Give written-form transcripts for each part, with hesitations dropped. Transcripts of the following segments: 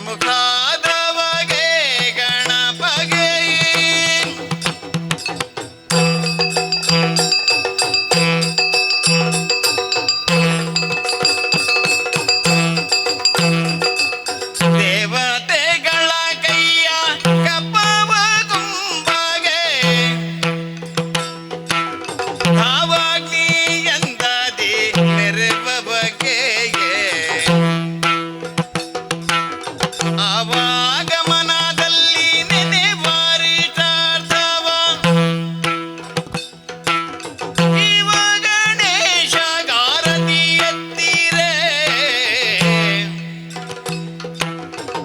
ಗಜಮುಖಾದವಗೆ ಗಣಪಗೆ ದೇವತೆಗಳ ಕೈಯ ಕಪ್ಪವ ತುಂಬಗೆ ಭಾವಾಗ್ನಿ ಎಂದದಿ ಮೆರೆವ ಬಗೆಯೇ ಆವಾಗಮನದಲ್ಲಿ ನೆನೆವಾರಿತಾರ್ಥವ ಇವ ಗಣೇಶ ಗಾರತಿ ಎತ್ತಿರೆ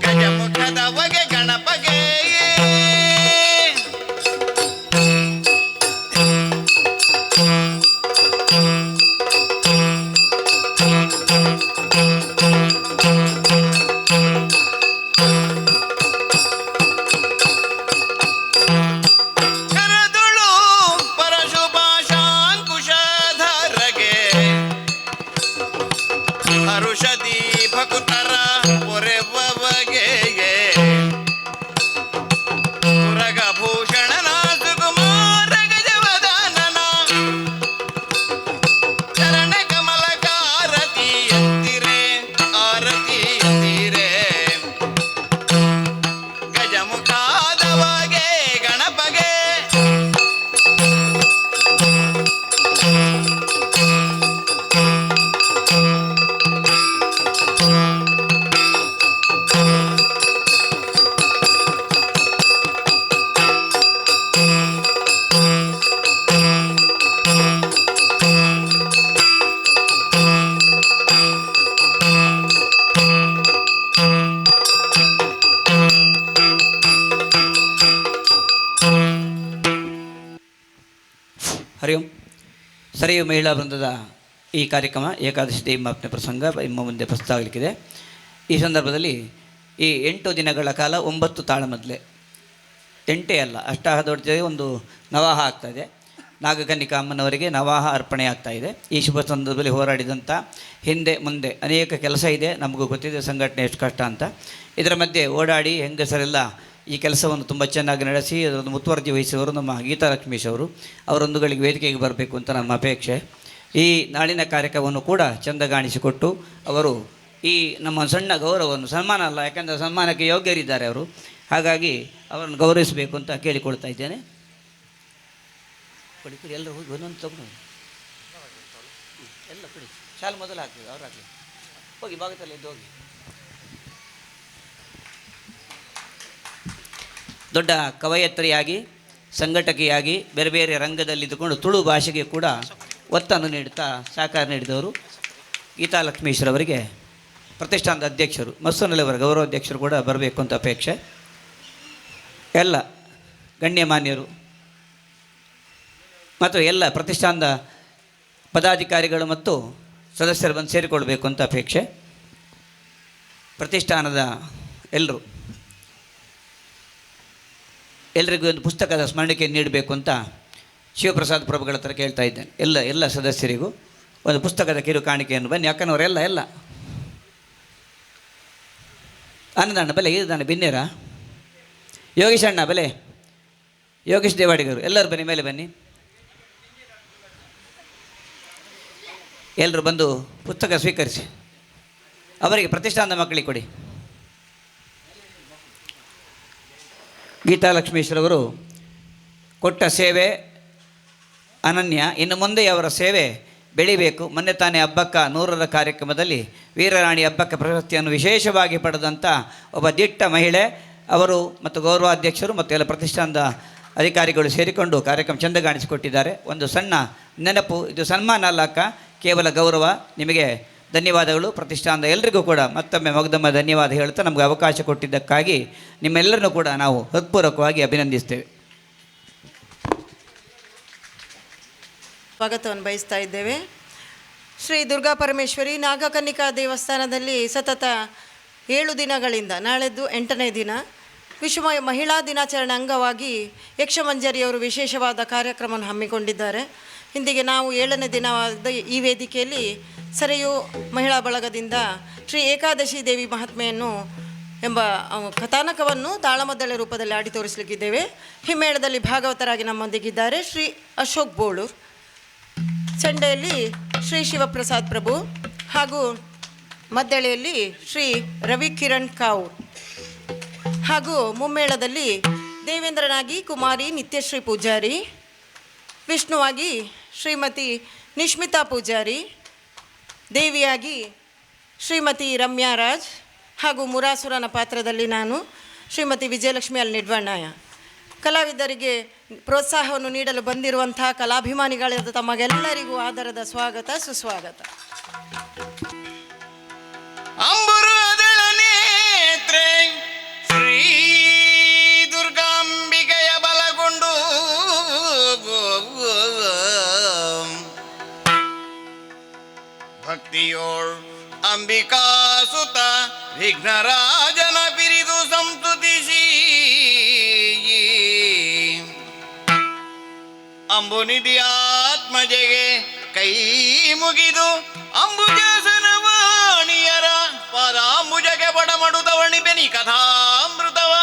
ಗಜಮುಖದವಗೆ ಗಣಪಗೆ ಕರದುಳು ಪರಶುಭಾಶಾಂಕುಶಧರಗೆ ಹರುಷದಿ ಭಕುತರ ಪೊರೆವಗೆ ಸುರಗಭೂಷಣನ ಸುಕುಮಾರ ಗಜವದನನ ಚರಣ ಕಮಲಕಾರತಿ ಎತ್ತಿರೆ ಆರತಿ ಎತ್ತಿರೆ ಗಜಮುಖಾದವಗೆ ಗಣಪಗೆ ಹರಿ ಓಂ. ಸರಿಯು ಮಹಿಳಾ ವೃಂದದ ಈ ಕಾರ್ಯಕ್ರಮ ಏಕಾದಶಿ ದೇವಿ ಮಾಪನೆ ಪ್ರಸಂಗ ನಿಮ್ಮ ಮುಂದೆ ಪ್ರಸ್ತಾವಲಿಕ್ಕಿದೆ. ಈ ಸಂದರ್ಭದಲ್ಲಿ ಈ 8 ದಿನಗಳ ಕಾಲ 9 ತಾಳಮದ್ದಲೆ, 8 ಅಲ್ಲ ಅಷ್ಟಾಹದೊಡ್ಡದೇ ಒಂದು ನವಾಹ ಆಗ್ತಾಯಿದೆ. ನಾಗಕನ್ನಿಕಾ ಅಮ್ಮನವರಿಗೆ ನವಾಹ ಅರ್ಪಣೆ ಆಗ್ತಾಯಿದೆ. ಈ ಶುಭ ಸಂದರ್ಭದಲ್ಲಿ ಹೋರಾಡಿದಂಥ ಹಿಂದೆ ಮುಂದೆ ಅನೇಕ ಕೆಲಸ ಇದೆ, ನಮಗೂ ಗೊತ್ತಿದೆ ಸಂಘಟನೆ ಎಷ್ಟು ಕಷ್ಟ ಅಂತ. ಇದರ ಮಧ್ಯೆ ಓಡಾಡಿ ಹೆಂಗಸರೆಲ್ಲ ಈ ಕೆಲಸವನ್ನು ತುಂಬ ಚೆನ್ನಾಗಿ ನಡೆಸಿ ಅದರೊಂದು ಮುತುವರ್ಜಿ ವಹಿಸುವವರು ನಮ್ಮ ಗೀತಾಲಕ್ಷ್ಮೀಶ್ ಅವರು. ಅವರೊಂದುಗಳಿಗೆ ವೇದಿಕೆಗೆ ಬರಬೇಕು ಅಂತ ನಮ್ಮ ಅಪೇಕ್ಷೆ. ಈ ನಾಳಿನ ಕಾರ್ಯಕ್ರಮವನ್ನು ಕೂಡ ಚೆಂದಗಾಣಿಸಿಕೊಟ್ಟು ಅವರು ಈ ನಮ್ಮ ಸಣ್ಣ ಗೌರವವನ್ನು, ಸನ್ಮಾನ ಅಲ್ಲ ಯಾಕೆಂದರೆ ಸನ್ಮಾನಕ್ಕೆ ಯೋಗ್ಯರಿದ್ದಾರೆ ಅವರು, ಹಾಗಾಗಿ ಅವರನ್ನು ಗೌರವಿಸಬೇಕು ಅಂತ ಕೇಳಿಕೊಳ್ತಾ ಇದ್ದೇನೆ. ಕೊಡಿ ಕೊಡಿ, ಎಲ್ಲರೂ ಹೋಗಿ ಒಂದೊಂದು ತಗೊಂಡು ಎಲ್ಲ ಕೊಡಿ. ಶಾಲೆ ಮೊದಲು ಹಾಕ್ತೀವಿ, ಅವ್ರು ಹಾಕಲಿ. ಹೋಗಿ ಭಾಗದಲ್ಲಿ ಎದ್ದು ಹೋಗಿ. ದೊಡ್ಡ ಕವಯತ್ರಿಯಾಗಿ, ಸಂಘಟಕಿಯಾಗಿ, ಬೇರೆ ಬೇರೆ ರಂಗದಲ್ಲಿದ್ದುಕೊಂಡು ತುಳು ಭಾಷೆಗೆ ಕೂಡ ಒತ್ತನ್ನು ನೀಡುತ್ತಾ ಸಹಕಾರ ನೀಡಿದವರು ಗೀತಾಲಕ್ಷ್ಮೀಶ್ವರವರಿಗೆ ಪ್ರತಿಷ್ಠಾನದ ಅಧ್ಯಕ್ಷರು, ಮಸ್ಸೂರಿನಲ್ಲಿಯವರ ಗೌರವಾಧ್ಯಕ್ಷರು ಕೂಡ ಬರಬೇಕು ಅಂತ ಅಪೇಕ್ಷೆ. ಎಲ್ಲ ಗಣ್ಯಮಾನ್ಯರು ಮತ್ತು ಎಲ್ಲ ಪ್ರತಿಷ್ಠಾನದ ಪದಾಧಿಕಾರಿಗಳು ಮತ್ತು ಸದಸ್ಯರು ಬಂದು ಸೇರಿಕೊಳ್ಬೇಕು ಅಂತ ಅಪೇಕ್ಷೆ. ಪ್ರತಿಷ್ಠಾನದ ಎಲ್ರಿಗೂ ಒಂದು ಪುಸ್ತಕದ ಸ್ಮರಣಿಕೆ ನೀಡಬೇಕು ಅಂತ ಶಿವಪ್ರಸಾದ್ ಪ್ರಭುಗಳ ಹತ್ರ ಕೇಳ್ತಾ ಇದ್ದೇನೆ. ಎಲ್ಲ ಸದಸ್ಯರಿಗೂ ಒಂದು ಪುಸ್ತಕದ ಕಿರು ಕಾಣಿಕೆಯನ್ನು ಬನ್ನಿ. ಅಕ್ಕನವರೆಲ್ಲ ಆನಂದಣ್ಣ ಬಲೆ, ಇದಾನೆ ಬಿನ್ನೇರ, ಯೋಗೀಶ್ ಅಣ್ಣ ಬಲೆ, ಯೋಗೀಶ್ ದೇವಾಡಿಗರು, ಎಲ್ಲರೂ ಬನ್ನಿ, ಮೇಲೆ ಬನ್ನಿ. ಎಲ್ಲರೂ ಬಂದು ಪುಸ್ತಕ ಸ್ವೀಕರಿಸಿ ಅವರಿಗೆ ಪ್ರತಿಷ್ಠಾನದ ಮಕ್ಕಳಿಗೆ ಕೊಡಿ. ಗೀತಾಲಕ್ಷ್ಮೀಶ್ವರವರು ಕೊಟ್ಟ ಸೇವೆ ಅನನ್ಯ. ಇನ್ನು ಮುಂದೆ ಅವರ ಸೇವೆ ಬೆಳಿಬೇಕು. ಮೊನ್ನೆ ತಾನೇ ಹಬ್ಬಕ್ಕ 100ರ ಕಾರ್ಯಕ್ರಮದಲ್ಲಿ ವೀರರಾಣಿ ಹಬ್ಬಕ್ಕ ಪ್ರಶಸ್ತಿಯನ್ನು ವಿಶೇಷವಾಗಿ ಪಡೆದಂಥ ಒಬ್ಬ ದಿಟ್ಟ ಮಹಿಳೆ ಅವರು ಮತ್ತು ಗೌರವಾಧ್ಯಕ್ಷರು ಮತ್ತು ಎಲ್ಲ ಪ್ರತಿಷ್ಠಾನದ ಅಧಿಕಾರಿಗಳು ಸೇರಿಕೊಂಡು ಕಾರ್ಯಕ್ರಮ ಚೆಂದಗಾಣಿಸಿಕೊಟ್ಟಿದ್ದಾರೆ. ಒಂದು ಸಣ್ಣ ನೆನಪು, ಇದು ಸನ್ಮಾನ ಅಲ್ಲ ಅಕ್ಕ, ಕೇವಲ ಗೌರವ. ನಿಮಗೆ ಧನ್ಯವಾದಗಳು. ಪ್ರತಿಷ್ಠಾನದ ಎಲ್ಲರಿಗೂ ಕೂಡ ಮತ್ತೊಮ್ಮೆ ಮಗದಮ್ಮ ಧನ್ಯವಾದ ಹೇಳ್ತಾ ನಮಗೆ ಅವಕಾಶ ಕೊಟ್ಟಿದ್ದಕ್ಕಾಗಿ ನಿಮ್ಮೆಲ್ಲರನ್ನೂ ಕೂಡ ನಾವು ಹೃತ್ಪೂರ್ವಕವಾಗಿ ಅಭಿನಂದಿಸ್ತೇವೆ. ಸ್ವಾಗತವನ್ನು ಬಯಸ್ತಾ ಇದ್ದೇವೆ. ಶ್ರೀ ದುರ್ಗಾ ಪರಮೇಶ್ವರಿ ನಾಗಕನ್ನಿಕಾ ದೇವಸ್ಥಾನದಲ್ಲಿ ಸತತ 7 ದಿನಗಳಿಂದ, ನಾಳೆದ್ದು 8ನೇ ದಿನ, ವಿಶ್ವ ಮಹಿಳಾ ದಿನಾಚರಣೆ ಅಂಗವಾಗಿ ಯಕ್ಷಮಂಜರಿಯವರು ವಿಶೇಷವಾದ ಕಾರ್ಯಕ್ರಮವನ್ನು ಹಮ್ಮಿಕೊಂಡಿದ್ದಾರೆ. ಇಂದಿಗೆ ನಾವು 7ನೇ ದಿನವಾದ ಈ ವೇದಿಕೆಯಲ್ಲಿ ಸರಿಯು ಮಹಿಳಾ ಬಳಗದಿಂದ ಶ್ರೀ ಏಕಾದಶಿ ದೇವಿ ಮಹಾತ್ಮೆಯನ್ನು ಎಂಬ ಕಥಾನಕವನ್ನು ತಾಳಮದ್ದಳೆ ರೂಪದಲ್ಲಿ ಆಡಿ ತೋರಿಸಲಿಕ್ಕಿದ್ದೇವೆ. ಹಿಮ್ಮೇಳದಲ್ಲಿ ಭಾಗವತರಾಗಿ ನಮ್ಮೊಂದಿಗಿದ್ದಾರೆ ಶ್ರೀ ಅಶೋಕ್ ಬೋಳೂರ್, ಚೆಂಡೆಯಲ್ಲಿ ಶ್ರೀ ಶಿವಪ್ರಸಾದ್ ಪ್ರಭು ಹಾಗೂ ಮದ್ದಳೆಯಲ್ಲಿ ಶ್ರೀ ರವಿ ಕಿರಣ್ ಕಾವೂರ್ ಹಾಗೂ ಮುಮ್ಮೇಳದಲ್ಲಿ ದೇವೇಂದ್ರನಾಗಿ ಕುಮಾರಿ ನಿತ್ಯಶ್ರೀ ಪೂಜಾರಿ, ವಿಷ್ಣುವಾಗಿ ಶ್ರೀಮತಿ ನಿಶ್ಮಿತಾ ಪೂಜಾರಿ, ದೇವಿಯಾಗಿ ಶ್ರೀಮತಿ ರಮ್ಯಾ ರಾಜ್ ಹಾಗೂ ಮುರಾಸುರನ ಪಾತ್ರದಲ್ಲಿ ನಾನು ಶ್ರೀಮತಿ ವಿಜಯಲಕ್ಷ್ಮಿ ಅಲ್ ನಿಡ್ವಣ್ಣಯ್ಯ. ಕಲಾವಿದರಿಗೆ ಪ್ರೋತ್ಸಾಹವನ್ನು ನೀಡಲು ಬಂದಿರುವಂಥ ಕಲಾಭಿಮಾನಿಗಳಾದ ತಮಗೆಲ್ಲರಿಗೂ ಆದರದ ಸ್ವಾಗತ, ಸುಸ್ವಾಗತ. ಅಂಬುರುದಳ ನೇತ್ರೆ ಶ್ರೀ ದುರ್ಗಾಂಬಿಕೆಯ ಬಲಗೊಂಡು ಭಕ್ತಿಯೋಳ್ ಅಂಬಿಕಾ ಸುತ ವಿಘ್ನರಾಜನ ಬಿರಿದು ಸಂಸ್ತುತಿಸಿ ಅಂಬುನಿಧಿ ಆತ್ಮಜೆಗೆ ಕೈ ಮುಗಿದು ಅಂಬುಜಾಸನವಾಣಿಯರ ಪದಾಂಬುಜಗೆ ಬಡಮಡುದವಣಿ ಬೆನಿ ಕಥಾಮೃತವ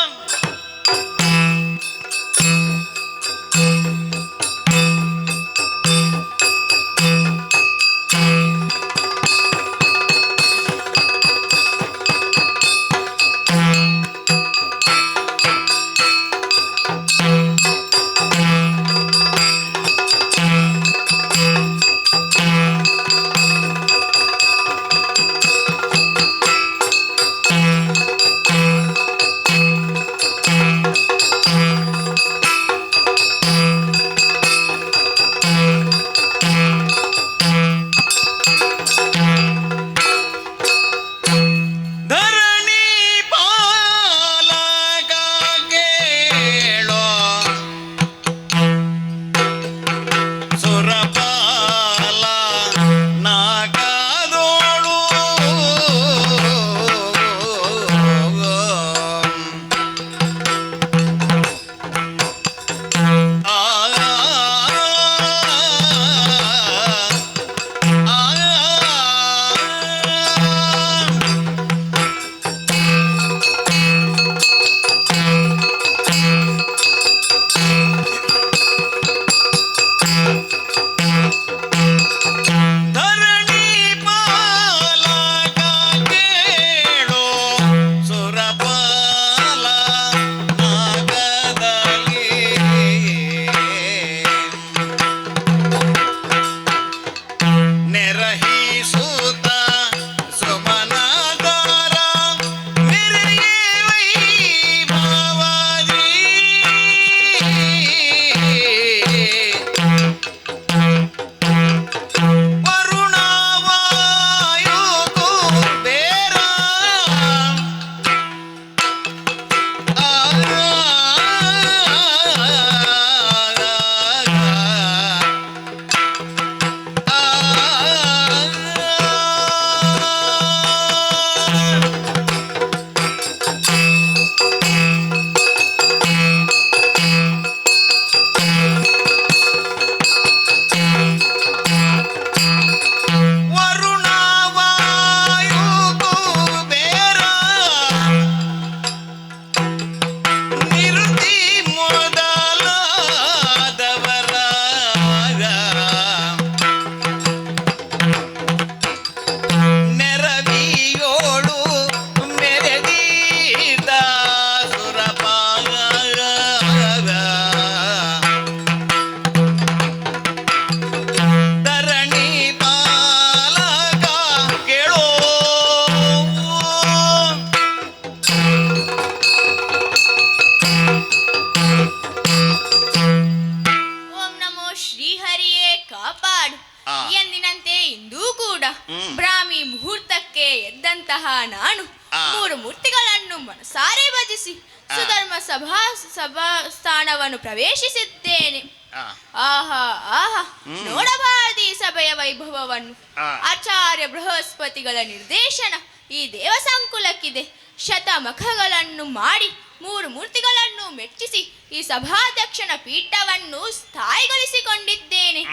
ನಾನು ಮೂರು ಮೂರ್ತಿಗಳನ್ನು ಮನಸಾರೆ ಭಜಿಸಿ ಸುಧರ್ಮ ಸಭಾ ಸ್ಥಾನವನ್ನು ಪ್ರವೇಶಿಸಿದ್ದೇನೆ. ಆಹಾ ಆಹಾ, ನೋಡಬಾರದಿ ಸಭೆಯ ವೈಭವವನ್ನು. ಆಚಾರ್ಯ ಬೃಹಸ್ಪತಿಗಳ ನಿರ್ದೇಶನ ಈ ದೇವಸಂಕುಲಕ್ಕಿದೆ. ಶತಮಖಗಳನ್ನು ಮಾಡಿ ಮೂರು ಮೂರ್ತಿಗಳನ್ನು ಮೆಚ್ಚಿಸಿ ಈ ಸಭಾಧ್ಯಕ್ಷನ ಪೀಠವನ್ನು ಸ್ಥಾಯಿಗೊಳಿಸಿಕೊಂಡಿದ್ದೇನೆ.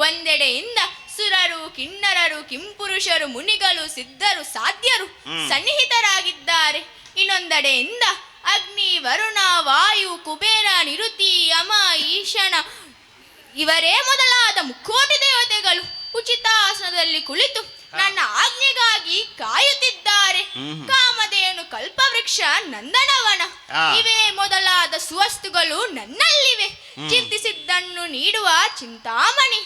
ಒಂದೆಡೆಯಿಂದ ಸುರರು, ಕಿನ್ನರರು, ಕಿಂಪುರುಷರು, ಮುನಿಗಳು, ಸಿದ್ಧರು, ಸಾಧ್ಯರು ಸನ್ನಿಹಿತರಾಗಿದ್ದಾರೆ. ಇನ್ನೊಂದು ಒಂದೆಡೆಯಿಂದ ಅಗ್ನಿ, ವರುಣ, ವಾಯು, ಕುಬೇರ, ನಿರುತಿ, ಯಮ, ಈಶನ ಇವರೇ ಮೊದಲಾದ ಮುಕ್ಕೋಟಿ ದೇವತೆಗಳು ಉಚಿತಾಸನದಲ್ಲಿ ಕುಳಿತು ನನ್ನ ಆಜ್ಞೆಗಾಗಿ ಕಾಯುತ್ತಿದ್ದಾರೆ. ಕಾಮಧೇನು, ಕಲ್ಪವೃಕ್ಷ, ನಂದನವನ ಇವೇ ಮೊದಲಾದ ಸುವಸ್ತುಗಳು ನನ್ನಲ್ಲಿವೆ. ಚಿಂತಿಸಿದ್ದನ್ನು ನೀಡುವ ಚಿಂತಾಮಣಿ,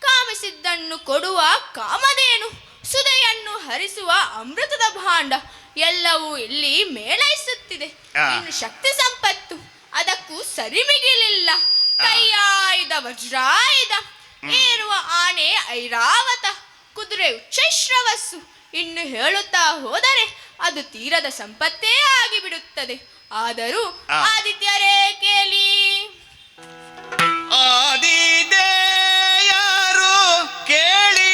ಕಾಮಿಸಿದ್ದನ್ನು ಕೊಡುವ ಕಾಮಧೇನು, ಸುಧೆಯನ್ನು ಹರಿಸುವ ಅಮೃತದ ಭಾಂಡ ಎಲ್ಲವೂ ಇಲ್ಲಿ ಮೇಳೈಸುತ್ತಿದೆ. ಇನ್ನು ಶಕ್ತಿ ಸಂಪತ್ತು ಅದಕ್ಕೂ ಸರಿಮಿಗಿಲಿಲ್ಲ. ಕೈಯಾಯ್ದ ವಜ್ರಾಯುಧ, ಏರುವ ಆನೆ ಐರಾವತ, ಕುದುರೆ ಉಚ್ಚೈಶ್ರವಸ್ಸು. ಇನ್ನು ಹೇಳುತ್ತಾ ಹೋದರೆ ಅದು ತೀರದ ಸಂಪತ್ತೇ ಆಗಿಬಿಡುತ್ತದೆ. ಆದರೂ ಆದಿತ್ಯರೇ ಕೇಳಿ, ಆದಿದೇಯರು ಕೇಳಿ,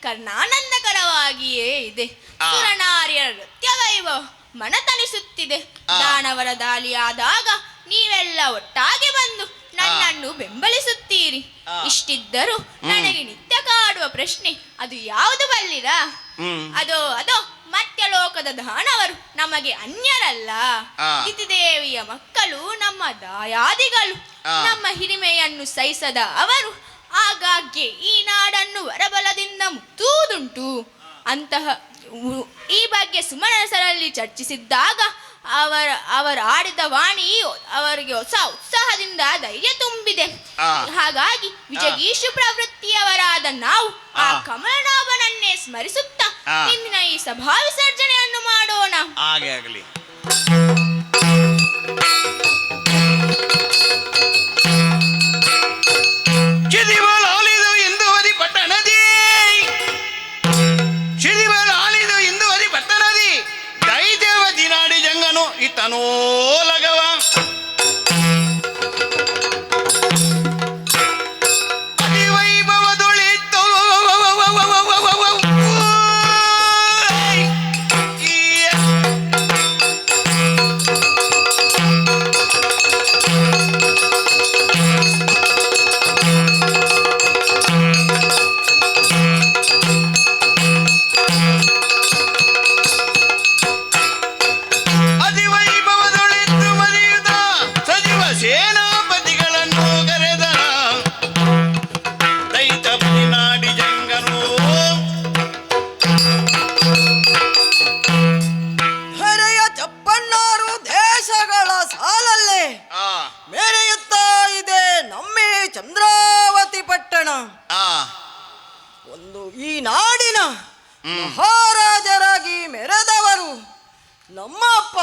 ಕರ್ಣಾನಂದಕರವಾಗಿಯೇ ಇದೆ. ಸುರನಾರ್ಯರ ನೃತ್ಯ ವೈಭವ ಮನತನಿಸುತ್ತಿದೆ. ದಾನವರ ದಾಳಿಯಾದಾಗ ನೀವೆಲ್ಲ ಒಟ್ಟಾಗಿ ಬಂದು ನನ್ನನ್ನು ಬೆಂಬಲಿಸುತ್ತೀರಿ. ಇಷ್ಟಿದ್ದರೂ ನನಗೆ ನಿತ್ಯ ಕಾಡುವ ಪ್ರಶ್ನೆ, ಅದು ಯಾವುದು ಬಲ್ಲಿರಾ? ಅದೋ ಮರ್ತ್ಯಲೋಕದ ದಾನವರು ನಮಗೆ ಅನ್ಯರಲ್ಲ. ದಿತಿದೇವಿಯ ಮಕ್ಕಳು ನಮ್ಮ ದಾಯಾದಿಗಳು. ನಮ್ಮ ಹಿರಿಮೆಯನ್ನು ಸಹಿಸದ ಅವರು ಆಗಾಗ್ಗೆ ಈ ನಾಡನ್ನು ವರಬಲದಿಂದ ಮುತ್ತುವುದುಂಟು. ಅಂತಹ ಈ ಬಗ್ಗೆ ಸುಮನಸರಲ್ಲಿ ಚರ್ಚಿಸಿದ್ದಾಗ ಅವರು ಆಡಿದ ವಾಣಿ ಅವರಿಗೆ ಹೊಸ ಉತ್ಸಾಹದಿಂದ ಧೈರ್ಯ ತುಂಬಿದೆ. ಹಾಗಾಗಿ ವಿಜಗೀಷು ಪ್ರವೃತ್ತಿಯವರಾದ ನಾವು ಆ ಕಮಲನಾಭನನ್ನೇ ಸ್ಮರಿಸುತ್ತಾ ಇಂದಿನ ಈ ಸಭಾ ವಿಸರ್ಜನೆಯನ್ನು ಮಾಡೋಣ. ಹಾಗೆ ಆಗಲಿ. ಚಿದಿವಲಾಲಿದು ಇಂದುವರಿ ಪಟ್ಟಣದಿ, ಚಿದಿವಲಾಲಿದು ಇಂದುವರಿ ಪಟ್ಟಣದಿ, ದೈದೇವ ದಿನಾಡಿ ಜಂಗನು ಇತನೋ ಲಗವ. ಅಧಿವೈಭವದೊಳಿತ್ತು ಮರೆಯುತ್ತ ಸಜೀವ ಸೇನಾಪತಿಗಳನ್ನು ಕರೆದ ದೈತ ನಾಡಿ ಜಂಗನು. ಹರೆಯ ಚಪ್ಪನ್ನಾರು ದೇಶಗಳ ಸಾಲಲ್ಲೇ ಮೆರೆಯುತ್ತಾ ಇದೆ ನಮ್ಮೇ ಚಂದ್ರಾವತಿ ಪಟ್ಟಣ. ಒಂದು ಈ ನಾಡಿನ ಮಹಾರಾಜರಾಗಿ ಮೆರೆದವರು ನಮ್ಮ ಅಪ್ಪ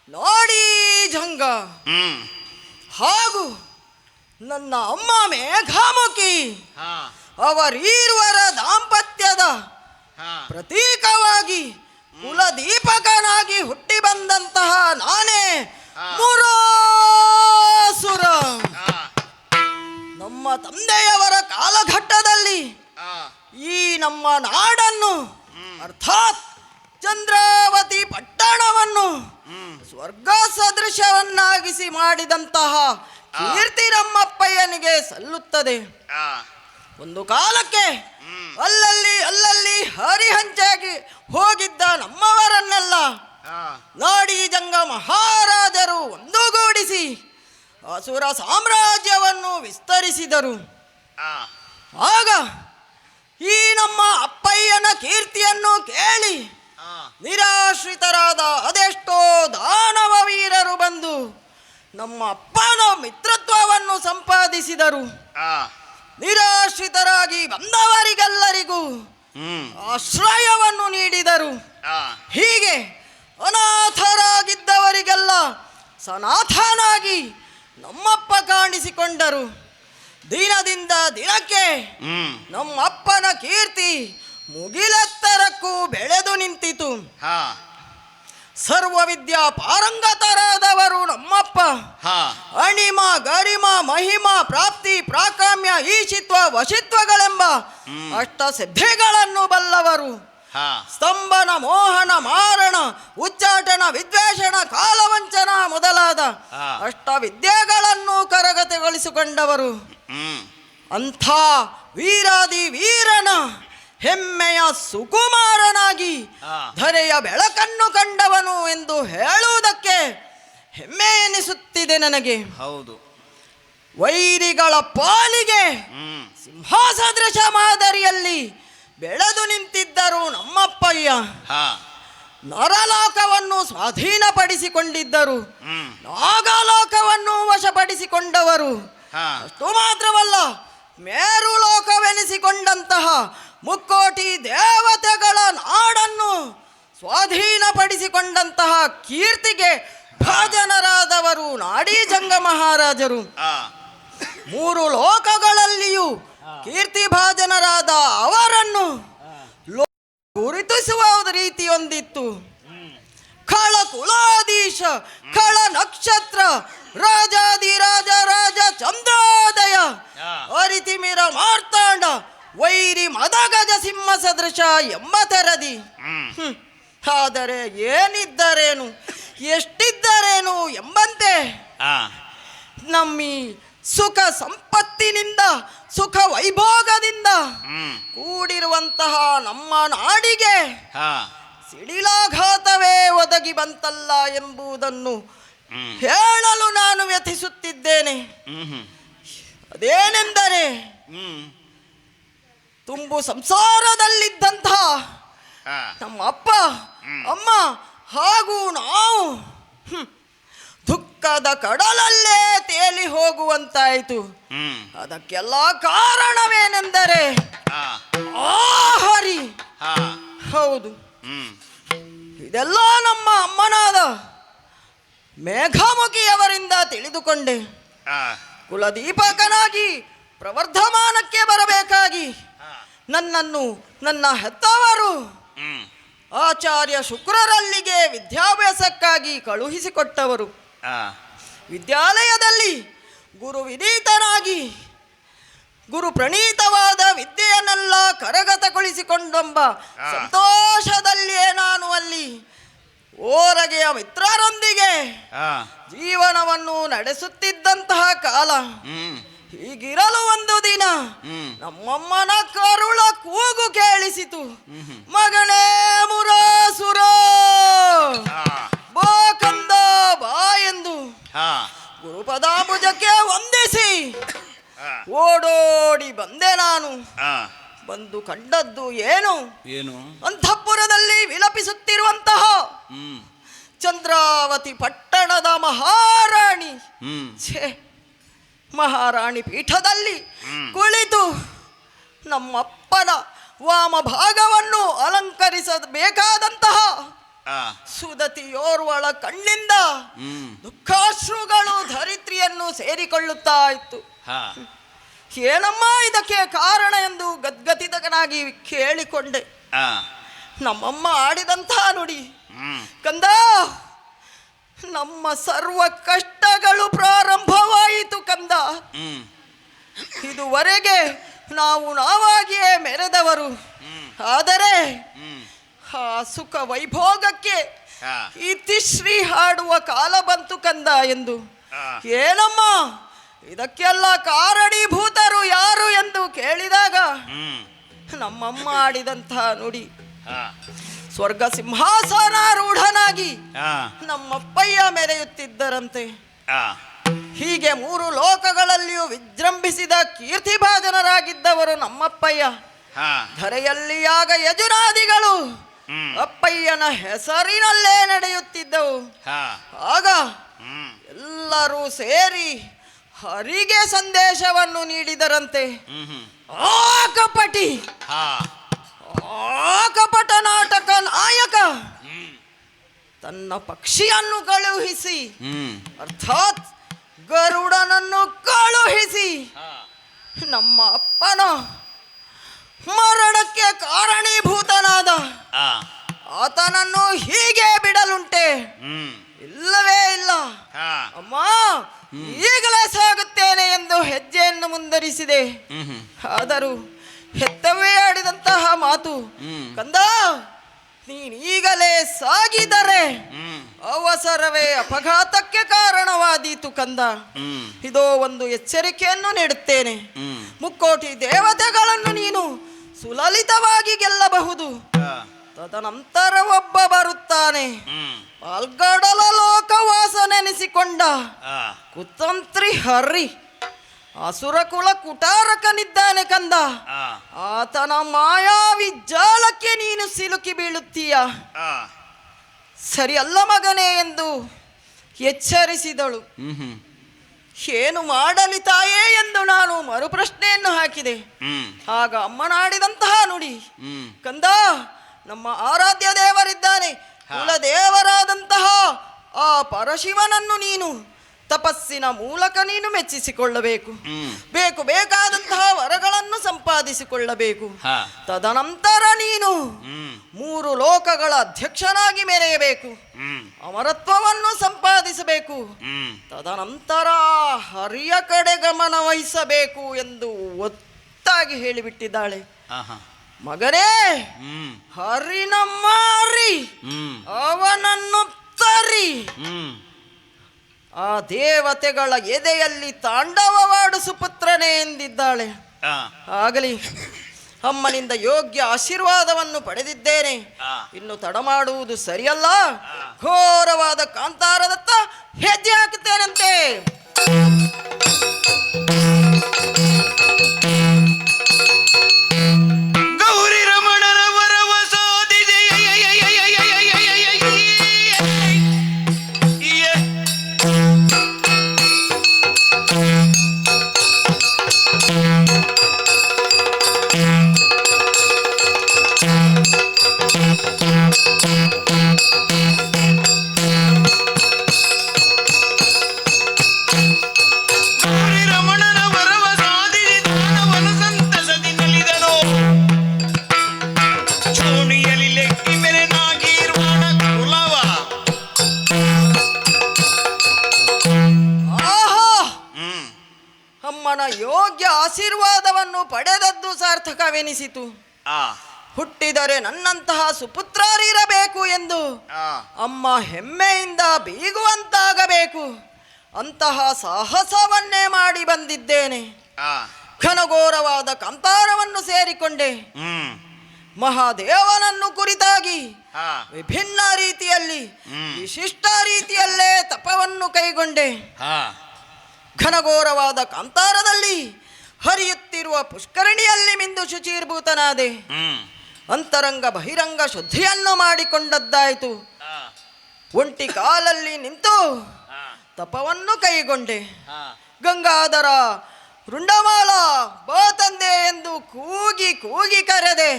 ನಾಡಿ ಜಂಗ ಹಾಗೂ ನನ್ನ ಅಮ್ಮ ಮೇಘಾಮುಖಿ. ಅವರೀರ್ವರ ದಾಂಪತ್ಯದ ಪ್ರತೀಕವಾಗಿ ಕುಲದೀಪಕನಾಗಿ ಹುಟ್ಟಿ ಬಂದಂತಹ ನಾನೇ ಮುರಾಸುರ. ನಮ್ಮ ತಂದೆಯವರ ಕಾಲಘಟ್ಟದಲ್ಲಿ ನಮ್ಮ ನಾಡನ್ನು ಅರ್ಥಾತ್ ಚಂದ್ರಾವತಿ ಪಟ್ಟಣವನ್ನು ಸ್ವರ್ಗ ಸದೃಶವನ್ನಾಗಿಸಿ ಮಾಡಿದಂತಹ ಕೀರ್ತಿ ನಮ್ಮಪ್ಪಯ್ಯನಿಗೆ ಸಲ್ಲುತ್ತದೆ. ಒಂದು ಕಾಲಕ್ಕೆ ಅಲ್ಲಲ್ಲಿ ಹರಿಹಂಚಾಗಿ ಹೋಗಿದ್ದ ನಮ್ಮವರನ್ನೆಲ್ಲ ನಾಡಿ ಜಂಗ ಮಹಾರಾಜರು ಒಂದುಗೂಡಿಸಿ ಅಸುರ ಸಾಮ್ರಾಜ್ಯವನ್ನು ವಿಸ್ತರಿಸಿದರು. ಆಗ ಈ ನಮ್ಮ ಅಪ್ಪಯ್ಯನ ಕೀರ್ತಿಯನ್ನು ಕೇಳಿ ನಿರಾಶ್ರಿತರಾದ ಅದೆಷ್ಟೋ ದಾನವ ವೀರರು ಬಂದು ನಮ್ಮ ಅಪ್ಪನ ಮಿತ್ರತ್ವವನ್ನು ಸಂಪಾದಿಸಿದರು. ನಿರಾಶ್ರಿತರಾಗಿ ಬಂದವರಿಗೆಲ್ಲರಿಗೂ ಆಶ್ರಯವನ್ನು ನೀಡಿದರು. ಹೀಗೆ ಅನಾಥರಾಗಿದ್ದವರಿಗೆಲ್ಲ ಸನಾಥನಾಗಿ ನಮ್ಮಪ್ಪ ಕಾಣಿಸಿಕೊಂಡರು. ದಿನದಿಂದ ದಿನಕ್ಕೆ ನಮ್ಮಪ್ಪನ ಕೀರ್ತಿ ಮುಗಿಲೆತ್ತರಕ್ಕೂ ಬೆಳೆದು ನಿಂತಿತು. ಸರ್ವ ವಿದ್ಯಾ ಪಾರಂಗತರಾದವರು ನಮ್ಮಪ್ಪ. ಅಣಿಮ ಗರಿಮ ಮಹಿಮ ಪ್ರಾಪ್ತಿ ಪ್ರಾಕಾಮ್ಯ ಈಶಿತ್ವ ವಶಿತ್ವಗಳೆಂಬ ಅಷ್ಟ ಸಿದ್ಧಿಗಳನ್ನು ಬಲ್ಲವರು. ಸ್ತಂಭನ ಮೋಹನ ಮಾರಣ ಉಚ್ಚಾಟನ ವಿದ್ವೇಷಣ ಕಾಲವಂಚನ ಮೊದಲಾದ ಅಷ್ಟ ವಿದ್ಯೆಗಳನ್ನು ಕರಗತಗೊಳಿಸಿಕೊಂಡವರು. ಅಂಥ ವೀರಾದಿ ವೀರನ ಹೆಮ್ಮೆಯ ಸುಕುಮಾರನಾಗಿ ಧರೆಯ ಬೆಳಕನ್ನು ಕಂಡವನು ಎಂದು ಹೇಳುವುದಕ್ಕೆ ಹೆಮ್ಮೆ ಎನಿಸುತ್ತಿದೆ ನನಗೆ. ಹೌದು. ವೈರಿಗಳ ಪಾಲಿಗೆ ಸಿಂಹಾಸದೃಶ ಮಾದರಿಯಲ್ಲಿ ಬೆಳೆದು ನಿಂತಿದ್ದರು ನಮ್ಮಪ್ಪಯ್ಯ. ನರಲೋಕವನ್ನು ಸ್ವಾಧೀನಪಡಿಸಿಕೊಂಡಿದ್ದರು. ನಾಗಲೋಕವನ್ನು ವಶಪಡಿಸಿಕೊಂಡವರು. ಅಷ್ಟು ಮಾತ್ರವಲ್ಲ, ಮೇರು ಲೋಕವೆನಿಸಿಕೊಂಡಂತಹ ಮುಕ್ಕೋಟಿ ದೇವತೆಗಳ ನಾಡನ್ನು ಸ್ವಾಧೀನಪಡಿಸಿಕೊಂಡಂತಹ ಕೀರ್ತಿಗೆ ಭಾಜನರಾದವರು ನಾಡಿ ಜಂಗ ಮಹಾರಾಜರು. ಮೂರು ಲೋಕಗಳಲ್ಲಿಯೂ ಕೀರ್ತಿ ಭಾಜನರಾದ ಅವರನ್ನು ಗುರುತಿಸುವ ರೀತಿಯೊಂದಿತ್ತು. ಖಳ ಕುಲಾಧೀಶ, ಖಳ ನಕ್ಷತ್ರ, ರಾಜಾದಿರಾಜ ರಾಜ ಚಂದ್ರೋದಯ, ಅರಿತಿಮಿರ ಮಾರ್ತಾಂಡ, ವೈರಿ ಮದಗಜ ಸಿಂಹ ಸದೃಶ ಎಂಬ ತೆರದಿ. ಆದರೆ ಏನಿದ್ದರೇನು ಎಷ್ಟಿದ್ದರೇನು ಎಂಬಂತೆ ನಮ್ಮಿ ಸುಖ ಸಂಪತ್ತಿನಿಂದ ಸುಖ ವೈಭೋಗದಿಂದ ಕೂಡಿರುವಂತಹ ನಮ್ಮ ನಾಡಿಗೆ ಸಿಡಿಲಾಘಾತವೇ ಒದಗಿ ಬಂತಲ್ಲ ಎಂಬುದನ್ನು ಹೇಳಲು ನಾನು ವ್ಯಥಿಸುತ್ತಿದ್ದೇನೆ. ಅದೇನೆಂದರೆ, ತುಂಬು ಸಂಸಾರದಲ್ಲಿದ್ದಂತಹ ನಮ್ಮ ಅಪ್ಪ ಅಮ್ಮ ಹಾಗೂ ನಾವು ದುಃಖದ ಕಡಲಲ್ಲೇ ತೇಲಿ ಹೋಗುವಂತಾಯಿತು. ಅದಕ್ಕೆಲ್ಲ ಕಾರಣವೇನೆಂದರೆ ಹರಿ. ಹೌದು, ಇದೆಲ್ಲ ನಮ್ಮ ಅಮ್ಮನಾದ ಮೇಘಮುಖಿಯವರಿಂದ ತಿಳಿದುಕೊಂಡೆ. ಕುಲದೀಪಕನಾಗಿ ಪ್ರವರ್ಧಮಾನಕ್ಕೆ ಬರಬೇಕಾಗಿ ನನ್ನನ್ನು ನನ್ನ ಹೆತ್ತವರು ಆಚಾರ್ಯ ಶುಕ್ರರಲ್ಲಿಗೆ ವಿದ್ಯಾಭ್ಯಾಸಕ್ಕಾಗಿ ಕಳುಹಿಸಿಕೊಟ್ಟವರು. ವಿದ್ಯಾಲಯದಲ್ಲಿ ಗುರು ವಿನೀತನಾಗಿ ಗುರು ಪ್ರಣೀತವಾದ ವಿದ್ಯೆಯನ್ನೆಲ್ಲ ಕರಗತಗೊಳಿಸಿಕೊಂಡೆಂಬ ಸಂತೋಷದಲ್ಲಿಯೇ ನಾನು ಅಲ್ಲಿ ಓರಗೆಯ ಮಿತ್ರರೊಂದಿಗೆ ಜೀವನವನ್ನು ನಡೆಸುತ್ತಿದ್ದಂತಹ ಕಾಲ. ಹೀಗಿರಲು ಒಂದು ದಿನ ನಮ್ಮಮ್ಮನ ಕರುಳ ಕೂಗು ಕೇಳಿಸಿತು. ಮಗನೇ ಮುರಾಸುರ, ಬಾ ಕಂದ ಬಾ ಎಂದು ಗುರುಪದಾಂಬುಜಕ್ಕೆ ವಂದಿಸಿ ಓಡೋಡಿ ಬಂದೆ ನಾನು. ಬಂದು ಕಂಡದ್ದು ಏನು? ಅಂತಃಪುರದಲ್ಲಿ ವಿಲಪಿಸುತ್ತಿರುವಂತಹ ಚಂದ್ರಾವತಿ ಪಟ್ಟಣದ ಮಹಾರಾಣಿ. ಮಹಾರಾಣಿ ಪೀಠದಲ್ಲಿ ಕುಳಿತು ನಮ್ಮಪ್ಪನ ವಾಮ ಭಾಗವನ್ನು ಅಲಂಕರಿಸಬೇಕಾದಂತಹ ಸುದತಿಯೋರ್ವಳ ಕಣ್ಣಿಂದ ದುಃಖಾಶ್ರುಗಳು ಧರಿತ್ರಿಯನ್ನು ಸೇರಿಕೊಳ್ಳುತ್ತಾ ಇತ್ತು. ಏನಮ್ಮ ಇದಕ್ಕೆ ಕಾರಣ ಎಂದು ಗದ್ಗದಿತನಾಗಿ ಕೇಳಿಕೊಂಡೆ. ನಮ್ಮಮ್ಮ ಆಡಿದಂತಹ ನುಡಿ, ಕಂದ, ನಮ್ಮ ಸರ್ವ ಕಷ್ಟಗಳು ಪ್ರಾರಂಭವಾಯಿತು ಕಂದ. ಇದುವರೆಗೆ ನಾವು ನಾವಾಗಿಯೇ ಮೆರೆದವರು. ಆದರೆ ಹ್ಮ್ ಆ ಸುಖ ವೈಭೋಗಕ್ಕೆ ಹಾ ಇತಿಶ್ರೀ ಹಾಡುವ ಕಾಲ ಬಂತು ಕಂದ ಎಂದು. ಹಾ ಏನಮ್ಮ ಇದಕ್ಕೆಲ್ಲ ಕಾರಣೀಭೂತರು ಯಾರು ಎಂದು ಕೇಳಿದಾಗ ಹ್ಮ್ ನಮ್ಮಮ್ಮ ಆಡಿದಂತಹ ನುಡಿ. ಹಾ ಸ್ವರ್ಗ ಸಿಂಹಾಸನಾರೂಢನಾಗಿ ಹಾ ನಮ್ಮಪ್ಪಯ್ಯ ಮೆರೆಯುತ್ತಿದ್ದರಂತೆ. ಹಾ ಹೀಗೆ 3 ಲೋಕಗಳಲ್ಲಿಯೂ ವಿಜೃಂಭಿಸಿದ ಕೀರ್ತಿಭಾಜನರಾಗಿದ್ದವರು ನಮ್ಮಪ್ಪಯ್ಯ. ಹಾ ಧರೆಯಲ್ಲಿ ಆಗ ಯಜುನಾದಿಗಳು ಹ್ಮ್ ಅಪ್ಪಯ್ಯನ ಹೆಸರಿನಲ್ಲೇ ನಡೆಯುತ್ತಿದ್ದವು. ಹಾ ಆಗ ಹ್ಮ್ ಎಲ್ಲರೂ ಸೇರಿ ಹರಿಗೆ ಸಂದೇಶವನ್ನು ನೀಡಿದರಂತೆ. ಹ್ಮ್ ಆ ಕಪಟಿ, ಹಾ ಆ ಕಪಟ ನಾಟಕ ನಾಯಕ ಹ್ಮ್ ತನ್ನ ಪಕ್ಷಿಯನ್ನು ಕಳುಹಿಸಿ, ಹ್ಮ್ ಅರ್ಥಾತ್ ಗರುಡನನ್ನು ಕಳುಹಿಸಿ ಹಾ ನಮ್ಮ ಅಪ್ಪನ ಮರಣಕ್ಕೆ ಕಾರಣೀಭೂತನಾದ ಹಾ ಆತನನ್ನು ಹೀಗೆ ಬಿಡಲುಂಟೆ? ಹ್ಮ್ ಇಲ್ಲವೇ ಇಲ್ಲ. ಹಾ ಅಮ್ಮ ಈಗಲೇ ಸಾಗುತ್ತೇನೆ ಎಂದು ಹೆಜ್ಜೆಯನ್ನು ಮುಂದರಿಸಿದೆ. ಹ್ಮ್ ಆದರೂ ಹೆತ್ತವೇ ಆಡಿದಂತಹ ಮಾತು, ಹ್ಮ್ ಕಂದ ನೀನೀಗಲೇ ಸಾಗಿದರೆ ಹ್ಮ್ ಅವಸರವೇ ಅಪಘಾತಕ್ಕೆ ಕಾರಣವಾದೀತು ಕಂದ. ಹ್ಮ್ ಇದೋ ಒಂದು ಎಚ್ಚರಿಕೆಯನ್ನು ನೀಡುತ್ತೇನೆ. ಹ್ಮ್ 3 ದೇವತೆಗಳನ್ನು ನೀನು ಸುಲಲಿತವಾಗಿ ಗೆಲ್ಲಬಹುದು. ಹಾ ತದನಂತರ ಒಬ್ಬ ಬರುತ್ತಾನೆ, ಹ್ಮ್ ಪಾಲ್ಗಡಲ ಲೋಕವಾಸ ನೆನೆಸಿಕೊಂಡ ಹಾ ಕುತಂತ್ರಿ ಹರಿ, ಅಸುರಕುಲ ಕುಟಾರಕನಿದ್ದಾನೆ ಕಂದ. ಹಾ ಆತನ ಮಾಯಾವಿ ಜಾಲಕ್ಕೆ ನೀನು ಸಿಲುಕಿ ಬೀಳುತ್ತೀಯ. ಹಾ ಸರಿ ಅಲ್ಲ ಮಗನೇ ಎಂದು ಎಚ್ಚರಿಸಿದಳು. ಹ್ಮ್ ಏನು ಮಾಡಲಿ ತಾಯೇ ಎಂದು ನಾನು ಮರುಪ್ರಶ್ನೆಯನ್ನು ಹಾಕಿದೆ. ಹ್ಮ್ ಆಗ ಅಮ್ಮನಾಡಿದಂತಹ ನುಡಿ, ಹ್ಮ್ ಕಂದ ನಮ್ಮ ಆರಾಧ್ಯ ದೇವರಿದ್ದಾನೆ, ಕುಲದೇವರಾದಂತಹ ಆ ಪರಶಿವನನ್ನು ನೀನು ತಪಸ್ಸಿನ ಮೂಲಕ ನೀನು ಮೆಚ್ಚಿಸಿಕೊಳ್ಳಬೇಕು. ಬೇಕು ಬೇಕಾದಂತಹ ವರಗಳನ್ನು ಸಂಪಾದಿಸಿಕೊಳ್ಳಬೇಕು. ತದನಂತರ ನೀನು 3 ಲೋಕಗಳ ಅಧ್ಯಕ್ಷನಾಗಿ ಮೆರೆಯಬೇಕು, ಅಮರತ್ವವನ್ನು ಸಂಪಾದಿಸಬೇಕು. ತದನಂತರ ಹರಿಯ ಕಡೆ ಗಮನ ವಹಿಸಬೇಕು ಎಂದು ಒತ್ತಾಗಿ ಹೇಳಿಬಿಟ್ಟಿದ್ದಾಳೆ. ಮಗನೇ, ಹರಿನಮ್ಮ ಹರಿ, ಅವನನ್ನು ತರಿ ಆ ದೇವತೆಗಳ ಎದೆಯಲ್ಲಿ ತಾಂಡವವಾಡು ಸುಪುತ್ರನೇ ಎಂದಿದ್ದಾಳೆ. ಆಗಲಿ, ಅಮ್ಮನಿಂದ ಯೋಗ್ಯ ಆಶೀರ್ವಾದವನ್ನು ಪಡೆದಿದ್ದೇನೆ, ಇನ್ನು ತಡ ಮಾಡುವುದು ಸರಿಯಲ್ಲ. ಘೋರವಾದ ಕಾಂತಾರದತ್ತ ಹೆಜ್ಜೆ ಹಾಕುತ್ತೇನಂತೆ. ಗೌರಿ ರಮಣನ ವರವ ಸಾಧಿದೆ. ಗೌರಿ ರಮಣನ ವರವ ಸಾಧಿಸಿ ದಾನವನು ಸಂತಸದಿ ನಲಿದನು. ಚೋಣಿಯಲ್ಲಿ ಲೆಕ್ಕಿ ಬೆರೆನಾಗಿರುವಣ ಕುಲವ. ಆಹಾ, ಅಮ್ಮನ ಯೋಗ್ಯ ಆಶೀರ್ವಾದವನ್ನು ಪಡೆದದ್ದು ಸಾರ್ಥಕವೆನಿಸಿತು. ಹುಟ್ಟಿದರೆ ನನ್ನಂತಹ ಸುಪುತ್ರರಿರಬೇಕು ಎಂದು ಅಮ್ಮ ಹೆಮ್ಮೆಯಿಂದ ಬೀಗುವಂತಾಗಬೇಕು. ಅಂತಹ ಸಾಹಸವನ್ನೇ ಮಾಡಿ ಬಂದಿದ್ದೇನೆ. ಘನಘೋರವಾದ ಕಾಂತಾರವನ್ನು ಸೇರಿಕೊಂಡೆ. ಮಹಾದೇವನನ್ನು ಕುರಿತಾಗಿ ವಿಭಿನ್ನ ರೀತಿಯಲ್ಲಿ ವಿಶಿಷ್ಟ ರೀತಿಯಲ್ಲೇ ತಪವನ್ನು ಕೈಗೊಂಡೆ. ಘನಘೋರವಾದ ಕಾಂತಾರದಲ್ಲಿ ಹರಿಯುತ್ತಿರುವ ಪುಷ್ಕರಣಿಯಲ್ಲಿ ಮಿಂದು ಶುಚೀರ್ಭೂತನಾದೆ. ಅಂತರಂಗ ಬಹಿರಂಗ ಶುದ್ಧಿಯನ್ನು ಮಾಡಿಕೊಂಡದ್ದಾಯಿತು. ಒಂಟಿ ಕಾಲಲ್ಲಿ ನಿಂತು ತಪವನ್ನು ಕೈಗೊಂಡೆ. ಗಂಗಾಧರ, ರುಂಡಮಾಲ, ಬಾ ತಂದೆ ಎಂದು ಕೂಗಿ ಕೂಗಿ ಕರೆದೆ.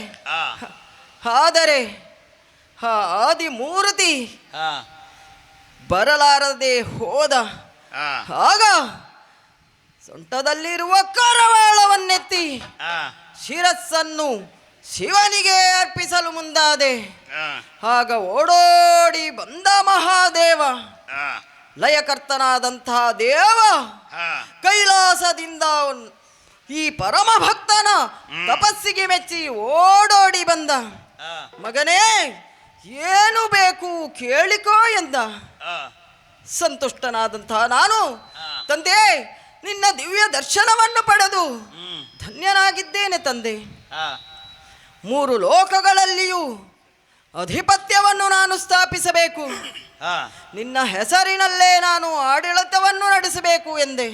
ಆದರೆ ಆ ಆದಿಮೂರ್ತಿ ಬರಲಾರದೆ ಹೋದ. ಆಗ ಸೊಂಟದಲ್ಲಿರುವ ಕರವಾಳವನ್ನೆತ್ತಿ ಶಿರಸ್ಸನ್ನು ಶಿವನಿಗೆ ಅರ್ಪಿಸಲು ಮುಂದಾದೆ. ಆಗ ಓಡೋಡಿ ಬಂದ ಮಹಾದೇವ, ಲಯಕರ್ತನಾದಂತಹ ದೇವ, ಕೈಲಾಸದಿಂದ ಈ ಪರಮ ಭಕ್ತನ ತಪಸ್ಸಿಗೆ ಮೆಚ್ಚಿ ಓಡೋಡಿ ಬಂದ. ಮಗನೇ, ಏನು ಬೇಕು ಕೇಳಿಕೋ ಎಂದ. ಸಂತುಷ್ಟನಾದಂತಹ ನಾನು, ತಂದೆ, ನಿನ್ನ ದಿವ್ಯ ದರ್ಶನವನ್ನು ಪಡೆದು ಧನ್ಯನಾಗಿದ್ದೇನೆ ತಂದೆ. 3 ಲೋಕಗಳಲ್ಲಿಯೂ ಅಧಿಪತ್ಯವನ್ನು ನಾನು ಸ್ಥಾಪಿಸಬೇಕು, ನಿನ್ನ ಹೆಸರಿನಲ್ಲೇ ನಾನು ಆಡಳಿತವನ್ನು ನಡೆಸಬೇಕು ಎಂದೆ.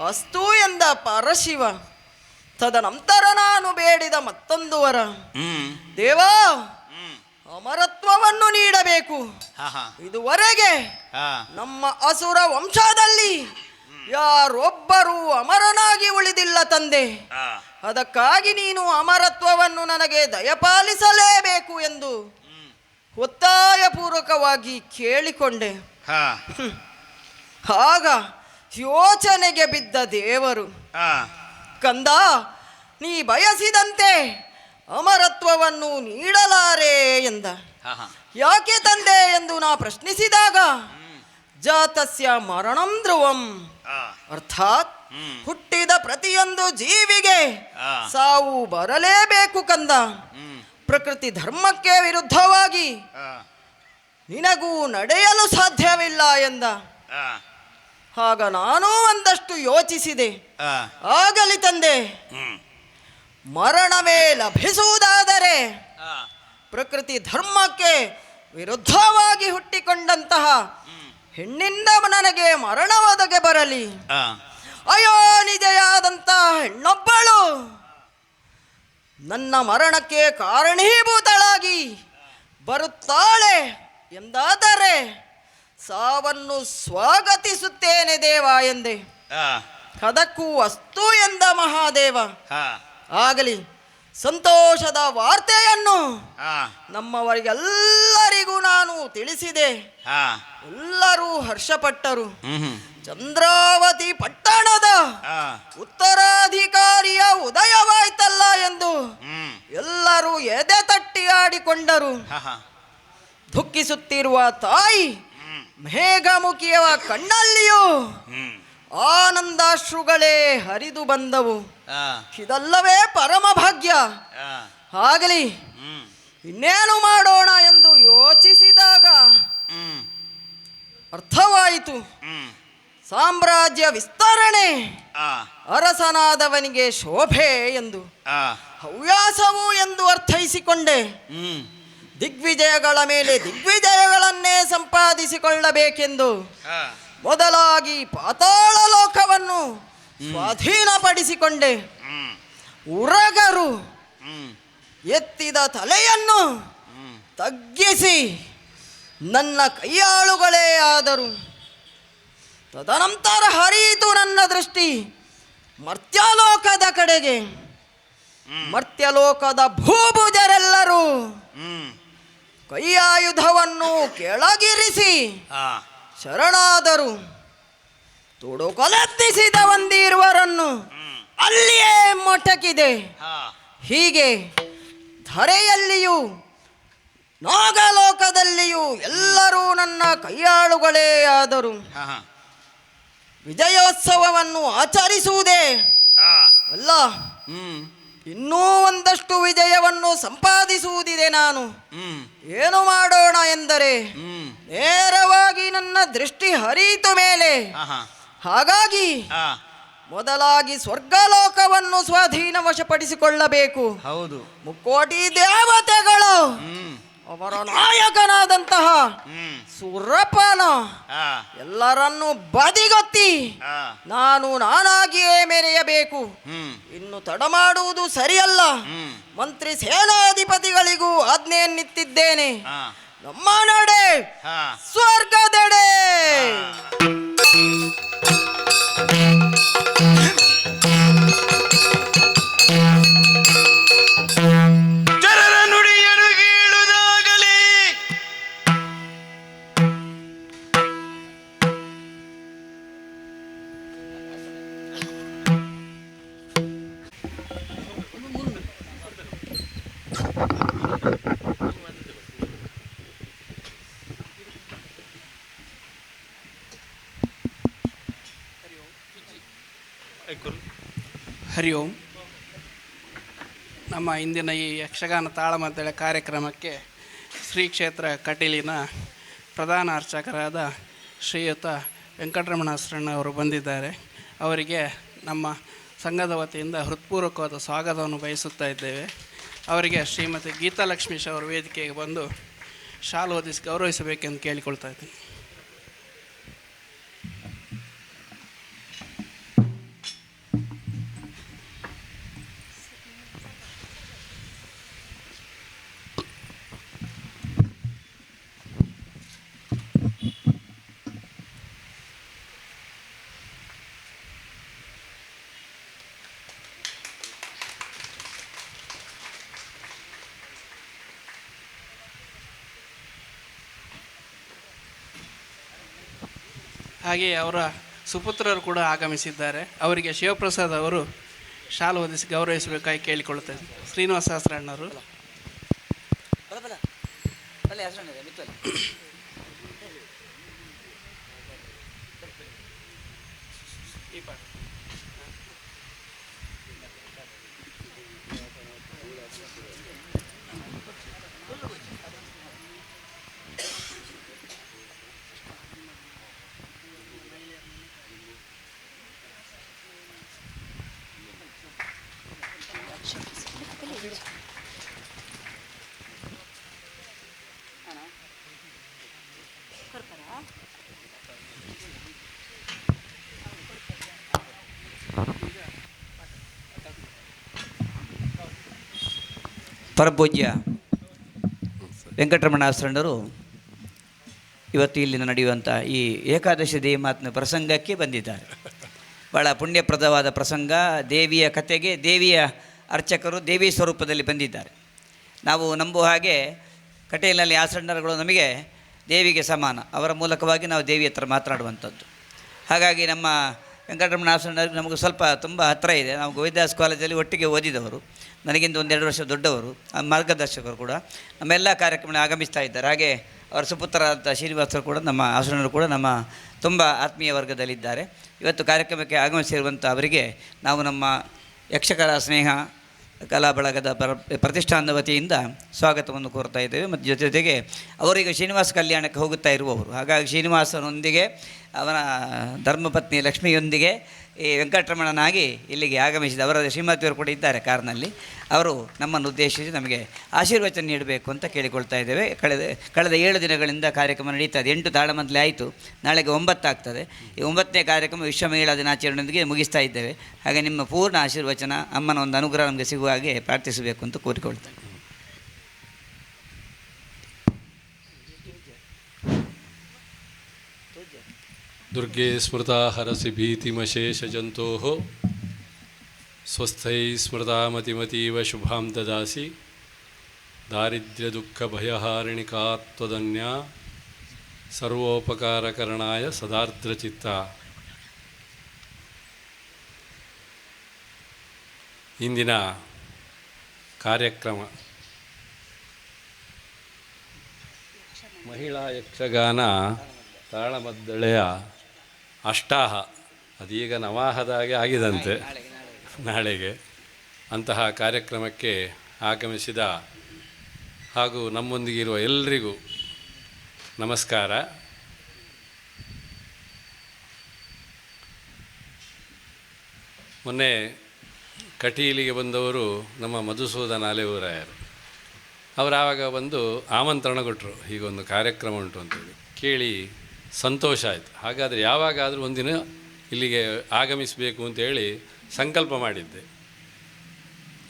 ಅಸ್ತು ಎಂದ ಪರಶಿವ. ತದನಂತರ ನಾನು ಬೇಡಿದ ಮತ್ತೊಂದು ವರ, ದೇವಾ, ಅಮರತ್ವವನ್ನು ನೀಡಬೇಕು. ಇದುವರೆಗೆ ನಮ್ಮ ಅಸುರ ವಂಶದಲ್ಲಿ ಯಾರೊಬ್ಬರೂ ಅಮರನಾಗಿ ಉಳಿದಿಲ್ಲ ತಂದೆ. ಅದಕ್ಕಾಗಿ ನೀನು ಅಮರತ್ವವನ್ನು ನನಗೆ ದಯಪಾಲಿಸಲೇಬೇಕು ಎಂದು ಒತ್ತಾಯಪೂರ್ವಕವಾಗಿ ಕೇಳಿಕೊಂಡೆ. ಆಗ ಯೋಚನೆಗೆ ಬಿದ್ದ ದೇವರು, ಕಂದ, ನೀ ಬಯಸಿದಂತೆ ಅಮರತ್ವವನ್ನು ನೀಡಲಾರೆ ಎಂದ. ಯಾಕೆ ತಂದೆ ಎಂದು ನಾ ಪ್ರಶ್ನಿಸಿದಾಗ, ಜಾತಸ್ಯ ಮರಣಂ ಧ್ರುವಂ, ಅರ್ಥಾತ್ ಹುಟ್ಟಿದ ಪ್ರತಿಯೊಂದು ಜೀವಿಗೆ ಸಾವು ಬರಲೇಬೇಕು ಕಂದ. ಪ್ರಕೃತಿ ಧರ್ಮಕ್ಕೆ ವಿರುದ್ಧವಾಗಿ ನಿನಗೂ ನಡೆಯಲು ಸಾಧ್ಯವಿಲ್ಲ ಎಂದ. ಆಗ ನಾನೂ ಒಂದಷ್ಟು ಯೋಚಿಸಿದೆ. ಆಗಲಿ ತಂದೆ, ಮರಣವೇ ಲಭಿಸುವುದಾದರೆ ಪ್ರಕೃತಿ ಧರ್ಮಕ್ಕೆ ವಿರುದ್ಧವಾಗಿ ಹುಟ್ಟಿಕೊಂಡಂತಹ ಹೆಣ್ಣಿಂದ ನನಗೆ ಮರಣ ಒದಗೆ ಬರಲಿ. ಅಯ್ಯೋ, ನಿಜೆಯಾದಂತಹ ಹೆಣ್ಣೊಬ್ಬಳು ನನ್ನ ಮರಣಕ್ಕೆ ಕಾರಣೀಭೂತಳಾಗಿ ಬರುತ್ತಾಳೆ ಎಂದಾದರೆ ಸಾವನ್ನು ಸ್ವಾಗತಿಸುತ್ತೇನೆ ದೇವ ಎಂದೆ. ಅದಕ್ಕೂ ಅಸ್ತು ಎಂದ ಮಹಾದೇವ. ಆಗಲಿ, ಸಂತೋಷದ ವಾರ್ತೆಯನ್ನು ನಮ್ಮವರಿಗೆಲ್ಲರಿಗೂ ನಾನು ತಿಳಿಸಿದೆ. ಎಲ್ಲರೂ ಹರ್ಷಪಟ್ಟರು. ಚಂದ್ರಾವತಿ ಪಟ್ಟಣದ ಉತ್ತರಾಧಿಕಾರಿಯ ಉದಯವಾಯ್ತಲ್ಲ ಎಂದು ಎಲ್ಲರೂ ಎದೆ ತಟ್ಟಿ ಆಡಿಕೊಂಡರು. ದುಃಖಿಸುತ್ತಿರುವ ತಾಯಿ ಮೇಘಮುಖಿಯವ ಕಣ್ಣಲ್ಲಿಯೂ ಆನಂದಾಶ್ರುಗಳೇ ಹರಿದು ಬಂದವು. ಇದಲ್ಲವೇ ಪರಮ ಭಾಗ್ಯ. ಆಗಲಿ, ಇನ್ನೇನು ಮಾಡೋಣ ಎಂದು ಯೋಚಿಸಿದಾಗ ಅರ್ಥವಾಯಿತು. ಸಾಮ್ರಾಜ್ಯ ವಿಸ್ತರಣೆ ಅರಸನಾದವನಿಗೆ ಶೋಭೆ ಎಂದು, ಹವ್ಯಾಸವು ಎಂದು ಅರ್ಥೈಸಿಕೊಂಡೆ. ದಿಗ್ವಿಜಯಗಳ ಮೇಲೆ ದಿಗ್ವಿಜಯಗಳನ್ನೇ ಸಂಪಾದಿಸಿಕೊಳ್ಳಬೇಕೆಂದು ಮೊದಲಾಗಿ ಪಾತಾಳ ಲೋಕವನ್ನು ಸ್ವಾಧೀನಪಡಿಸಿಕೊಂಡೆ. ಉರಗರು ಎತ್ತಿದ ತಲೆಯನ್ನು ತಗ್ಗಿಸಿ ನನ್ನ ಕೈಯಾಳುಗಳೇ ಆದರು. ತದನಂತರ ಹರಿಯಿತು ನನ್ನ ದೃಷ್ಟಿ ಮರ್ತ್ಯಲೋಕದ ಕಡೆಗೆ. ಮರ್ತ್ಯಲೋಕದ ಭೂಭುಜರೆಲ್ಲರೂ ಕೈಯಾಯುಧವನ್ನು ಕೆಳಗಿರಿಸಿ ಶರಣಾದರು. ತುಡುಕೊಲೆತ್ತಿಸಿದ ಒಂದಿರುವರನ್ನು ಅಲ್ಲಿಯೇ ಮೊಟಕಿದೆ. ಹೀಗೆ ಧರೆಯಲ್ಲಿಯೂ ನಾಗಲೋಕದಲ್ಲಿಯೂ ಎಲ್ಲರೂ ನನ್ನ ಕೈಯಾಳುಗಳೇ ಆದರು. ವಿಜಯೋತ್ಸವವನ್ನು ಆಚರಿಸುವುದೇ ಅಲ್ಲ, ಇನ್ನೂ ಒಂದಷ್ಟು ವಿಜಯವನ್ನು ಸಂಪಾದಿಸುವುದಿದೆ. ನಾನು ಏನು ಮಾಡೋಣ ಎಂದರೆ ನೇರವಾಗಿ ನನ್ನ ದೃಷ್ಟಿ ಹರಿಯಿತು ಮೇಲೆ. ಹಾಗಾಗಿ ಮೊದಲಾಗಿ ಸ್ವರ್ಗಲೋಕವನ್ನು ಸ್ವಾಧೀನವಶಪಡಿಸಿಕೊಳ್ಳಬೇಕು. ಹೌದು, ಮುಕ್ಕೋಟಿ ದೇವತೆಗಳು ಅವರ ನಾಯಕನಾದಂತಹ ಸುರಪನ ಎಲ್ಲರನ್ನು ಬದಿಗೊತ್ತಿ ನಾನು ನಾನಾಗಿಯೇ ಮೆರೆಯಬೇಕು. ಇನ್ನು ತಡ ಮಾಡುವುದು ಸರಿಯಲ್ಲ. ಮಂತ್ರಿ ಸೇನಾಧಿಪತಿಗಳಿಗೂ ಆಜ್ಞೆಯನ್ನಿತ್ತಿದ್ದೇನೆ. ನಮ್ಮ ನಡೆ ಸ್ವರ್ಗದೆಡೆ. ಜನರ ನುಡಿಯನ್ನು ಕೇಳುದಾಗಲೇ ಹರಿ ಓಂ. ನಮ್ಮ ಇಂದಿನ ಈ ಯಕ್ಷಗಾನ ತಾಳಮದ್ದಳೆ ಕಾರ್ಯಕ್ರಮಕ್ಕೆ ಶ್ರೀ ಕ್ಷೇತ್ರ ಕಟೀಲಿನ ಪ್ರಧಾನ ಅರ್ಚಕರಾದ ಶ್ರೀಯುತ ವೆಂಕಟರಮಣ ಶರಣವರು ಬಂದಿದ್ದಾರೆ. ಅವರಿಗೆ ನಮ್ಮ ಸಂಘದ ವತಿಯಿಂದ ಹೃತ್ಪೂರ್ವಕವಾದ ಸ್ವಾಗತವನ್ನು ಬಯಸುತ್ತಾ ಇದ್ದೇವೆ. ಅವರಿಗೆ ಶ್ರೀಮತಿ ಗೀತಾಲಕ್ಷ್ಮೀಶ್ ಅವರು ವೇದಿಕೆಗೆ ಬಂದು ಶಾಲು ಹೊದಿಸಿ ಗೌರವಿಸಬೇಕೆಂದು ಕೇಳಿಕೊಳ್ತಾ ಇದ್ದೀನಿ. ಹಾಗೆಯೇ ಅವರ ಸುಪುತ್ರರು ಕೂಡ ಆಗಮಿಸಿದ್ದಾರೆ. ಅವರಿಗೆ ಶಿವಪ್ರಸಾದ್ ಅವರು ಶಾಲು ಹೊದಿಸಿ ಗೌರವಿಸಬೇಕಾಗಿ ಕೇಳಿಕೊಳ್ಳುತ್ತಾರೆ. ಶ್ರೀನಿವಾಸ ಶಾಸ್ತ್ರಣ್ಣವರು. ಪರಪೂಜ್ಯ ವೆಂಕಟರಮಣ ಶರಣರು ಇವತ್ತು ಇಲ್ಲಿಂದ ನಡೆಯುವಂಥ ಈ ಏಕಾದಶಿ ದೇವಿ ಮಾತಿನ ಪ್ರಸಂಗಕ್ಕೆ ಬಂದಿದ್ದಾರೆ. ಭಾಳ ಪುಣ್ಯಪ್ರದವಾದ ಪ್ರಸಂಗ. ದೇವಿಯ ಕಥೆಗೆ ದೇವಿಯ ಅರ್ಚಕರು ದೇವಿ ಸ್ವರೂಪದಲ್ಲಿ ಬಂದಿದ್ದಾರೆ. ನಾವು ನಂಬುವ ಹಾಗೆ ಕಟೀಲಿನಲ್ಲಿ ಆಸಣ್ಣರುಗಳು ನಮಗೆ ದೇವಿಗೆ ಸಮಾನ. ಅವರ ಮೂಲಕವಾಗಿ ನಾವು ದೇವಿ ಹತ್ರ ಮಾತನಾಡುವಂಥದ್ದು. ಹಾಗಾಗಿ ನಮ್ಮ ವೆಂಕಟರಮಣ ಆಸಣ್ಣರಿಗೆ ನಮಗೆ ಸ್ವಲ್ಪ ತುಂಬ ಹತ್ತಿರ ಇದೆ. ನಾವು ಗೋವಿಂದಾಸ್ ಕಾಲೇಜಲ್ಲಿ ಒಟ್ಟಿಗೆ ಓದಿದವರು, ನನಗಿಂತ 1-2 ವರ್ಷ ದೊಡ್ಡವರು, ಮಾರ್ಗದರ್ಶಕರು ಕೂಡ ನಮ್ಮೆಲ್ಲ ಕಾರ್ಯಕ್ರಮ ಆಗಮಿಸ್ತಾ ಇದ್ದಾರೆ. ಹಾಗೆ ಅವರ ಸುಪುತ್ರರಾದ ಶ್ರೀನಿವಾಸರು ಕೂಡ ನಮ್ಮ ಆಸಣ್ಣರು ಕೂಡ ನಮ್ಮ ತುಂಬ ಆತ್ಮೀಯ ವರ್ಗದಲ್ಲಿದ್ದಾರೆ. ಇವತ್ತು ಕಾರ್ಯಕ್ರಮಕ್ಕೆ ಆಗಮಿಸಿರುವಂಥ ಅವರಿಗೆ ನಾವು ನಮ್ಮ ಯಕ್ಷಕರ ಸ್ನೇಹ ಕಲಾ ಬಳಗದ ಪ್ರತಿಷ್ಠಾನದ ವತಿಯಿಂದ ಸ್ವಾಗತವನ್ನು ಕೋರ್ತಾ ಇದ್ದೇವೆ. ಮತ್ತು ಜೊತೆಗೆ ಅವರೀಗ ಶ್ರೀನಿವಾಸ ಕಲ್ಯಾಣಕ್ಕೆ ಹೋಗುತ್ತಾ ಇರುವವರು. ಹಾಗಾಗಿ ಶ್ರೀನಿವಾಸನೊಂದಿಗೆ ಅವನ ಧರ್ಮಪತ್ನಿ ಲಕ್ಷ್ಮಿಯೊಂದಿಗೆ ಈ ವೆಂಕಟರಮಣನಾಗಿ ಇಲ್ಲಿಗೆ ಆಗಮಿಸಿದ ಅವರ ಶ್ರೀಮತಿಯವರು ಕೂಡ ಇದ್ದಾರೆ ಕಾರ್ನಲ್ಲಿ. ಅವರು ನಮ್ಮನ್ನು ಉದ್ದೇಶಿಸಿ ನಮಗೆ ಆಶೀರ್ವಚನ ನೀಡಬೇಕು ಅಂತ ಕೇಳಿಕೊಳ್ತಾ ಇದ್ದೇವೆ. ಕಳೆದ 7 ದಿನಗಳಿಂದ ಕಾರ್ಯಕ್ರಮ ನಡೀತಾ ಇದೆ. 8 ತಾಳಮದ್ದಲೆ ಆಯಿತು. ನಾಳೆಗೆ 9 ಆಗ್ತದೆ. ಈ 9ನೇ ಕಾರ್ಯಕ್ರಮ ವಿಶ್ವ ಮಹಿಳಾ ದಿನಾಚರಣೆಯೊಂದಿಗೆ ಮುಗಿಸ್ತಾ ಇದ್ದೇವೆ. ಹಾಗೆ ನಿಮ್ಮ ಪೂರ್ಣ ಆಶೀರ್ವಚನ, ಅಮ್ಮನ ಒಂದು ಅನುಗ್ರಹ ನಮಗೆ ಸಿಗುವ ಹಾಗೆ ಪ್ರಾರ್ಥಿಸಬೇಕು ಅಂತ ಕೋರಿಕೊಳ್ತೇನೆ. ದುರ್ಗೆ ಸ್ಮೃತಾ ಹರಸಿ ಭೀತಿಮಶೇಷಜಂತೋ ಸ್ವಸ್ಥೈ ಸ್ಮೃತಾ ಮತಿಮತೀವ ಶುಭಾಂ ದದಾಸಿ ದಾರಿದ್ರ್ಯ ದುಃಖ ಭಯಹಾರಿಣಿಕಾತ್ವದನ್ಯ ಸರ್ವೋಪಕಾರಕರಣಾಯ ಸದಾರ್ದ್ರಚಿತ್ತ. ಇಂದಿನ ಕಾರ್ಯಕ್ರಮ ಮಹಿಳಾ ಯಕ್ಷಗಾನ ತಾಳಮದ್ದಳೆಯ ಅಷ್ಟಾಹ, ಅದೀಗ ನವಾಹದಾಗೆ ಆಗಿದಂತೆ ನಾಳೆಗೆ. ಅಂತಹ ಕಾರ್ಯಕ್ರಮಕ್ಕೆ ಆಗಮಿಸಿದ ಹಾಗೂ ನಮ್ಮೊಂದಿಗಿರುವ ಎಲ್ಲರಿಗೂ ನಮಸ್ಕಾರ. ಮೊನ್ನೆ ಕಟೀಲಿಗೆ ಬಂದವರು ನಮ್ಮ ಮಧುಸೂದನ ಅಲೆಯೂರಾಯರು. ಅವರು ಆವಾಗ ಬಂದು ಆಮಂತ್ರಣ ಕೊಟ್ಟರು, ಹೀಗೊಂದು ಕಾರ್ಯಕ್ರಮ ಉಂಟು ಅಂತೇಳಿ. ಕೇಳಿ ಸಂತೋಷ ಆಯಿತು. ಹಾಗಾದರೆ ಯಾವಾಗಾದರೂ ಒಂದಿನ ಇಲ್ಲಿಗೆ ಆಗಮಿಸಬೇಕು ಅಂತೇಳಿ ಸಂಕಲ್ಪ ಮಾಡಿದ್ದೆ.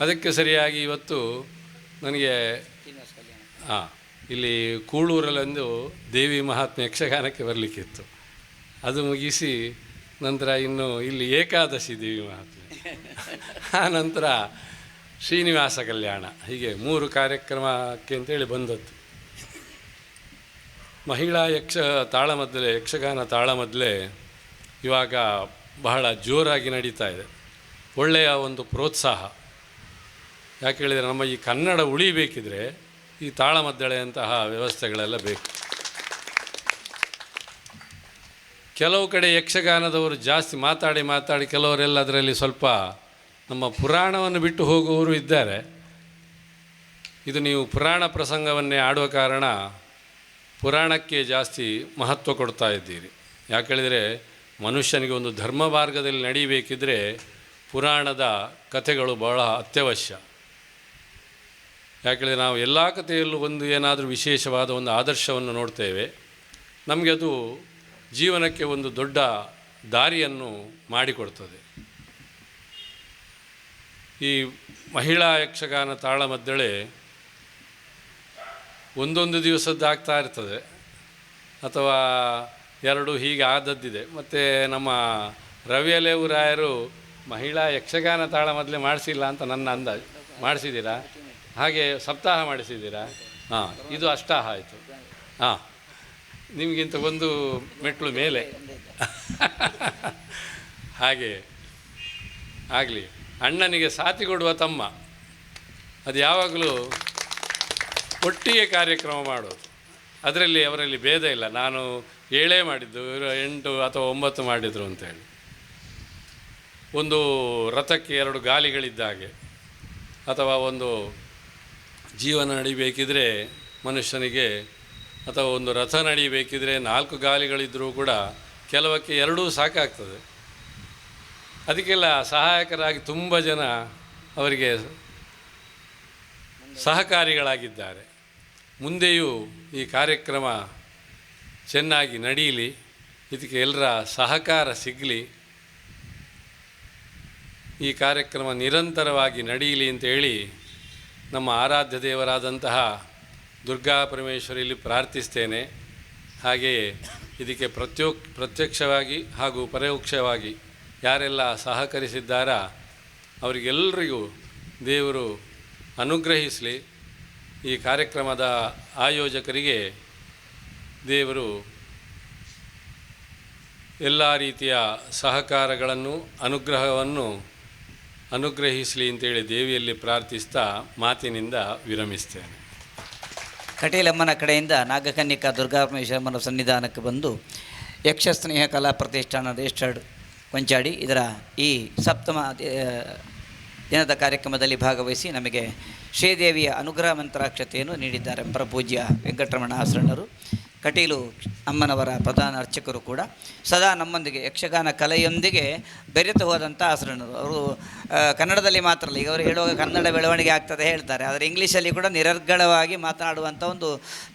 ಅದಕ್ಕೆ ಸರಿಯಾಗಿ ಇವತ್ತು ನನಗೆ ಇಲ್ಲಿ ಕೂಳೂರಲ್ಲೊಂದು ದೇವಿ ಮಹಾತ್ಮೆ ಯಕ್ಷಗಾನಕ್ಕೆ ಬರಲಿಕ್ಕಿತ್ತು. ಅದು ಮುಗಿಸಿ ನಂತರ ಇನ್ನು ಇಲ್ಲಿ ಏಕಾದಶಿ ದೇವಿ ಮಹಾತ್ಮೆ, ಆ ನಂತರ ಶ್ರೀನಿವಾಸ ಕಲ್ಯಾಣ, ಹೀಗೆ 3 ಕಾರ್ಯಕ್ರಮಕ್ಕೆ ಅಂತೇಳಿ ಬಂದದ್ದು. ಮಹಿಳಾ ಯಕ್ಷಗಾನ ತಾಳಮದ್ದಲೆ ಇವಾಗ ಬಹಳ ಜೋರಾಗಿ ನಡೀತಾ ಇದೆ. ಒಳ್ಳೆಯ ಒಂದು ಪ್ರೋತ್ಸಾಹ. ಯಾಕೆ ಹೇಳಿದರೆ ನಮ್ಮ ಈ ಕನ್ನಡ ಉಳಿಬೇಕಿದ್ರೆ ಈ ತಾಳಮದ್ದಳೆಯಂತಹ ವ್ಯವಸ್ಥೆಗಳೆಲ್ಲ ಬೇಕು. ಕೆಲವು ಕಡೆ ಯಕ್ಷಗಾನದವರು ಜಾಸ್ತಿ ಮಾತಾಡಿ ಕೆಲವರೆಲ್ಲ ಅದರಲ್ಲಿ ಸ್ವಲ್ಪ ನಮ್ಮ ಪುರಾಣವನ್ನು ಬಿಟ್ಟು ಹೋಗುವವರು ಇದ್ದಾರೆ. ಇದು ನೀವು ಪುರಾಣ ಪ್ರಸಂಗವನ್ನೇ ಆಡುವ ಕಾರಣ ಪುರಾಣಕ್ಕೆ ಜಾಸ್ತಿ ಮಹತ್ವ ಕೊಡ್ತಾ ಇದ್ದೀರಿ. ಯಾಕೇಳಿದರೆ ಮನುಷ್ಯನಿಗೆ ಒಂದು ಧರ್ಮ ಮಾರ್ಗದಲ್ಲಿ ನಡೀಬೇಕಿದ್ರೆ ಪುರಾಣದ ಕಥೆಗಳು ಬಹಳ ಅತ್ಯವಶ್ಯ. ಯಾಕೇಳಿದರೆ ನಾವು ಎಲ್ಲ ಕಥೆಯಲ್ಲೂ ಒಂದು ಏನಾದರೂ ವಿಶೇಷವಾದ ಒಂದು ಆದರ್ಶವನ್ನು ನೋಡ್ತೇವೆ. ನಮಗೆ ಅದು ಜೀವನಕ್ಕೆ ಒಂದು ದೊಡ್ಡ ದಾರಿಯನ್ನು ಮಾಡಿಕೊಡ್ತದೆ. ಈ ಮಹಿಳಾ ಯಕ್ಷಗಾನ ತಾಳಮದ್ದಳೆ ಒಂದೊಂದು ದಿವಸದ್ದು ಆಗ್ತಾ ಇರ್ತದೆ, ಅಥವಾ ಎರಡು ಹೀಗೆ ಆದದ್ದಿದೆ. ಮತ್ತು ನಮ್ಮ ರವಿಯಲೇವರಾಯರು ಮಹಿಳಾ ಯಕ್ಷಗಾನ ತಾಳಮದ್ದಳೆ ಮಾಡಿಸಿಲ್ಲ ಅಂತ ನನ್ನ ಅಂದಾಜು. ಮಾಡಿಸಿದ್ದೀರಾ? ಹಾಗೆ ಸಪ್ತಾಹ ಮಾಡಿಸಿದ್ದೀರಾ? ಹಾಂ, ಇದು ಅಷ್ಟಾಹ ಆಯಿತು. ಹಾಂ, ನಿಮಗಿಂತ ಒಂದು ಮೆಟ್ಲು ಮೇಲೆ. ಹಾಗೆ ಆಗಲಿ. ಅಣ್ಣನಿಗೆ ಸಾಥಿ ಕೊಡುವ ತಮ್ಮ, ಅದು ಯಾವಾಗಲೂ ಒಟ್ಟಿಗೆ ಕಾರ್ಯಕ್ರಮ ಮಾಡೋದು. ಅದರಲ್ಲಿ ಅವರಲ್ಲಿ ಭೇದ ಇಲ್ಲ. ನಾನು 7 ಮಾಡಿದ್ದು, ಇವರು 8 ಅಥವಾ 9 ಮಾಡಿದರು ಅಂತೇಳಿ. ಒಂದು ರಥಕ್ಕೆ 2 ಗಾಲಿಗಳಿದ್ದ ಹಾಗೆ, ಅಥವಾ ಒಂದು ಜೀವನ ನಡಿಬೇಕಿದ್ರೆ ಮನುಷ್ಯನಿಗೆ, ಅಥವಾ ಒಂದು ರಥ ನಡಿಬೇಕಿದ್ರೆ 4 ಗಾಲಿಗಳಿದ್ದರೂ ಕೂಡ ಕೆಲವಕ್ಕೆ 2 ಸಾಕಾಗ್ತದೆ. ಅದಕ್ಕೆಲ್ಲ ಸಹಾಯಕರಾಗಿ ತುಂಬ ಜನ ಅವರಿಗೆ ಸಹಕಾರಿಗಳಾಗಿದ್ದಾರೆ. ಮುಂದೆಯೂ ಈ ಕಾರ್ಯಕ್ರಮ ಚೆನ್ನಾಗಿ ನಡೀಲಿ, ಇದಕ್ಕೆ ಎಲ್ಲರ ಸಹಕಾರ ಸಿಗಲಿ, ಈ ಕಾರ್ಯಕ್ರಮ ನಿರಂತರವಾಗಿ ನಡೀಲಿ ಅಂತೇಳಿ ನಮ್ಮ ಆರಾಧ್ಯ ದೇವರಾದಂತಹ ದುರ್ಗಾ ಪರಮೇಶ್ವರಿಯಲ್ಲಿ ಪ್ರಾರ್ಥಿಸ್ತೇನೆ. ಹಾಗೆಯೇ ಇದಕ್ಕೆ ಪ್ರತ್ಯಕ್ಷವಾಗಿ ಹಾಗೂ ಪರೋಕ್ಷವಾಗಿ ಯಾರೆಲ್ಲ ಸಹಕರಿಸಿದ್ದಾರಾ ಅವರಿಗೆಲ್ಲರಿಗೂ ದೇವರು ಅನುಗ್ರಹಿಸಲಿ. ಈ ಕಾರ್ಯಕ್ರಮದ ಆಯೋಜಕರಿಗೆ ದೇವರು ಎಲ್ಲ ರೀತಿಯ ಸಹಕಾರಗಳನ್ನು ಅನುಗ್ರಹವನ್ನು ಅನುಗ್ರಹಿಸಲಿ ಅಂತೇಳಿ ದೇವಿಯಲ್ಲಿ ಪ್ರಾರ್ಥಿಸ್ತಾ ಮಾತಿನಿಂದ ವಿರಮಿಸ್ತೇನೆ. ಕಟೀಲಮ್ಮನ ಕಡೆಯಿಂದ ನಾಗಕನ್ನಿಕಾ ದುರ್ಗಾಪರಮೇಶ್ವರಮ್ಮನ ಸನ್ನಿಧಾನಕ್ಕೆ ಬಂದು ಯಕ್ಷಸ್ನೇಹ ಕಲಾ ಪ್ರತಿಷ್ಠಾನ ರಿಜಿಸ್ಟರ್ಡ್ ಕೊಂಚಾಡಿ ಇದರ ಈ ಸಪ್ತಮ ದಿನದ ಕಾರ್ಯಕ್ರಮದಲ್ಲಿ ಭಾಗವಹಿಸಿ ನಮಗೆ ಶ್ರೀದೇವಿಯ ಅನುಗ್ರಹ ಮಂತ್ರಾಕ್ಷತೆಯನ್ನು ನೀಡಿದ್ದಾರೆ ಪರಪೂಜ್ಯ ವೆಂಕಟರಮಣ ಶರಣರು. ಕಟೀಲು ಅಮ್ಮನವರ ಪ್ರಧಾನ ಅರ್ಚಕರು ಕೂಡ ಸದಾ ನಮ್ಮೊಂದಿಗೆ ಯಕ್ಷಗಾನ ಕಲೆಯೊಂದಿಗೆ ಬೆರೆತು ಹೋದಂಥ ಶರಣರು. ಅವರು ಕನ್ನಡದಲ್ಲಿ ಮಾತ್ರ ಅಲ್ಲ, ಈಗ ಅವರು ಹೇಳುವಾಗ ಕನ್ನಡ ಬೆಳವಣಿಗೆ ಆಗ್ತದೆ ಹೇಳ್ತಾರೆ, ಆದರೆ ಇಂಗ್ಲೀಷಲ್ಲಿ ಕೂಡ ನಿರರ್ಗಳವಾಗಿ ಮಾತನಾಡುವಂಥ ಒಂದು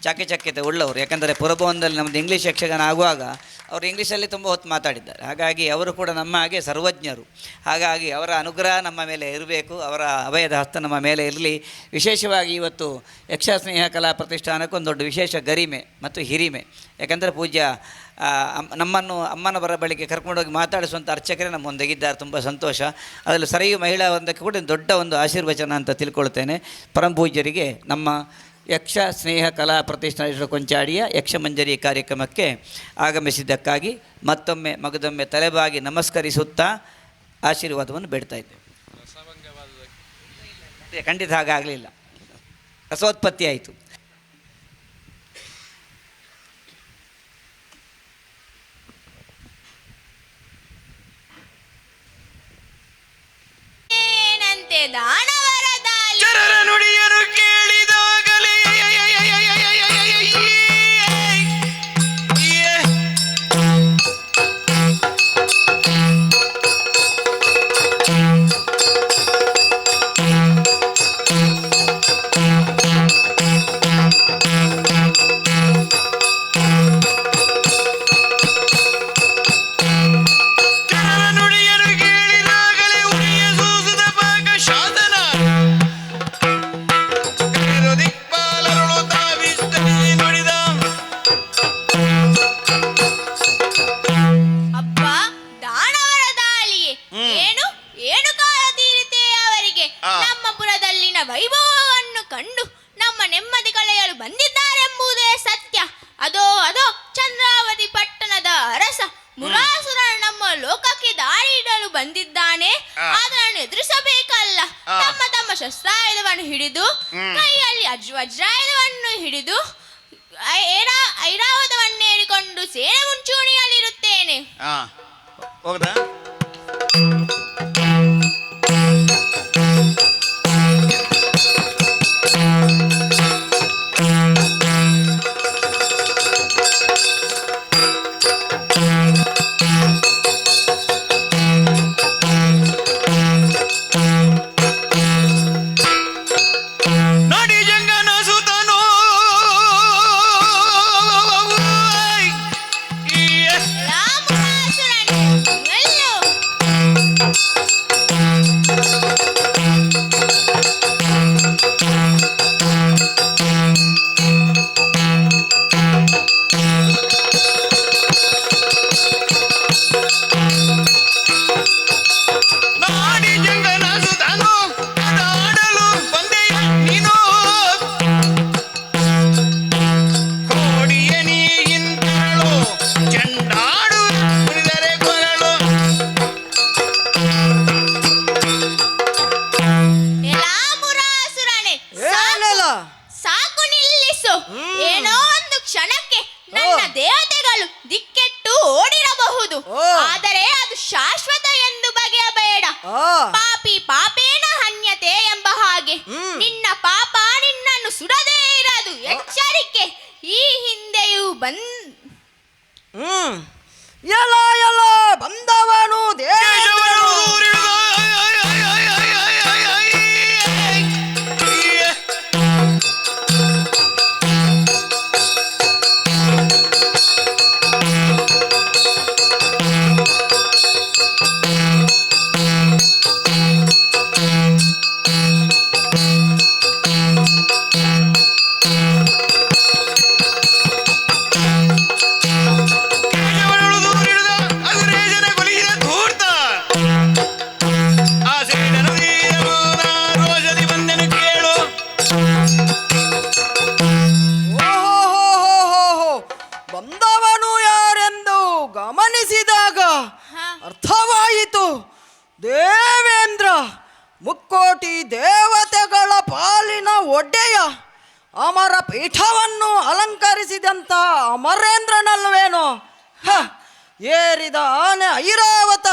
ಚಾಕಚಕ್ಯತೆ ಉಳ್ಳವರು. ಯಾಕಂದರೆ ಪುರಭವನದಲ್ಲಿ ನಮ್ಮದು ಇಂಗ್ಲೀಷ್ ಯಕ್ಷಗಾನ ಆಗುವಾಗ ಅವರು ಇಂಗ್ಲೀಷಲ್ಲಿ ತುಂಬ ಹೊತ್ತು ಮಾತಾಡಿದ್ದಾರೆ. ಹಾಗಾಗಿ ಅವರು ಕೂಡ ನಮ್ಮ ಹಾಗೆ ಸರ್ವಜ್ಞರು. ಹಾಗಾಗಿ ಅವರ ಅನುಗ್ರಹ ನಮ್ಮ ಮೇಲೆ ಇರಬೇಕು, ಅವರ ಅಭಯದ ಹಸ್ತ ನಮ್ಮ ಮೇಲೆ ಇರಲಿ. ವಿಶೇಷವಾಗಿ ಇವತ್ತು ಯಕ್ಷಸ್ನೇಹ ಕಲಾ ಪ್ರತಿಷ್ಠಾನಕ್ಕೆ ಒಂದು ದೊಡ್ಡ ವಿಶೇಷ ಗರಿಮೆ ಮತ್ತು ಹಿರಿಮೆ. ಯಾಕಂದರೆ ಪೂಜ್ಯ ನಮ್ಮನ್ನು ಅಮ್ಮನವರ ಬಳಿಗೆ ಕರ್ಕೊಂಡೋಗಿ ಮಾತಾಡಿಸುವಂಥ ಅರ್ಚಕರೇ ನಮ್ಮೊಂದಿಗಿದ್ದಾರೆ. ತುಂಬ ಸಂತೋಷ. ಅದರಲ್ಲಿ ಸರಿಯು ಮಹಿಳಾ ಒಂದಕ್ಕೆ ಕೂಡ ದೊಡ್ಡ ಒಂದು ಆಶೀರ್ವಚನ ಅಂತ ತಿಳ್ಕೊಳ್ತೇನೆ. ಪರಮಪೂಜ್ಯರಿಗೆ ನಮ್ಮ ಯಕ್ಷ ಸ್ನೇಹ ಕಲಾ ಪ್ರತಿಷ್ಠಾನ ಕೊಂಚಾಡಿಯ ಯಕ್ಷಮಂಜರಿ ಕಾರ್ಯಕ್ರಮಕ್ಕೆ ಆಗಮಿಸಿದ್ದಕ್ಕಾಗಿ ಮತ್ತೊಮ್ಮೆ ಮಗದೊಮ್ಮೆ ತಲೆಬಾಗಿ ನಮಸ್ಕರಿಸುತ್ತಾ ಆಶೀರ್ವಾದವನ್ನು ಬೇಡ್ತಾ ಇದ್ದೇವೆ. ಖಂಡಿತ ಹಾಗಾಗಲಿಲ್ಲ, ರಸೋತ್ಪತ್ತಿ ಆಯಿತು. ಏನಂತೆ ದಾನವರ ದಾಳಿ ಜನರ ನುಡಿಯನ್ನು ಕೇಳಿದಾಗಲೇ ವೈಭವವನ್ನು ಕಂಡು ನಮ್ಮ ನೆಮ್ಮದಿ ಕಳೆಯಲು ಬಂದಿದ್ದಾರೆಂಬುದೇ ಸತ್ಯ. ಅದೋ ಅದೋ ಚಂದ್ರಾವತಿ ಪಟ್ಟಣದ ಅರಸ ಮುರಾಸುರ ನಮ್ಮ ಲೋಕಕ್ಕೆ ದಾರಿ ಇಡಲು ಬಂದಿದ್ದಾನೆ. ಅದನ್ನು ಎದುರಿಸಬೇಕಲ್ಲ. ತಮ್ಮ ತಮ್ಮ ಶಸ್ತ್ರಾಯುಧವನ್ನು ಹಿಡಿದು ಕೈಯಲ್ಲಿ ವಜ್ರಾಯುಧವನ್ನು ಹಿಡಿದು ಐರಾವತವನ್ನೇರಿಕೊಂಡು ಸೇನೆ ಮುಂಚೂಣಿಯಲ್ಲಿರುತ್ತೇನೆ. ಹೋಗದಾ ನಡಿ ಜಂಗನ ಸುತನೋ ರಾಮುರಾಸುರನೇ, ನಿಲ್ಲು. ನಾಡಿ ಜಂಗನ ಸುತನೋ ಆಡಲು ಬಂದೆಯ ನೀನು ಕೋಡಿಯ ನೀ ಇಂತರಳು ಚಂಡಾಡು ಮುರಿದರೆ ಕೊರಳು ರಾಮುರಾಸುರನೇ, ಏನಿಲ್ಲ. ಸಾಕು ನಿಲ್ಲಿಸು. ಏನೋ ಒಂದು ಕ್ಷಣಕ್ಕೆ ನನ್ನ ದೇವತೆಗಳು ದಿಕ್ಕೆಟ್ಟು ಓಡಿರಬಹುದು, ಓ. ಆದರೆ ಅದು ಶಾಶ್ವತ ಎಂದು ಬಗೆಯಬೇಡ. ಆ, ಪಾಪಿ ಪಾಪೇನ ಹನ್ಯತೆ ಎಂಬ ಹಾಗೆ ನಿನ್ನ ಪಾಪ ನಿನ್ನನ್ನು ಸುಡದೇ ಇರದು. ಎಚ್ಚರಿಕೆ. ಈ ಹಿಂದೆಯೂ ಹ್ಮ್ ಎಲ್ಲ ಎಲ್ಲ ಬಂದವನು ಕೇಶವನು ಊರಿಳಿದ ಕೇಶವನು ಊರಿಳಿದ ಅಗ್ರೇಜನ ಕೊಲಿಗಿದ ಧೂರ್ತ ಆ ಸೇಡನು ರೋಷದಿ ಬಂದೆನು ಕೇಳು ಓಹೋ ಬಂದವನು ಯಾರೆಂದು ಗಮನಿಸಿದಾಗ ಅರ್ಥವಾಯಿತು. ದೇವೇಂದ್ರ, ಮುಕ್ಕೋಟಿ ದೇವತೆಗಳ ಪಾಲಿನ ಒಡೆಯ, ಅಮರ ಪೀಠವನ್ನು ಅಲಂಕರಿಸಿದಂಥ ಅಮರೇಂದ್ರನಲ್ವೇನೋ. ಏರಿದ ಆನೆ ಐರಾವತ,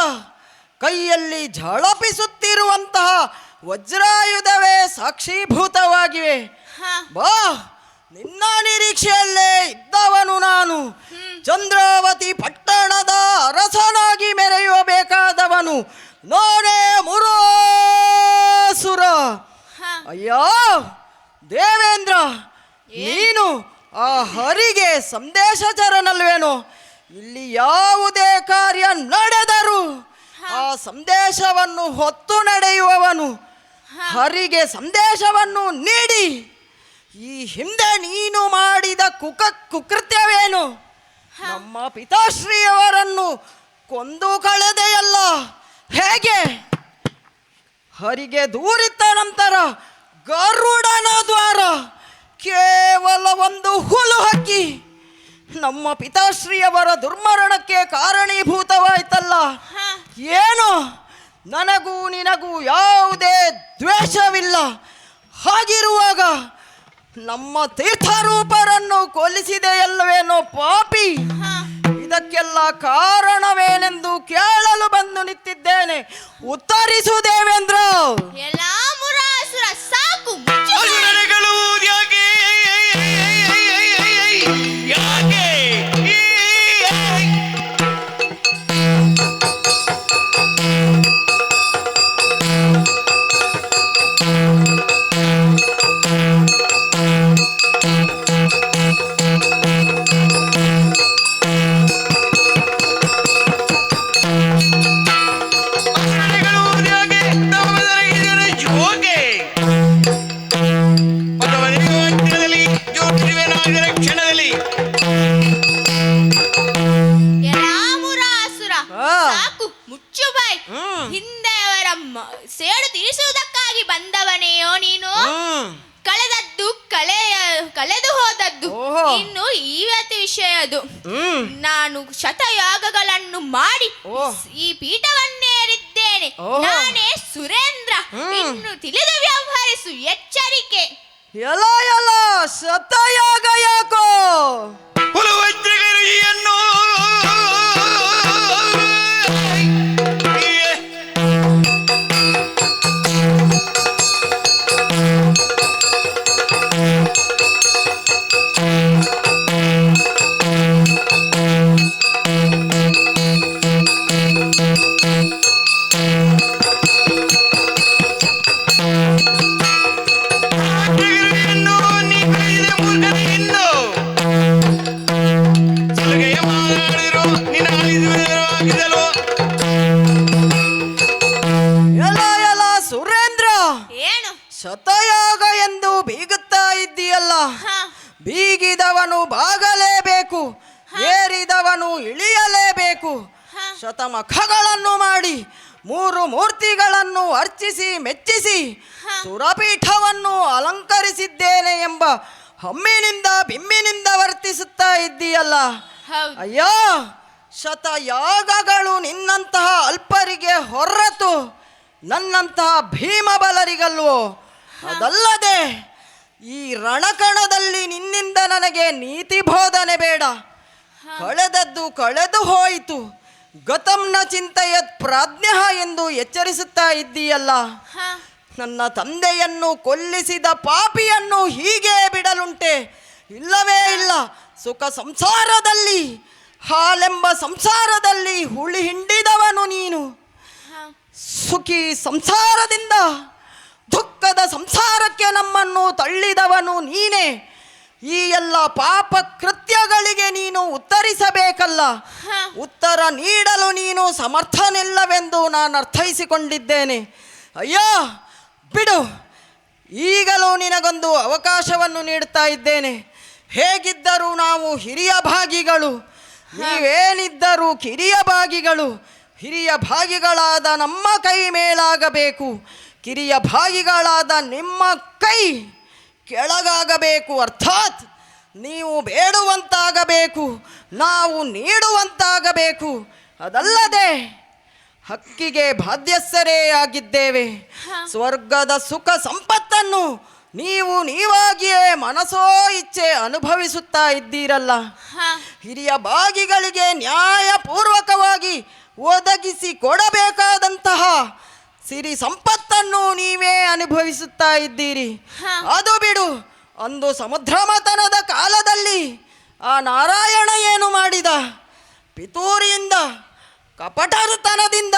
ಕೈಯಲ್ಲಿ ಝಳಪಿಸುತ್ತಿರುವಂತಹ ವಜ್ರಾಯುಧವೇ ಸಾಕ್ಷೀಭೂತವಾಗಿವೆ. ಬಾ, ನಿನ್ನ ನಿರೀಕ್ಷೆಯಲ್ಲೇ ಇದ್ದವನು ನಾನು. ಚಂದ್ರಾವತಿ ಪಟ್ಟಣದ ಅರಸನಾಗಿ ಮೆರೆಯಬೇಕಾದವನು ನಾನೇ, ಮುರಾಸುರ. ಅಯ್ಯೋ ದೇವೇಂದ್ರ, ನೀನು ಆ ಹರಿಗೆ ಸಂದೇಶಚರನಲ್ವೇನೋ. ಇಲ್ಲಿ ಯಾವುದೇ ಕಾರ್ಯ ನಡೆದರೂ ಆ ಸಂದೇಶವನ್ನು ಹೊತ್ತು ನಡೆಯುವವನು. ಹರಿಗೆ ಸಂದೇಶವನ್ನು ನೀಡಿ ಈ ಹಿಂದೆ ನೀನು ಮಾಡಿದ ಕುಕೃತ್ಯವೇನು? ನಮ್ಮ ಪಿತಾಶ್ರೀಯವರನ್ನು ಕೊಂದು ಕಳೆದೆಯಲ್ಲ, ಹೇಗೆ? ಹರಿಗೆ ದೂರಿತ್ತ ನಂತರ ಗರುಡನ ದ್ವಾರ ಕೇವಲ ಒಂದು ಹುಲು ಹಕ್ಕಿ ನಮ್ಮ ಪಿತಾಶ್ರೀಯವರ ದುರ್ಮರಣಕ್ಕೆ ಕಾರಣೀಭೂತವಾಯ್ತಲ್ಲ. ಏನು, ನನಗೂ ನಿನಗೂ ಯಾವುದೇ ದ್ವೇಷವಿಲ್ಲ. ಹಾಗಿರುವಾಗ ನಮ್ಮ ತೀರ್ಥರೂಪರನ್ನು ಕೊಲ್ಲಿಸಿದೆಯಲ್ಲವೇನೋ ಪಾಪಿ. ಇದಕ್ಕೆಲ್ಲ ಕಾರಣವೇನೆಂದು ಕೇಳಲು ಬಂದು ನಿಂತಿದ್ದೇನೆ. ಉತ್ತರಿಸು ದೇವೇಂದ್ರ. ಎಲ್ಲ ಮುರಾಸುರ, ಸಾಕು, ಮುಚ್ಚು ಬಾಯಿ. ಅಸುರನೆಗಳು ಯಾಕೆ ಯಾಕೆ ಅಸುರನೆಗಳು ಯಾಕೆ ತಮ್ಮದರ ಜೋಗೆ ಪದವನಿರುವಂತದಲ್ಲಿ ಜೋಡಿಸುವೆ ನಾಗರ ಕ್ಷಣದಲ್ಲಿ ರಾಮುರಾಸುರ, ಆ. ಸಾಕು, ಮುಚ್ಚು ಬಾಯ್. ಹಿಂದೆ ಅವರ ಸೇಡು ತೀರಿಸುವುದಕ್ಕಾಗಿ ಬಂದವನೆಯೋ ನೀನು? ಕಳೆದದ್ದು ಕಳೆದು ಹೋದದ್ದು. ಓಹೋ. ಇನ್ನು ಇವತ್ತು ವಿಷಯದು. ನಾನು ಶತಯಾಗಗಳನ್ನು ಮಾಡಿ ಈ ಪೀಠವನ್ನೇರಿದ್ದೇನೆ. ಓಹೋ. ನಾನೇ ಸುರೇಂದ್ರ. ಇನ್ನು ತಿಳಿದು ವ್ಯವಹರಿಸು. ಎಚ್ಚರಿಕೆ. ಎಲ್ಲ ಎಲ್ಲ ಶತಯಾಗ ಯಾಕೋ? ಹುಲವಜ್ರಗರಿಯನ್ನು ಬಾಗಿದವನು ಬಾಗಲೇಬೇಕು, ಏರಿದವನು ಇಳಿಯಲೇಬೇಕು. ಶತಮಖಗಳನ್ನು ಮಾಡಿ 3 ಮೂರ್ತಿಗಳನ್ನು ಅರ್ಚಿಸಿ ಮೆಚ್ಚಿಸಿ ಸುರಪೀಠವನ್ನು ಅಲಂಕರಿಸಿದ್ದೇನೆ ಎಂಬ ಹಮ್ಮಿನಿಂದ ಬಿಮ್ಮಿನಿಂದ ವರ್ತಿಸುತ್ತಾ ಇದ್ದೀಯಲ್ಲ. ಹೌದು. ಅಯ್ಯೋ, ಶತಯಾಗಗಳು ನಿನ್ನಂತಹ ಅಲ್ಪರಿಗೆ ಹೊರತು ನನ್ನಂತಹ ಭೀಮಬಲರಿಗಲ್ವೋ? ಅದಲ್ಲದೆ ಈ ರಣಕಣದಲ್ಲಿ ನಿನ್ನಿಂದ ನನಗೆ ನೀತಿ ಬೋಧನೆ ಬೇಡ. ಕಳೆದದ್ದು ಕಳೆದು ಹೋಯಿತು, ಗತಂನ ಚಿಂತೆಯತ್ ಪ್ರಾಜ್ಞಃ ಎಂದು ಎಚ್ಚರಿಸುತ್ತಾ ಇದ್ದೀಯಲ್ಲ. ನನ್ನ ತಂದೆಯನ್ನು ಕೊಲ್ಲಿಸಿದ ಪಾಪಿಯನ್ನು ಹೀಗೆ ಬಿಡಲುಂಟೆ? ಇಲ್ಲವೇ ಇಲ್ಲ. ಸುಖ ಸಂಸಾರದಲ್ಲಿ, ಹಾಲೆಂಬ ಸಂಸಾರದಲ್ಲಿ ಹುಳಿ ಹಿಂಡಿದವನು ನೀನು. ಸುಖಿ ಸಂಸಾರದಿಂದ ದುಃಖದ ಸಂಸಾರಕ್ಕೆ ನಮ್ಮನ್ನು ತಳ್ಳಿದವನು ನೀನೇ. ಈ ಎಲ್ಲ ಪಾಪ ಕೃತ್ಯಗಳಿಗೆ ನೀನು ಉತ್ತರಿಸಬೇಕಲ್ಲ. ಉತ್ತರ ನೀಡಲು ನೀನು ಸಮರ್ಥನಿಲ್ಲವೆಂದು ನಾನು ಅರ್ಥೈಸಿಕೊಂಡಿದ್ದೇನೆ. ಅಯ್ಯೋ ಬಿಡು, ಈಗಲೂ ನಿನಗೊಂದು ಅವಕಾಶವನ್ನು ನೀಡುತ್ತಾ ಇದ್ದೇನೆ. ಹೇಗಿದ್ದರೂ ನಾವು ಹಿರಿಯ ಭಾಗಿಗಳು, ನೀವೇನಿದ್ದರೂ ಕಿರಿಯ ಭಾಗಿಗಳು. ಹಿರಿಯ ಭಾಗಿಗಳಾದ ನಮ್ಮ ಕೈ ಮೇಲಾಗಬೇಕು, ಕಿರಿಯ ಭಾಗಿಗಳಾದ ನಿಮ್ಮ ಕೈ ಕೆಳಗಾಗಬೇಕು. ಅರ್ಥಾತ್ ನೀವು ಬೇಡುವಂತಾಗಬೇಕು, ನಾವು ನೀಡುವಂತಾಗಬೇಕು. ಅದಲ್ಲದೆ ಹಕ್ಕಿಗೆ ಬಾಧ್ಯಸ್ಥರೇ ಆಗಿದ್ದೇವೆ. ಸ್ವರ್ಗದ ಸುಖ ಸಂಪತ್ತನ್ನು ನೀವಾಗಿಯೇ ಮನಸೋ ಇಚ್ಛೆ ಅನುಭವಿಸುತ್ತಾ ಇದ್ದೀರಲ್ಲ. ಹಿರಿಯ ಭಾಗಿಗಳಿಗೆ ನ್ಯಾಯಪೂರ್ವಕವಾಗಿ ಒದಗಿಸಿ ಕೊಡಬೇಕಾದಂತಹ ಸಿರಿ ಸಂಪತ್ತನ್ನು ನೀವೇ ಅನುಭವಿಸುತ್ತಾ ಇದ್ದೀರಿ. ಅದು ಬಿಡು, ಅಂದು ಸಮುದ್ರ ಮಥನದ ಕಾಲದಲ್ಲಿ ಆ ನಾರಾಯಣ ಏನು ಮಾಡಿದ? ಪಿತೂರಿಯಿಂದ, ಕಪಟತನದಿಂದ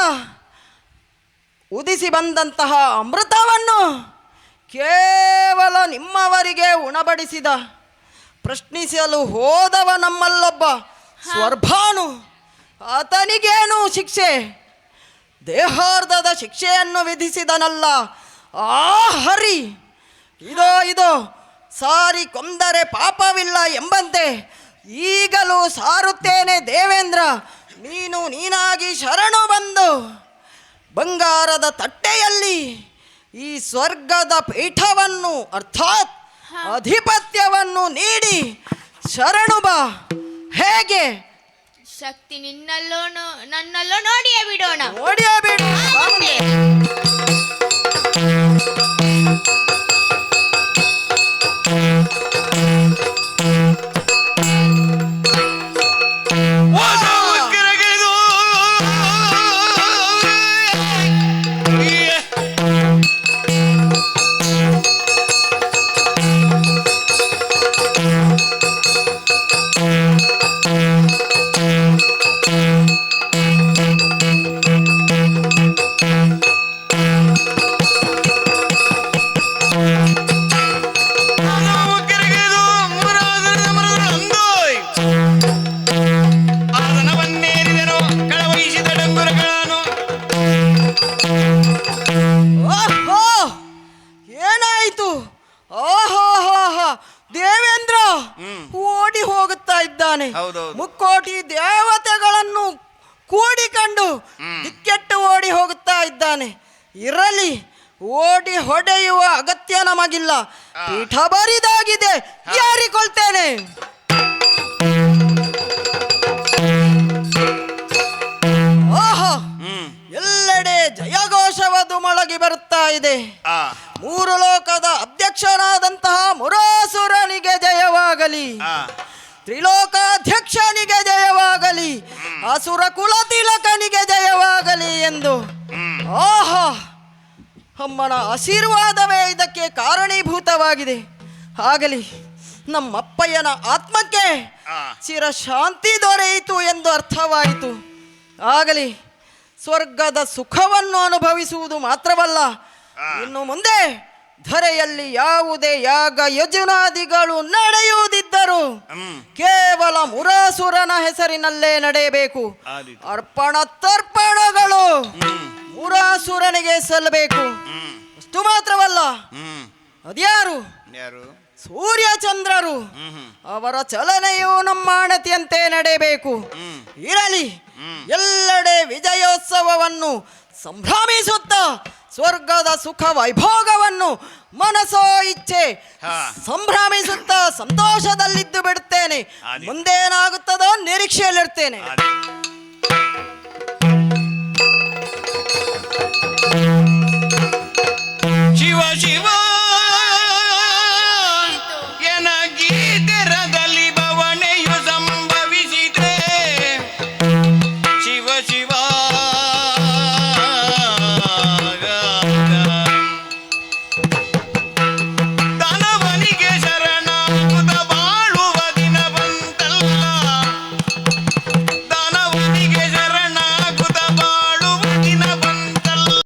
ಉದಿಸಿ ಬಂದಂತಹ ಅಮೃತವನ್ನು ಕೇವಲ ನಿಮ್ಮವರಿಗೆ ಉಣಬಡಿಸಿದ. ಪ್ರಶ್ನಿಸಲು ಹೋದವ ನಮ್ಮಲ್ಲೊಬ್ಬ ಸ್ವರ್ಭಾನು, ಆತನಿಗೇನು ಶಿಕ್ಷೆ? ದೇಹಾರ್ಧದ ಶಿಕ್ಷೆಯನ್ನು ವಿಧಿಸಿದನಲ್ಲ ಆ ಹರಿ. ಇದೋ ಸಾರಿ ಕೊಂದರೆ ಪಾಪವಿಲ್ಲ ಎಂಬಂತೆ ಈಗಲೂ ಸಾರುತ್ತೇನೆ ದೇವೇಂದ್ರ. ನೀನಾಗಿ ಶರಣು ಬಂದು ಬಂಗಾರದ ತಟ್ಟೆಯಲ್ಲಿ ಈ ಸ್ವರ್ಗದ ಪೀಠವನ್ನು ಅರ್ಥಾತ್ ಅಧಿಪತ್ಯವನ್ನು ನೀಡಿ ಶರಣು ಬಾ. ಹೇಗೆ? ಶಕ್ತಿ ನನ್ನಲ್ಲೋ ನೋಡಿಯೇ ಬಿಡೋಣ. ನೋಡಿಯೇ ಬಿಡು. ಏನಾಯಿತು? ದೇವೇಂದ್ರ ಓಡಿ ಹೋಗುತ್ತಾ ಇದ್ದಾನೆ. ಮುಕ್ಕೋಟಿ ದೇವತೆಗಳನ್ನು ಕೂಡಿಕೊಂಡು ದಿಕ್ಕೆಟ್ಟು ಓಡಿ ಹೋಗುತ್ತಾ ಇದ್ದಾನೆ. ಇರಲಿ, ಓಡಿ ಹೊಡೆಯುವ ಅಗತ್ಯ ನಮಗಿಲ್ಲ. ಪೀಠ ಬರಿದಾಗಿದೆ, ಯಾರಿಕೊಳ್ತೇನೆ. ಎಲ್ಲೆಡೆ ಜಯಘೋಷವದು ಮೊಳಗಿ ಬರುತ್ತಾ ಇದೆ. 3 ಲೋಕದ ಅಧ್ಯಕ್ಷನಾದಂತಹ ಮುರಾಸುರನಿಗೆ ಜಯವಾಗಲಿ, ತ್ರಿಲೋಕಾಧ್ಯಕ್ಷನಿಗೆ ಜಯವಾಗಲಿ, ಅಸುರ ಕುಲ ತಿಲಕನಿಗೆ ಜಯವಾಗಲಿ ಎಂದು. ಅಮ್ಮನ ಆಶೀರ್ವಾದವೇ ಇದಕ್ಕೆ ಕಾರಣೀಭೂತವಾಗಿದೆ. ಆಗಲಿ, ನಮ್ಮಪ್ಪಯ್ಯನ ಆತ್ಮಕ್ಕೆ ಚಿರಶಾಂತಿ ದೊರೆಯಿತು ಎಂದು ಅರ್ಥವಾಯಿತು. ಆಗಲಿ, ಸ್ವರ್ಗದ ಸುಖವನ್ನು ಅನುಭವಿಸುವುದು ಮಾತ್ರವಲ್ಲ, ಇನ್ನು ಮುಂದೆ ಧರೆಯಲ್ಲಿ ಯಾವುದೇ ಯಾಗ ಯಜುನಾದಿಗಳು ನಡೆಯುವುದಿದ್ದರೂ ಕೇವಲ ಮುರಾಸುರನ ಹೆಸರಿನಲ್ಲೇ ನಡೆಯಬೇಕು. ಅರ್ಪಣ ತರ್ಪಣಗಳು ಮುರಾಸುರನಿಗೆ ಸಲ್ಲಬೇಕು. ಅಷ್ಟು ಮಾತ್ರವಲ್ಲ, ಅದ್ಯಾರು? ಯಾರು? ಸೂರ್ಯ ಚಂದ್ರರು. ಅವರ ಚಲನೆಯು ನಮ್ಮ ಅಣತಿಯಂತೆ ನಡೆಯಬೇಕು. ಇರಲಿ, ಎಲ್ಲೆಡೆ ವಿಜಯೋತ್ಸವವನ್ನು ಸಂಭ್ರಮಿಸುತ್ತಾ ಸ್ವರ್ಗದ ಸುಖ ವೈಭೋಗವನ್ನು ಮನಸೋ ಇಚ್ಛೆ ಸಂಭ್ರಮಿಸುತ್ತಾ ಸಂತೋಷದಲ್ಲಿದ್ದು ಬಿಡುತ್ತೇನೆ. ಮುಂದೇನಾಗುತ್ತದೋ ನಿರೀಕ್ಷೆಯಲ್ಲಿರ್ತೇನೆ. ಶಿವ ಶಿವ ಎನಗೀತೆರದಲ್ಲಿ ಬವಣೆಯು ಸಂಭವಿಸಿದೆ. ಶಿವ ಶಿವ ದಾನವನಿಗೆ ಶರಣಾಗುತ್ತ ಬಾಳುವ ದಿನ ಬಂತಲ್ಲ. ದಾನವನಿಗೆ ಶರಣಾಗುತ್ತ ಬಾಳುವ ದಿನ ಬಂತಲ್ಲ.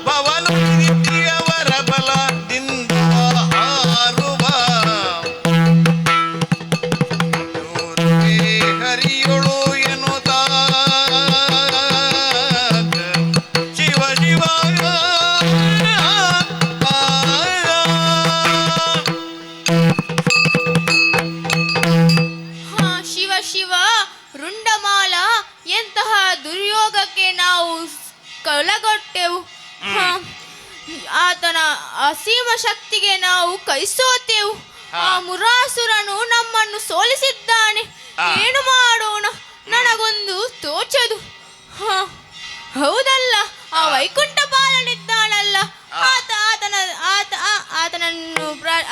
ಭವನು ನಿತ್ಯವರ ಬಲದಿಂದ ಹಾರುವ ಹರಿಯೊಳು ಎನ್ನುತ್ತ ಶಿವ ಶಿವ ಶಿವ ಶಿವ ರುಂಡಮಾಲ ಎಂತಹ ದುರ್ಯೋಗಕ್ಕೆ ನಾವು ಕೊಲಗೊಟ್ಟೆವು. ಆತನ ಅಸೀಮ ಶಕ್ತಿಗೆ ನಾವು ಕೈಸೋತೆವು. ಆ ಮುರಾಸುರನು ನಮ್ಮನ್ನು ಸೋಲಿಸಿದ್ದಾನೆ. ಏನು ಮಾಡೋಣ? ನನಗೊಂದು ತೋಚದು. ಹೌದಲ್ಲ, ಆ ವೈಕುಂಠ ಬಾಲನಿದ್ದಾನಲ್ಲ,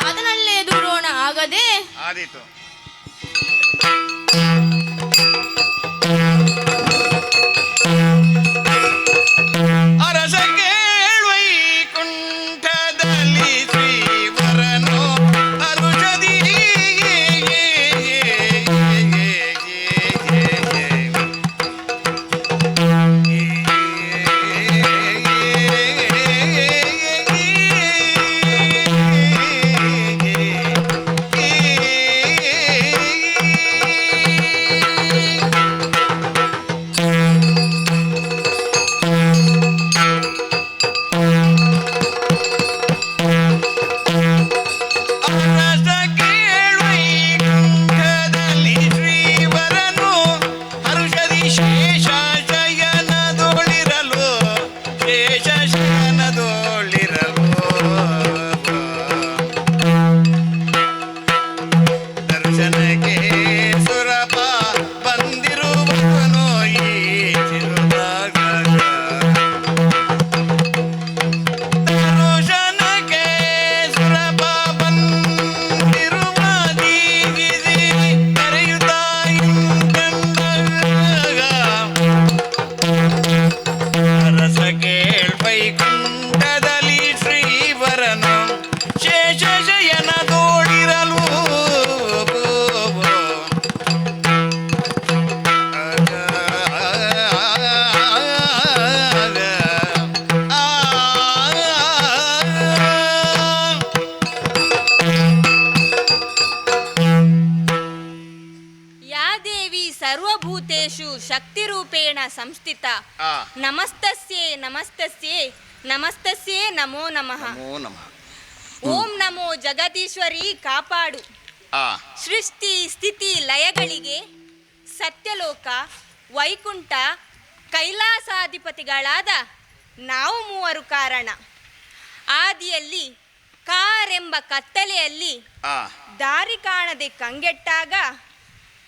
ಆತನಲ್ಲೇ ದೂರೋಣ ಆಗದೆ. ಆದೀತು. ಅರಸ ಕೇಳ್ವೈಕುಂಠದಲ್ಲಿ ಶ್ರೀವರನು ಅರುಷದಿ ಅರಸ ಕೇಳ್ವೈಕುಂಠದಲ್ಲಿ ಶ್ರೀವರನು ಹರುಷದಿ ಶೇಷಶಯನದೊಳಿರಲು ದರ್ಶನಕ್ಕೆ ಸುರಪ ಬಂದಿರುವನು ಈ ಚಿರುದಾಗ. ದರ್ಶನಕ್ಕೆ ಸುರಪ ಬಂದಿರುವ ದೀಗಿಸಿ ಕರೆಯುತ್ತಾ ಇಂಕಂದಾಗ ಅರಸ ಕೇಳ್ವೈಕುಂಠದಲ್ಲಿ ಶ್ರೀವರನು ಶೇಷಶಯನದೋಳಿರಲು ಯಾ ದೇವಿ ಸರ್ವಭೂತೇಷು ಶಕ್ತಿರೂಪೇಣ ಸಂಸ್ಥಿತ. ನಮಸ್ತಸ್ಯೇ ನಮಸ್ತಸ್ಯೇ ನಮಸ್ತಸ್ಯೇ ನಮೋ ನಮಃ. ಓಂ ನಮೋ ಜಗದೀಶ್ವರಿ ಕಾಪಾಡು. ಸೃಷ್ಟಿ ಸ್ಥಿತಿ ಲಯಗಳಿಗೆ ಸತ್ಯಲೋಕ ವೈಕುಂಠ ಕೈಲಾಸಾಧಿಪತಿಗಳಾದ ನಾವು ಮೂವರು ಕಾರಣ. ಆದಿಯಲ್ಲಿ ಕಾರೆಂಬ ಕತ್ತಲೆಯಲ್ಲಿ ದಾರಿ ಕಾಣದೆ ಕಂಗೆಟ್ಟಾಗ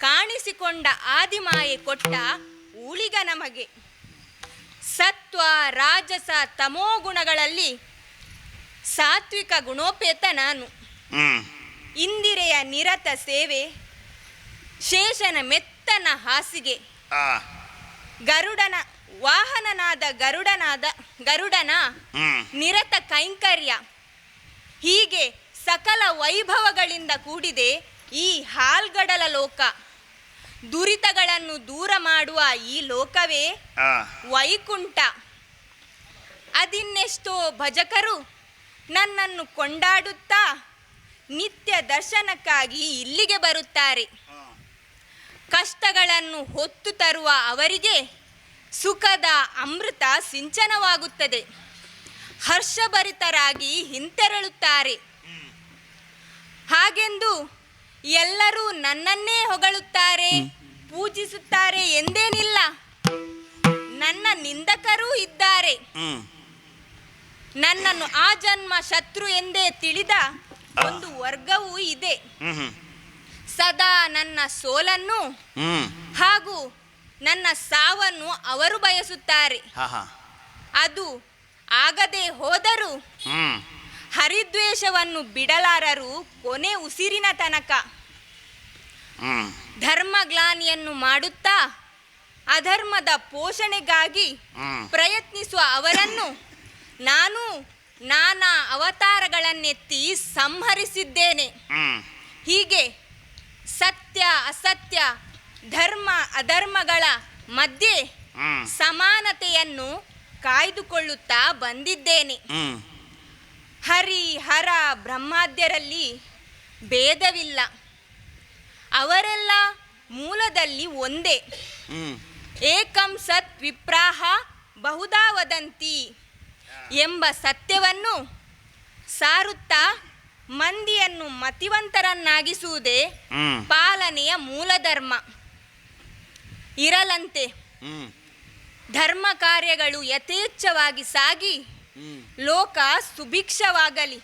ಕಾಣಿಸಿಕೊಂಡ ಆದಿಮಾಯೆ ಕೊಟ್ಟ ಊಳಿಗ ನಮಗೆ. ಸತ್ವ ರಾಜಸ ತಮೋ ಗುಣಗಳಲ್ಲಿ ಸಾತ್ವಿಕ ಗುಣೋಪೇತ ನಾನು. ಇಂದಿರೆಯ ನಿರತ ಸೇವೆ, ಶೇಷನ ಮೆತ್ತನ ಹಾಸಿಗೆ, ಗರುಡನ ವಾಹನನಾದ ಗರುಡನ ನಿರತ ಕೈಂಕರ್ಯ, ಹೀಗೆ ಸಕಲ ವೈಭವಗಳಿಂದ ಕೂಡಿದೆ ಈ ಹಾಲ್ಗಡಲ ಲೋಕ. ದುರಿತಗಳನ್ನು ದೂರ ಮಾಡುವ ಈ ಲೋಕವೇ ವೈಕುಂಠ. ಅದಿನ್ನೆಷ್ಟೋ ಭಜಕರು ನನ್ನನ್ನು ಕೊಂಡಾಡುತ್ತಾ ನಿತ್ಯ ದರ್ಶನಕ್ಕಾಗಿ ಇಲ್ಲಿಗೆ ಬರುತ್ತಾರೆ. ಕಷ್ಟಗಳನ್ನು ಹೊತ್ತು ತರುವ ಅವರಿಗೆ ಸುಖದ ಅಮೃತ ಸಿಂಚನವಾಗುತ್ತದೆ. ಹರ್ಷಭರಿತರಾಗಿ ಹಿಂತೆರಳುತ್ತಾರೆ. ಹಾಗೆಂದು ಎಲ್ಲರೂ ನನ್ನನ್ನೇ ಹೊಗಳುತ್ತಾರೆ, ಪೂಜಿಸುತ್ತಾರೆ ಎಂದೇನಿಲ್ಲ. ನನ್ನ ನಿಂದಕರೂ ಇದ್ದಾರೆ. ನನ್ನನ್ನು ಆ ಜನ್ಮ ಶತ್ರು ಎಂದೇ ತಿಳಿದ ಒಂದು ವರ್ಗವೂ ಇದೆ. ಸದಾ ನನ್ನ ಸೋಲನ್ನು ಹಾಗೂ ನನ್ನ ಸಾವನ್ನು ಅವರು ಬಯಸುತ್ತಾರೆ. ಅದು ಆಗದೆ ಹೋದರೂ ಹರಿದ್ವೇಷವನ್ನು ಬಿಡಲಾರರು ಕೊನೆ ಉಸಿರಿನ ತನಕ. ಧರ್ಮಗ್ಲಾನಿಯನ್ನು ಮಾಡುತ್ತಾ ಅಧರ್ಮದ ಪೋಷಣೆಗಾಗಿ ಪ್ರಯತ್ನಿಸುವ ಅವರನ್ನು ನಾನು ನಾನಾ ಅವತಾರಗಳನ್ನೆತ್ತಿ ಸಂಹರಿಸಿದ್ದೇನೆ. ಹೀಗೆ ಸತ್ಯ ಅಸತ್ಯ, ಧರ್ಮ ಅಧರ್ಮಗಳ ಮಧ್ಯೆ ಸಮಾನತೆಯನ್ನು ಕಾಯ್ದುಕೊಳ್ಳುತ್ತಾ ಬಂದಿದ್ದೇನೆ. ಹರಿ ಹರ ಬ್ರಹ್ಮಾದ್ಯರಲ್ಲಿ ಭೇದವಿಲ್ಲ. ಅವರೆಲ್ಲ ಮೂಲದಲ್ಲಿ ಒಂದೇ. ಏಕಂ ಸತ್ ವಿಪ್ರಾಹ ಬಹುಧಾ ವದಂತಿ ಎಂಬ ಸತ್ಯವನ್ನು ಸಾರುತ್ತಾ ಮಂದಿಯನ್ನು ಮತಿವಂತರನ್ನಾಗಿಸುವುದೇ ಪಾಲನೆಯ ಮೂಲಧರ್ಮ. ಇರಲಂತೆ ಧರ್ಮ ಕಾರ್ಯಗಳು ಯಥೇಚ್ಛವಾಗಿ ಸಾಗಿ ಲೋಕ ಸುಭಿಕ್ಷವಾಗಲಿ.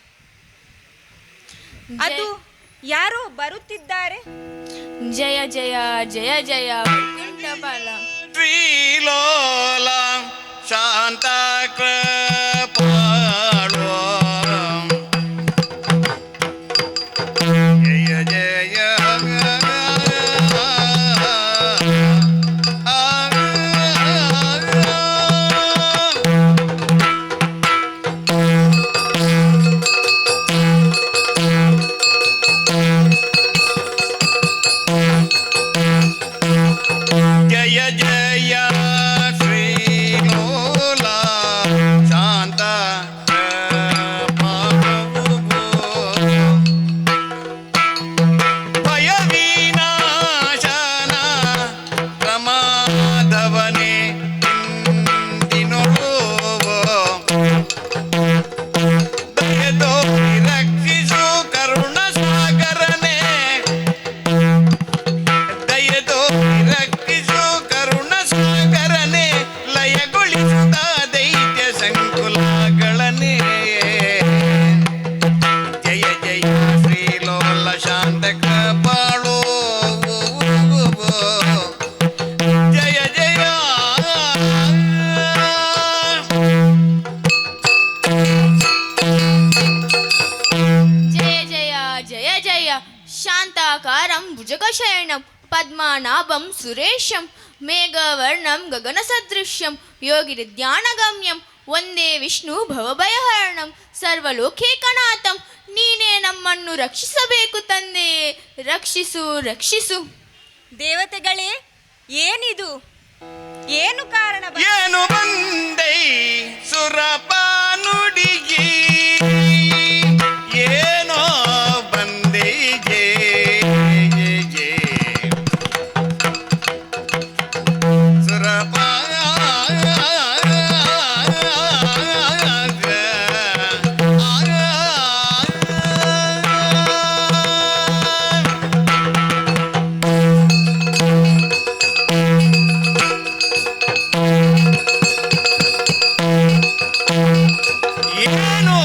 ಅದು ಯಾರೋ ಬರುತ್ತಿದ್ದಾರೆ. ಜಯ ಜಯ ಜಯ ಜಯ ವೈಕುಂಠಪಾಲ. ಶ್ರೀಲೋಲ ಶಾಂತ ಕೃಪಾಳೋ ಜಯ ಜಯ ಜಯ ಜಯ ಶ್ರೀಲೋಲ ಶಾಂತ ಭಯ ವಿನಾಶನ ಪ್ರಮಾದವನೇ ಇಂದಿನೋ ದಯದೋ ರಕ್ಷಿಸು ಕರುಣ ಸಾಗರನೇ ದಯದೋ ರಕ್ಷಿಸು ಕರುಣ ಸಾಗರನೇ ಲಯಗೊಳಿಸಿದ ದೈತ್ಯ ಸಂಕುಲಗಳನ್ನೇ ಜಯ ಜಯ ಶ್ರೀಲೋಲ ಶಾಂತ ಕೃಪಾಳೋ ಜಯ ಜಯ ಜಯ ಜಯ ಜಯ ಜಯ ಶಾಂತಾಕಾರಂ ಭುಜಗಶಯನಂ ಪದ್ಮನಾಭಂ ಸುರೇಶಂ ಮೇಘವರ್ಣಂ ಗಗನಸದೃಶ್ಯಂ ಯೋಗಿರ್ಧ್ಯಾನಗಮ್ಯಂ ವಂದೇ ವಿಷ್ಣು ಭವಭಯಹರಣಂ ಸರ್ವಲೋಕೇಕನಾಥಂ. ನೀನೇ ನಮ್ಮನ್ನು ರಕ್ಷಿಸಬೇಕು ತಂದೆ, ರಕ್ಷಿಸು ರಕ್ಷಿಸು. ದೇವತೆಗಳೇ, ಏನಿದು? ಏನು ಕಾರಣ? ಏನು ಬಂದೈ ಸುರಪ ನುಡಿಗಿ ಏನೋ ಬಂದೈ ಜೇ ಜೇ ಸುರಪ ಏನು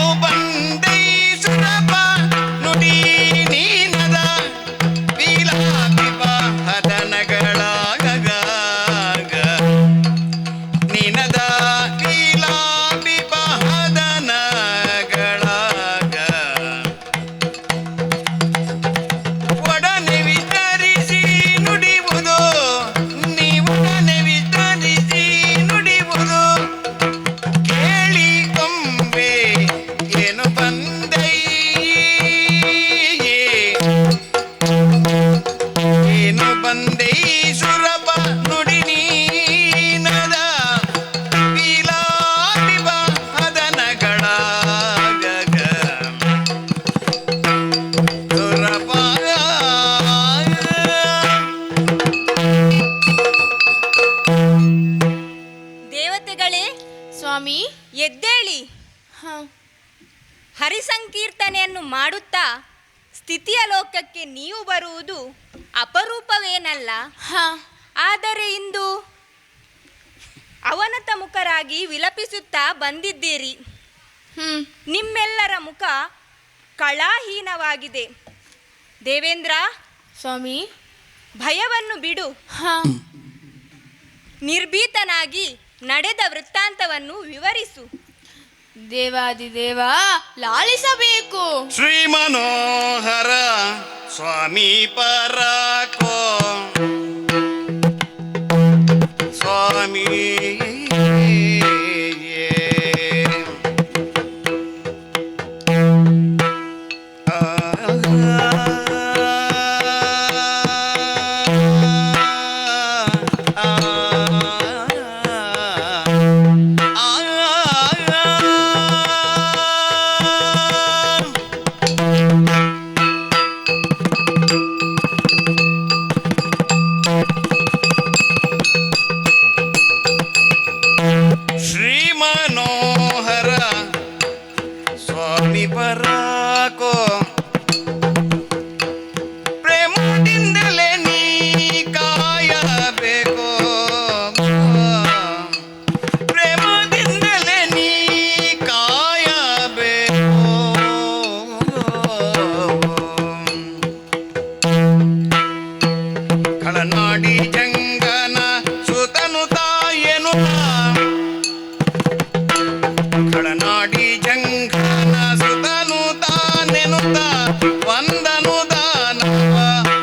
ಸ್ಥಿತಿಯ ಲೋಕಕ್ಕೆ ನೀವು ಬರುವುದು ಅಪರೂಪವೇನಲ್ಲ. ಆದರೆ ಇಂದು ಅವನತ ಮುಖರಾಗಿ ವಿಲಪಿಸುತ್ತಾ ಬಂದಿದ್ದೀರಿ. ನಿಮ್ಮೆಲ್ಲರ ಮುಖ ಕಳಾಹೀನವಾಗಿದೆ. ದೇವೇಂದ್ರ ಸ್ವಾಮಿ, ಭಯವನ್ನು ಬಿಡು. ನಿರ್ಭೀತನಾಗಿ ನಡೆದ ವೃತ್ತಾಂತವನ್ನು ವಿವರಿಸು. ದೇವಾದಿದೇವ ಲಾಲಿಸಬೇಕು. ಶ್ರೀ ಮನೋಹರ ಸ್ವಾಮಿ ಪರಾಕೋ ಸ್ವಾಮಿ ಶ್ರೀ ಮನೋಹರ ಸ್ವಾಮಿ ಪರಾಕೋ ಪ್ರೇಮದಿಂದಲೇ ನೀ ಕಾಯಬೇಕು. ಪ್ರೇಮದಿಂದಲೇ ನೀ ಕಾಯಬೇಕು. ಕಳನಾಡಿ ಜಂಗನ ಸುತನು ತಾಯನು ಕಳನಾಡಿ ಜಂಗನ ಸುತನು ತಾನೆನುತ ವಂದನು ದಾನವ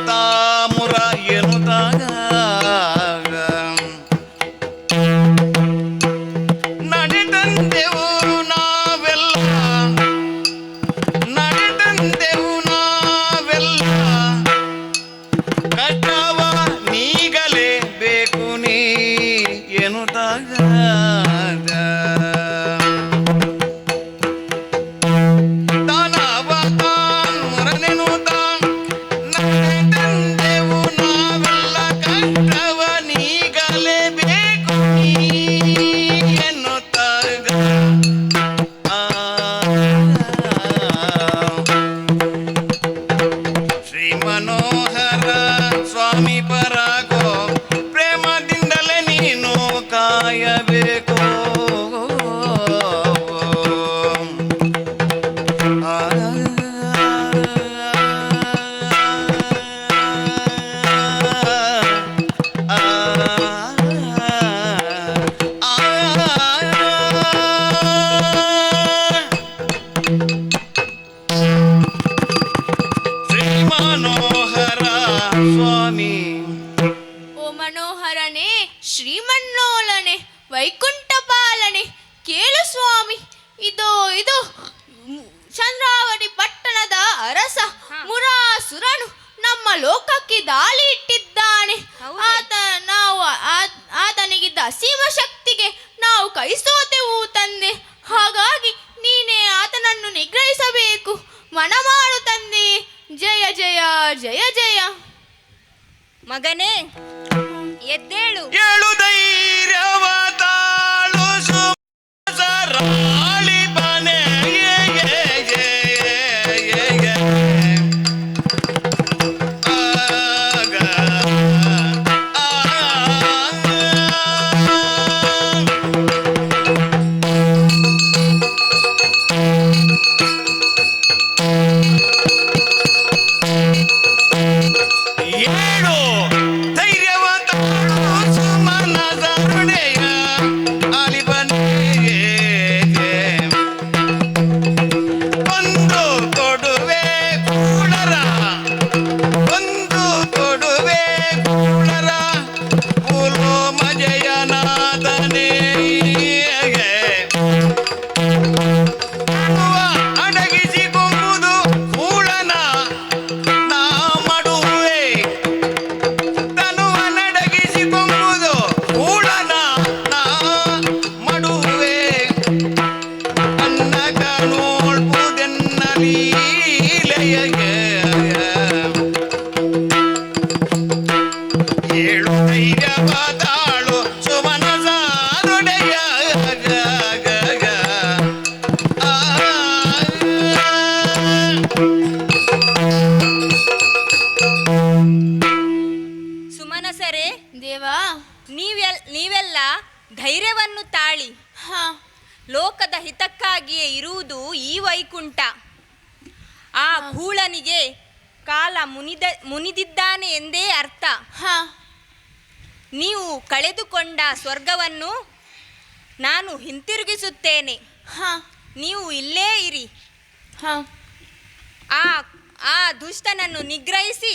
ತಾಮುರ ಎನ್ನುತ್ತಾಗ ನಡೆದಂತೆವು ನಾವೆಲ್ಲ ನಡೆದಂತೆವು ನಾವೆಲ್ಲ ಕಷ್ಟವ ನೀಗಲೇಬೇಕು ನೀ ಎನ್ನುತ್ತಾಗ ತಾನವ ತಾನ್ ಮುರನೆನುತ್ತ ನಡೆದಂತೆವು ನಾವೆಲ್ಲ ಕಷ್ಟವ ನೀಗಲೇಬೇಕು ನೀ ಎನ್ನುತ್ತಾಗ ಶ್ರೀ ಮನೋಹರ ಸ್ವಾಮಿ ಪರಾಗೋ ಪ್ರೇಮದಿಂದಲೇ ನೀನು ಕಾಯಬೇಕು. ಶ್ರೀ ಮನೋಹರ ಸ್ವಾಮಿ ಓ ಮನೋಹರನೇ, ಶ್ರೀಮನ್ನೋಲನೆ, ವೈಕುಂಠ ಪಾಲನೆ, ಕೇಳು ಸ್ವಾಮಿ. ಇದು ಚಂದ್ರಾವತಿ ಪಟ್ಟಣದ ಅರಸ ಮುರಾಸುರನು ನಮ್ಮ ಲೋಕಕ್ಕೆ ದಾಳಿ ಇಟ್ಟಿದ್ದಾನೆ. ಆತನಿಗಿದ್ದ ಅಸೀಮ ಶಕ್ತಿಗೆ ನಾವು ಕೈ ಸೋತೆವು ತಂದೆ. ಹಾಗಾಗಿ ನೀನೇ ಆತನನ್ನು ನಿಗ್ರಹಿಸಬೇಕು. ಮನಮಾಡು ತಂದೆ. ಜಯ ಜಯ ಜಯ ಜಯ. ಮಗನೇ, ಎದ್ದೇಳು. ಏಳು ಧೈರ್ಯವ ತಾಳು ಸುರಾಳಿ ಬನೆ ಏಳು ಧೈರ್ಯವ ತಾಳು ಸುಮನ ದಾರುಣೆಯ ಆಲಿಬನೆ ನೀವೆಲ್ಲ ಧೈರ್ಯವನ್ನು ತಾಳಿ. ಹಾ ಲೋಕದ ಹಿತಕ್ಕಾಗಿಯೇ ಇರುವುದು ಈ ವೈಕುಂಠ. ಆ ಗೂಳನಿಗೆ ಕಾಲ ಮುನಿದಿದ್ದಾನೆ ಎಂದೇ ಅರ್ಥ. ಹಾ ನೀವು ಕಳೆದುಕೊಂಡ ಸ್ವರ್ಗವನ್ನು ನಾನು ಹಿಂತಿರುಗಿಸುತ್ತೇನೆ. ಹಾ ನೀವು ಇಲ್ಲೇ ಇರಿ. ಹಾ ಆ ದುಷ್ಟನನ್ನು ನಿಗ್ರಹಿಸಿ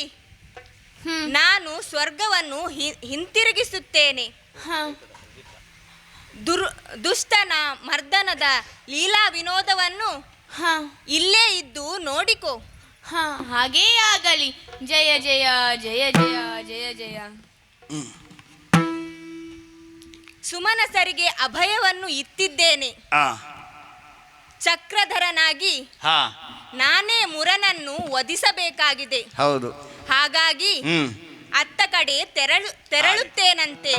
ನಾನು ಸ್ವರ್ಗವನ್ನು ಹಿಂತಿರುಗಿಸುತ್ತೇನೆ. ಹಾ ದುಷ್ಟನ ಮರ್ದನದ ಲೀಲಾ ವಿನೋದವನ್ನು ಇಲ್ಲೇ ಇದ್ದು ನೋಡಿಕೋ. ಹಾ ಹಾಗೇ ಆಗಲಿ. ಜಯ ಜಯ ಜಯ ಜಯ ಜಯ ಜಯ. ಸುಮನಸರಿಗೆ ಅಭಯವನ್ನು ಇತ್ತಿದ್ದೇನೆ. ಚಕ್ರಧರನಾಗಿ ನಾನೇ ಮುರನನ್ನು ವಧಿಸಬೇಕಾಗಿದೆ. ಹೌದು. ಹಾಗಾಗಿ ಅತ್ತ ಕಡೆ ತೆರಳುತ್ತೇನಂತೆ.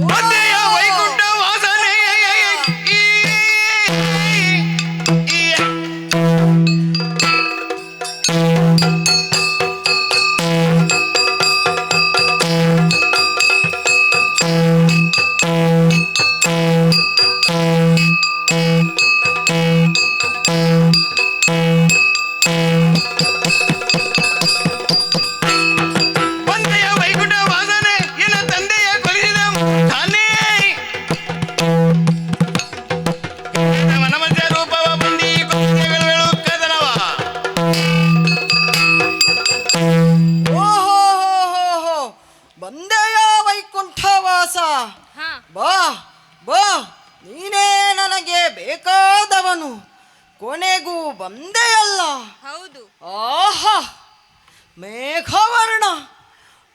ಬಂದೆಯ ವೈಕುಂಠ ವಾಸನೆ ಬಂದೆಯ ವೈಕುಂಠ ವಾಸನೆ ಎನ್ನ ತಂದೆಯ ಕೊಲಿಸಿದ ತಾನೇ ಮನಮಧ್ಯ ರೂಪವ ಬಂದಿ ಕೊಂದೆಗಳು ಕದನವ. ಓಹೋ ಬಂದೆಯ ವೈಕುಂಠವಾಸ. ಹಾ ಬಾ ಬಾ, ನೀನೇ ನನಗೆ ಬೇಕಾದವನು. ಕೊನೆಗೂ ಬಂದೆಯಲ್ಲ. ಹೌದು. ಆಹಾ, ಮೇಘವರ್ಣ,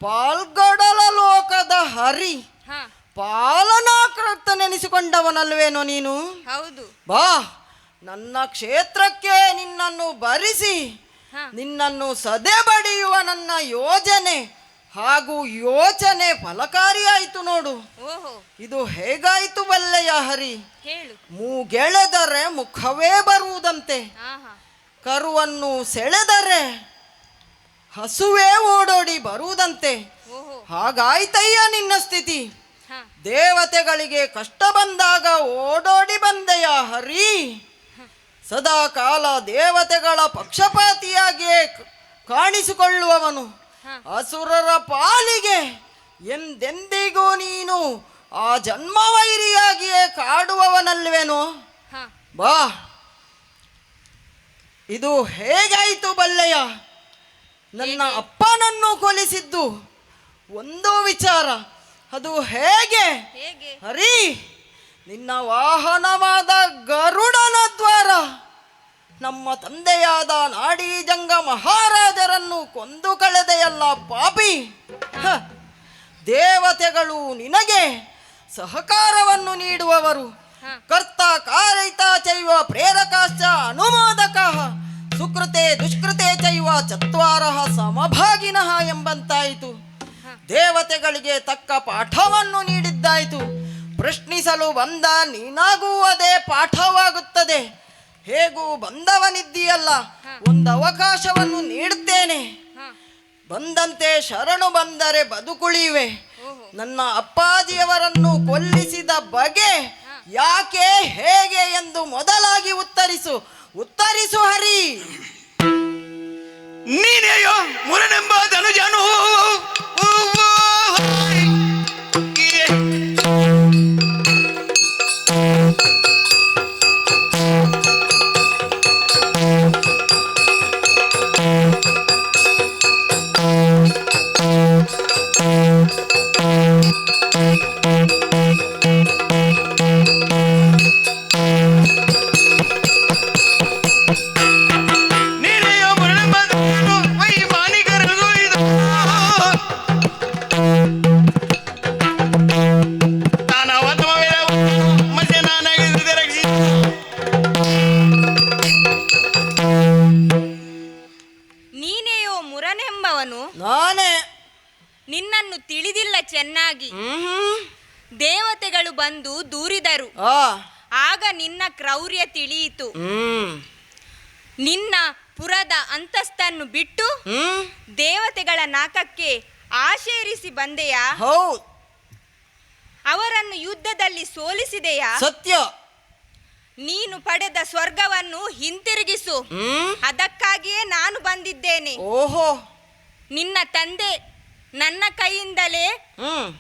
ಪಾಲ್ಗಡಲ ಲೋಕದ ಹರಿ, ಹಾ ಪಾಲನಾಕೃತನೆನಿಸಿಕೊಂಡವನಲ್ವೇನೋ ನೀನು? ಹೌದು. ಬಾ, ನನ್ನ ಕ್ಷೇತ್ರಕ್ಕೆ ನಿನ್ನನ್ನು ಬರಿಸಿ ಹಾ ನಿನ್ನನ್ನು ಸದೆಬಡಿಯುವ ನನ್ನ ಯೋಜನೆ ಹಾಗೂ ಯೋಚನೆ ಫಲಕಾರಿಯಾಯಿತು ನೋಡು. ಓಹೋ, ಇದು ಹೇಗಾಯಿತು ಬಲ್ಲೆಯ ಹರಿ? ಹೇಳು. ಮೂಗೆಳೆದರೆ ಮುಖವೇ ಬರುವುದಂತೆ, ಆಹಾ ಕರುವನ್ನು ಸೆಳೆದರೆ ಹಸುವೇ ಓಡೋಡಿ ಬರುವುದಂತೆ. ಓಹೋ, ಹಾಗಾಯ್ತಯ್ಯ ನಿನ್ನ ಸ್ಥಿತಿ. ಹಾ ದೇವತೆಗಳಿಗೆ ಕಷ್ಟ ಬಂದಾಗ ಓಡೋಡಿ ಬಂದೆಯ ಹರಿ. ಸದಾ ಕಾಲ ದೇವತೆಗಳ ಪಕ್ಷಪಾತಿಯಾಗಿಯೇ ಕಾಣಿಸಿಕೊಳ್ಳುವವನು. ಅಸುರರ ಪಾಲಿಗೆ ಎಂದೆಂದಿಗೂ ನೀನು ಆ ಜನ್ಮವೈರಿಯಾಗಿಯೇ ಕಾಡುವವನಲ್ವೇನೋ? ಹಾ ಬಾ, ಇದು ಹೇಗಾಯಿತು ಬಲ್ಲೆಯ? ನನ್ನ ಅಪ್ಪನನ್ನು ಕೊಲಿಸಿದ್ದು ಒಂದು ವಿಚಾರ, ಅದು ಹೇಗೆ? ಹೇಗೆ? ಹರಿ, ನಿನ್ನ ವಾಹನವಾದ ಗರುಡನ ದ್ವಾರ ನಮ್ಮ ತಂದೆಯಾದ ನಾಡೀಜಂಗ ಮಹಾರಾಜರನ್ನು ಕೊಂದು ಕಳೆದೆಯಲ್ಲ ಪಾಪಿ. ದೇವತೆಗಳು ನಿನಗೆ ಸಹಕಾರವನ್ನು ನೀಡುವವರು. ಕರ್ತ ಕಾರಯಿತ ಚೈವ ಪ್ರೇರಕಾಶ್ಚ ಅನುಮೋದಕಃ ಸುಕೃತೆ ದುಷ್ಕೃತೆ ಚೈವ ಚತ್ವಾರಃ ಸಮಭಾಗಿನಃ ಎಂಬಂತಾಯಿತು. ದೇವತೆಗಳಿಗೆ ತಕ್ಕ ಪಾಠವನ್ನು ನೀಡಿದ್ದಾಯಿತು. ಪ್ರಶ್ನಿಸಲು ಬಂದ ನಿನಗೂ ಪಾಠವಾಗುತ್ತದೆ. ಹೇಗೂ ಬಂದವನಿದ್ದೀಯಲ್ಲ, ಒಂದು ಅವಕಾಶವನ್ನು ನೀಡುತ್ತೇನೆ. ಬಂದಂತೆ ಶರಣು ಬಂದರೆ ಬದುಕುಳಿಯುವೆ. ನನ್ನ ಅಪ್ಪಾಜಿಯವರನ್ನು ಕೊಲ್ಲಿಸಿದ ಬಗೆ ಯಾಕೆ, ಹೇಗೆ ಎಂದು ಮೊದಲಾಗಿ ಉತ್ತರಿಸು ಹರಿ. ನೀನೆಯೋ ಮುರನೆಂಬ ಧನುಜನು ನೀನೆಯೋ ಮುರನೆಂಬ ಧನುಜನು ವೈ ಮಾನಿಕರದು ಇದು ಚೆನ್ನಾಗಿ. ಹ್ಮ್. ದೇವತೆಗಳು ಬಂದು ದೂರಿದರು. ಆ. ಆಗ ನಿನ್ನ ಕ್ರೌರ್ಯ ತಿಳಿಯಿತು. ಹ್ಮ್. ನಿನ್ನ ಪುರದ ಅಂತಸ್ತನ್ನು ಬಿಟ್ಟು ಹ್ಮ್. ದೇವತೆಗಳ ನಾಕಕ್ಕೆ ಆಶೇರಿಸಿ ಬಂದೆಯಾ? ಹೌದು. ಅವರನ್ನು ಯುದ್ಧದಲ್ಲಿ ಸೋಲಿಸಿದೆಯಾ? ಸತ್ಯ. ನೀನು ಪಡೆದ ಸ್ವರ್ಗವನ್ನು ಹಿಂತಿರುಗಿಸು. ಹ್ಮ್. ಅದಕ್ಕಾಗಿಯೇ ನಾನು ಬಂದಿದ್ದೇನೆ. ಓಹೋ. ನಿನ್ನ ತಂದೆ ನನ್ನ ಕೈಯಿಂದಲೇ ಹ್ಮ್.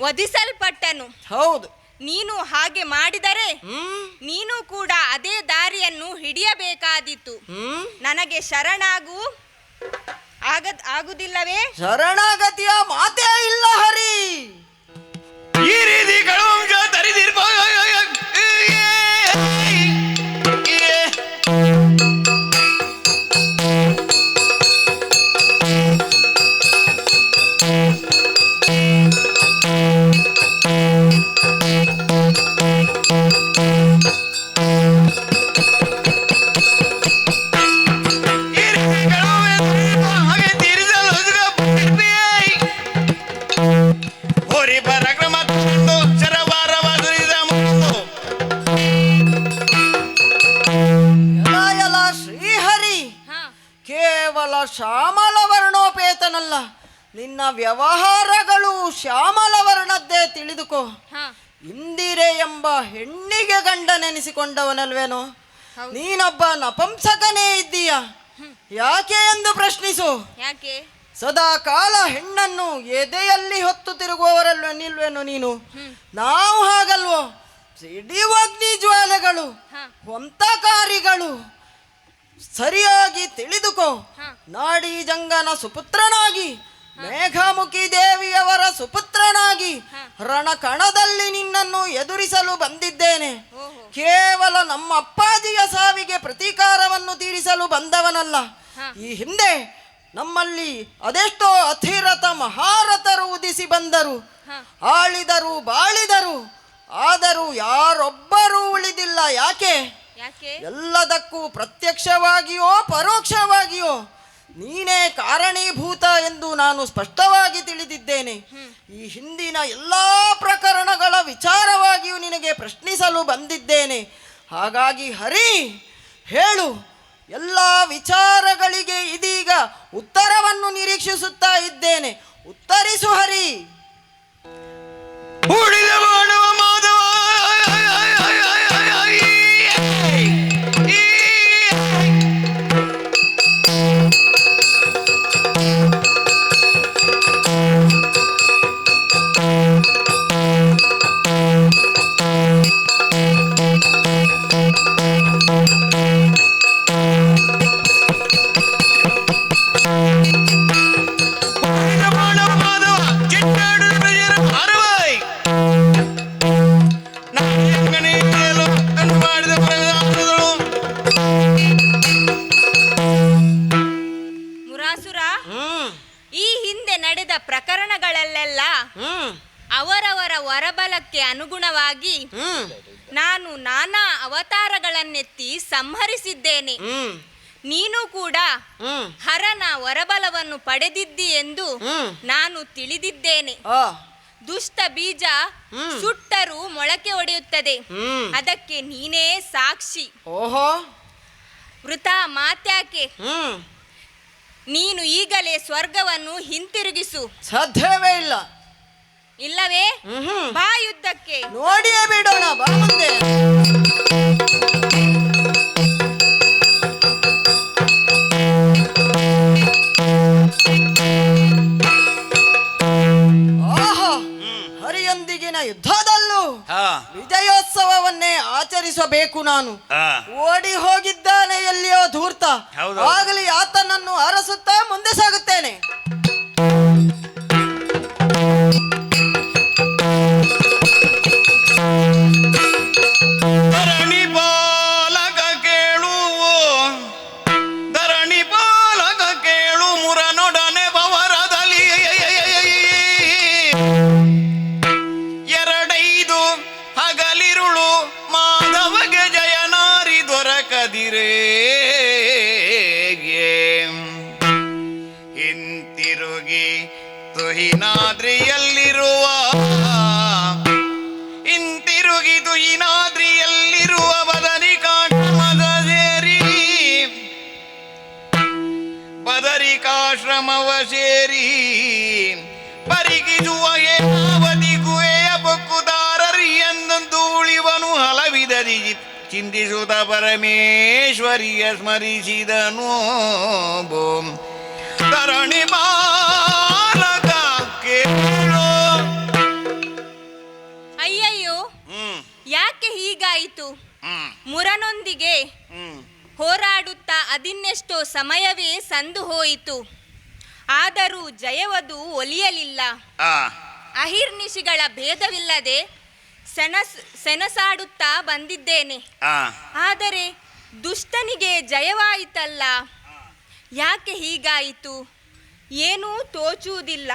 ವಧಿಸಲ್ಪಟ್ಟನು. ಹೌದು. ನೀನು ಹಾಗೆ ಮಾಡಿದರೆ ಹ್ಮ್. ನೀನು ಕೂಡ ಅದೇ ದಾರಿಯನ್ನು ಹಿಡಿಯಬೇಕಾದೀತು. ಹ್ಮ್. ನನಗೆ ಶರಣಾಗು ಆಗುದಿಲ್ಲವೇ? ಶರಣಾಗತಿಯ ಮಾತೇ ಇಲ್ಲ ಹರಿ. ಈ ರೀತಿ ಕಳುವಂಶ ತರಿದಿರ್ಬೋ ಹಾಗೆ ತೀರಿಸಲು ಹೋರಿ ಪರಾಕ್ರಮ ಶರವಾರವಾದ ಎಲ ಶ್ರೀಹರಿ, ಹಾ, ಕೇವಲ ಶ್ಯಾಮಲ ವರ್ಣೋಪೇತನಲ್ಲ, ನಿನ್ನ ವ್ಯವಹಾರಗಳು ಶ್ಯಾಮಲ ವರ್ಣದ್ದೇ. ತಿಳಿದುಕೋ. ಹಾ. ಇಂದಿರೆ ಎಂಬ ಹೆಣ್ಣಿಗೆ ಗಂಡನೆನಿಸಿಕೊಂಡವನಲ್ವೇನೋ? ಹೌದು. ನೀನೊಬ್ಬ ನಪಂಸಕನೇ ಇದ್ದೀಯ. ಯಾಕೆ ಎಂದು ಪ್ರಶ್ನಿಸು. ಯಾಕೆ? ಸದಾ ಕಾಲ ಹೆಣ್ಣನ್ನು ಎದೆಯಲ್ಲಿ ಹೊತ್ತು ತಿರುಗುವವರಲ್ವೇನಿಲ್ವೇನೋ ನೀನು? ನಾವು ಹಾಗಲ್ವೋ? ಸಿಡಿಯುವ ಅಗ್ನಿ ಜ್ವಾಲೆಗಳು, ಹಾ. ಹೊಂತಕಾರಿಗಳು. ಸರಿಯಾಗಿ ತಿಳಿದುಕೋ. ಹಾ. ನಾಡಿ ಜಂಗನ ಸುಪುತ್ರನಾಗಿ, ಮೇಘಮುಖಿ ದೇವಿಯವರ ಸುಪುತ್ರನಾಗಿ ರಣಕಣದಲ್ಲಿ ನಿನ್ನನ್ನು ಎದುರಿಸಲು ಬಂದಿದ್ದೇನೆ. ಓಹೋ. ಕೇವಲ ನಮ್ಮ ಅಪ್ಪಾಜಿಯ ಸಾವಿಗೆ ಪ್ರತೀಕಾರವನ್ನು ತೀರಿಸಲು ಬಂದವನಲ್ಲ. ಈ ಹಿಂದೆ ನಮ್ಮಲ್ಲಿ ಅದೆಷ್ಟೋ ಅಧಿರಥ ಮಹಾರಥರು ಉದಿಸಿ ಬಂದರು, ಆಳಿದರು, ಬಾಳಿದರು. ಆದರೂ ಯಾರೊಬ್ಬರೂ ಉಳಿದಿಲ್ಲ. ಯಾಕೆ? ಯಾಕೆ? ಎಲ್ಲದಕ್ಕೂ ಪ್ರತ್ಯಕ್ಷವಾಗಿಯೋ ಪರೋಕ್ಷವಾಗಿಯೋ ನೀನೇ ಕಾರಣೀಭೂತ ಎಂದು ನಾನು ಸ್ಪಷ್ಟವಾಗಿ ತಿಳಿದಿದ್ದೇನೆ. ಈ ಹಿಂದಿನ ಎಲ್ಲ ಪ್ರಕರಣಗಳ ವಿಚಾರವಾಗಿಯೂ ನಿನಗೆ ಪ್ರಶ್ನಿಸಲು ಬಂದಿದ್ದೇನೆ. ಹಾಗಾಗಿ ಹರಿ, ಹೇಳು. ಎಲ್ಲ ವಿಚಾರಗಳಿಗೆ ಇದೀಗ ಉತ್ತರವನ್ನು ನಿರೀಕ್ಷಿಸುತ್ತಾ ಇದ್ದೇನೆ. ಉತ್ತರಿಸು ಹರಿ. ಉಳಿದ ಮಾಡುವ ಮಾಧವ ಮುರಾಸುರ, ಈ ಹಿಂದೆ ನಡೆದ ಪ್ರಕರಣಗಳಲ್ಲೆಲ್ಲ ಅವರವರ ವರಬಲಕ್ಕೆ ಅನುಗುಣವಾಗಿ ನಾನು ನಾನಾ ಅವತಾರಗಳನ್ನೆತ್ತಿ ಸಂಹರಿಸಿದ್ದೇನೆ. ನೀನು ಕೂಡ ಹರನ ವರಬಲವನ್ನು ಪಡೆದಿದ್ದಿ ಎಂದು ನಾನು ತಿಳಿದಿದ್ದೇನೆ. ದುಷ್ಟ ಬೀಜ ಸುಟ್ಟರೂ ಮೊಳಕೆ ಒಡೆಯುತ್ತದೆ. ಅದಕ್ಕೆ ನೀನೇ ಸಾಕ್ಷಿ. ಓಹೋ. ವೃಥಾ ಮಾತ್ಯಾಕೆ? ನೀನು ಈಗಲೇ ಸ್ವರ್ಗವನ್ನು ಹಿಂತಿರುಗಿಸು. ಸಾಧ್ಯವೇ ಇಲ್ಲ. ಇಲ್ಲವೇ ಬಾ ಯುದ್ಧಕ್ಕೆ. ನೋಡಿಯೇ ಬಿಡೋಣ. ಬಾ ಮುಂದೆ. ಆಹಾ, ಹರಿಯೊಂದಿಗಿನ ಯುದ್ಧದಲ್ಲೂ ವಿಜಯೋತ್ಸವವನ್ನೇ ಆಚರಿಸಬೇಕು ನಾನು. ಓಡಿ ಹೋಗಿದ್ದಾನೆ ಎಲ್ಲಿಯೋ ಧೂರ್ತ. ಆಗಲಿ ಆತನನ್ನು ಅರಸುತ್ತಾ ಮುಂದೆ ಸಾಗುತ್ತೇನೆ. ಧರಣಿ ಬಾಲಕ ಕೇಳು, ಧರಣಿ ಬಾಲಕ ಕೇಳು, ಮುರನೊಡನೆ ಬವರದಲ್ಲಿ ಎರಡೈದು ಹಗಲಿರುಳು ಮಾಧವಗೆ ಜಯನಾರಿ ದೊರಕದಿರೇ. ಹಿಂತಿರುಗಿ ತುಹಿನಾದ್ರಿಯಲ್ಲಿರು ಬರುವ ಹಿಂತಿರುಗಿದು ಇನಾದ್ರಿಯಲ್ಲಿರುವ ಬದರಿಕಾಶ್ರಮದ ಸೇರಿ ಬದರಿಕಾಶ್ರಮವ ಸೇರಿ ಪರಿಗಿಸುವ ಏನಾವಧಿ ಗುಹೆಯ ಬೊಕ್ಕುದಾರರಿ ಎಂದಂದು ಉಳಿವನು ಹಲವಿದರಿ ಚಿಂತಿಸುತ್ತ ಪರಮೇಶ್ವರಿಯ ಸ್ಮರಿಸಿದನು ಧರಣಿ ಬಾಲಕ ಕೇಳೋ. ಅಯ್ಯಯ್ಯೋ, ಯಾಕೆ ಹೀಗಾಯಿತು? ಮುರನೊಂದಿಗೆ ಹೋರಾಡುತ್ತಾ ಅದಿನ್ನೆಷ್ಟೋ ಸಮಯವೇ ಸಂದು ಹೋಯಿತು. ಆದರೂ ಜಯವದು ಒಲಿಯಲಿಲ್ಲ. ಅಹಿರ್ನಿಶಿಗಳ ಭೇದವಿಲ್ಲದೆ ಸೆಣಸಾಡುತ್ತಾ ಬಂದಿದ್ದೇನೆ. ಆದರೆ ದುಷ್ಟನಿಗೆ ಜಯವಾಯಿತಲ್ಲ. ಯಾಕೆ ಹೀಗಾಯಿತು ಏನೂ ತೋಚುವುದಿಲ್ಲ.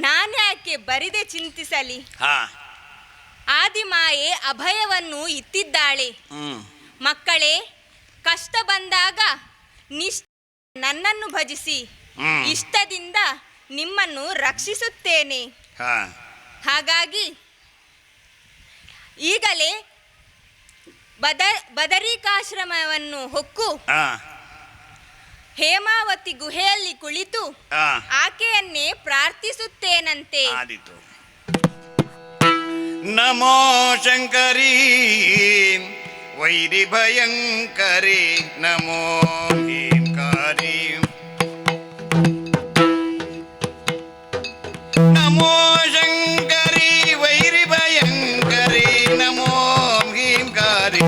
ನಾನ್ಯಾಕೆ ಬರಿದೆ ಚಿಂತಿಸಲಿ? ಆದಿಮಾಯೆ ಅಭಯವನ್ನು ಇತ್ತಿದ್ದಾಳೆ. ಮಕ್ಕಳೇ, ಕಷ್ಟ ಬಂದಾಗ ನನ್ನನ್ನು ಭಜಿಸಿ, ಇಷ್ಟದಿಂದ ನಿಮ್ಮನ್ನು ರಕ್ಷಿಸುತ್ತೇನೆ. ಹಾಗಾಗಿ ಈಗಲೇ ಬದರಿಕಾಶ್ರಮವನ್ನು ಹೊಕ್ಕು ಹೇಮಾವತಿ ಗುಹೆಯಲ್ಲಿ ಕುಳಿತು ಆಕೆಯನ್ನೇ ಪ್ರಾರ್ಥಿಸುತ್ತೇನಂತೆ. ನಮೋ ಶಂಕರಿ ವೈರಿ ಭಯಂಕರಿ ನಮೋ ಭೀಂಕಾರಿ ನಮೋ ಶಂಕರಿ ವೈರಿ ಭಯಂಕರಿ ನಮೋ ಭೀಂಕಾರಿ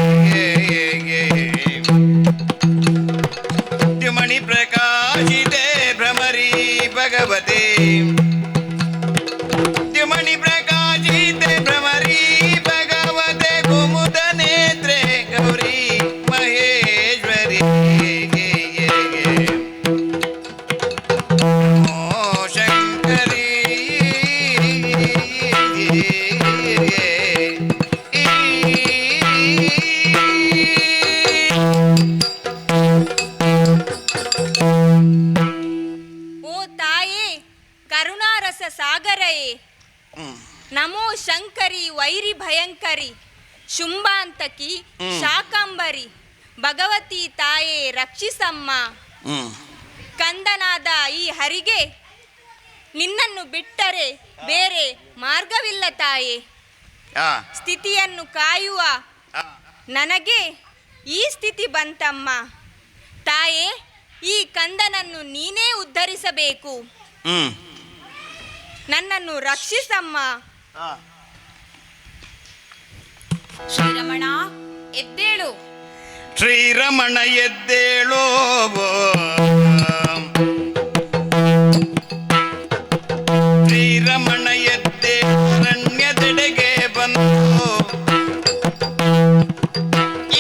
ಮಣಿ ಪ್ರಕಾಶಿತೆ ಭ್ರಮರಿ ಭಗವತೆ ಮಣಿ ಪ್ರಕಾಶಿತೆ ಭ್ರಮರಿ ಭಗವತೆ ಕುಮುದ ನೇತ್ರೆ ಗೌರಿ ಮಹೇಶ್ವರಿ ಓ ಶಂಕರಿ ಸಾಗರಯೇ, ನಮೋ ಶಂಕರಿ ವೈರಿ ಭಯಂಕರಿ ಶುಂಭಾಂತಕಿ ಶಾಕಾಂಬರಿ ಭಗವತಿ ತಾಯೇ ರಕ್ಷಿಸಮ್ಮ. ಕಂದನಾದ ಈ ಹರಿಗೆ ನಿನ್ನನ್ನು ಬಿಟ್ಟರೆ ಬೇರೆ ಮಾರ್ಗವಿಲ್ಲ ತಾಯೇ. ಸ್ಥಿತಿಯನ್ನು ಕಾಯುವ ನನಗೆ ಈ ಸ್ಥಿತಿ ಬಂತಮ್ಮ. ತಾಯೇ, ಈ ಕಂದನನ್ನು ನೀನೇ ಉದ್ಧರಿಸಬೇಕು. ನನ್ನನ್ನು ರಕ್ಷಿಸಮ್ಮ. ಶ್ರೀರಮಣ ಎದ್ದೇಳು. ಶ್ರೀರಮಣ ಎದ್ದೇಳೋ. ಶ್ರೀರಮಣ ಎದ್ದೇ ಅರಣ್ಯದೆಡೆಗೆ ಬಂದು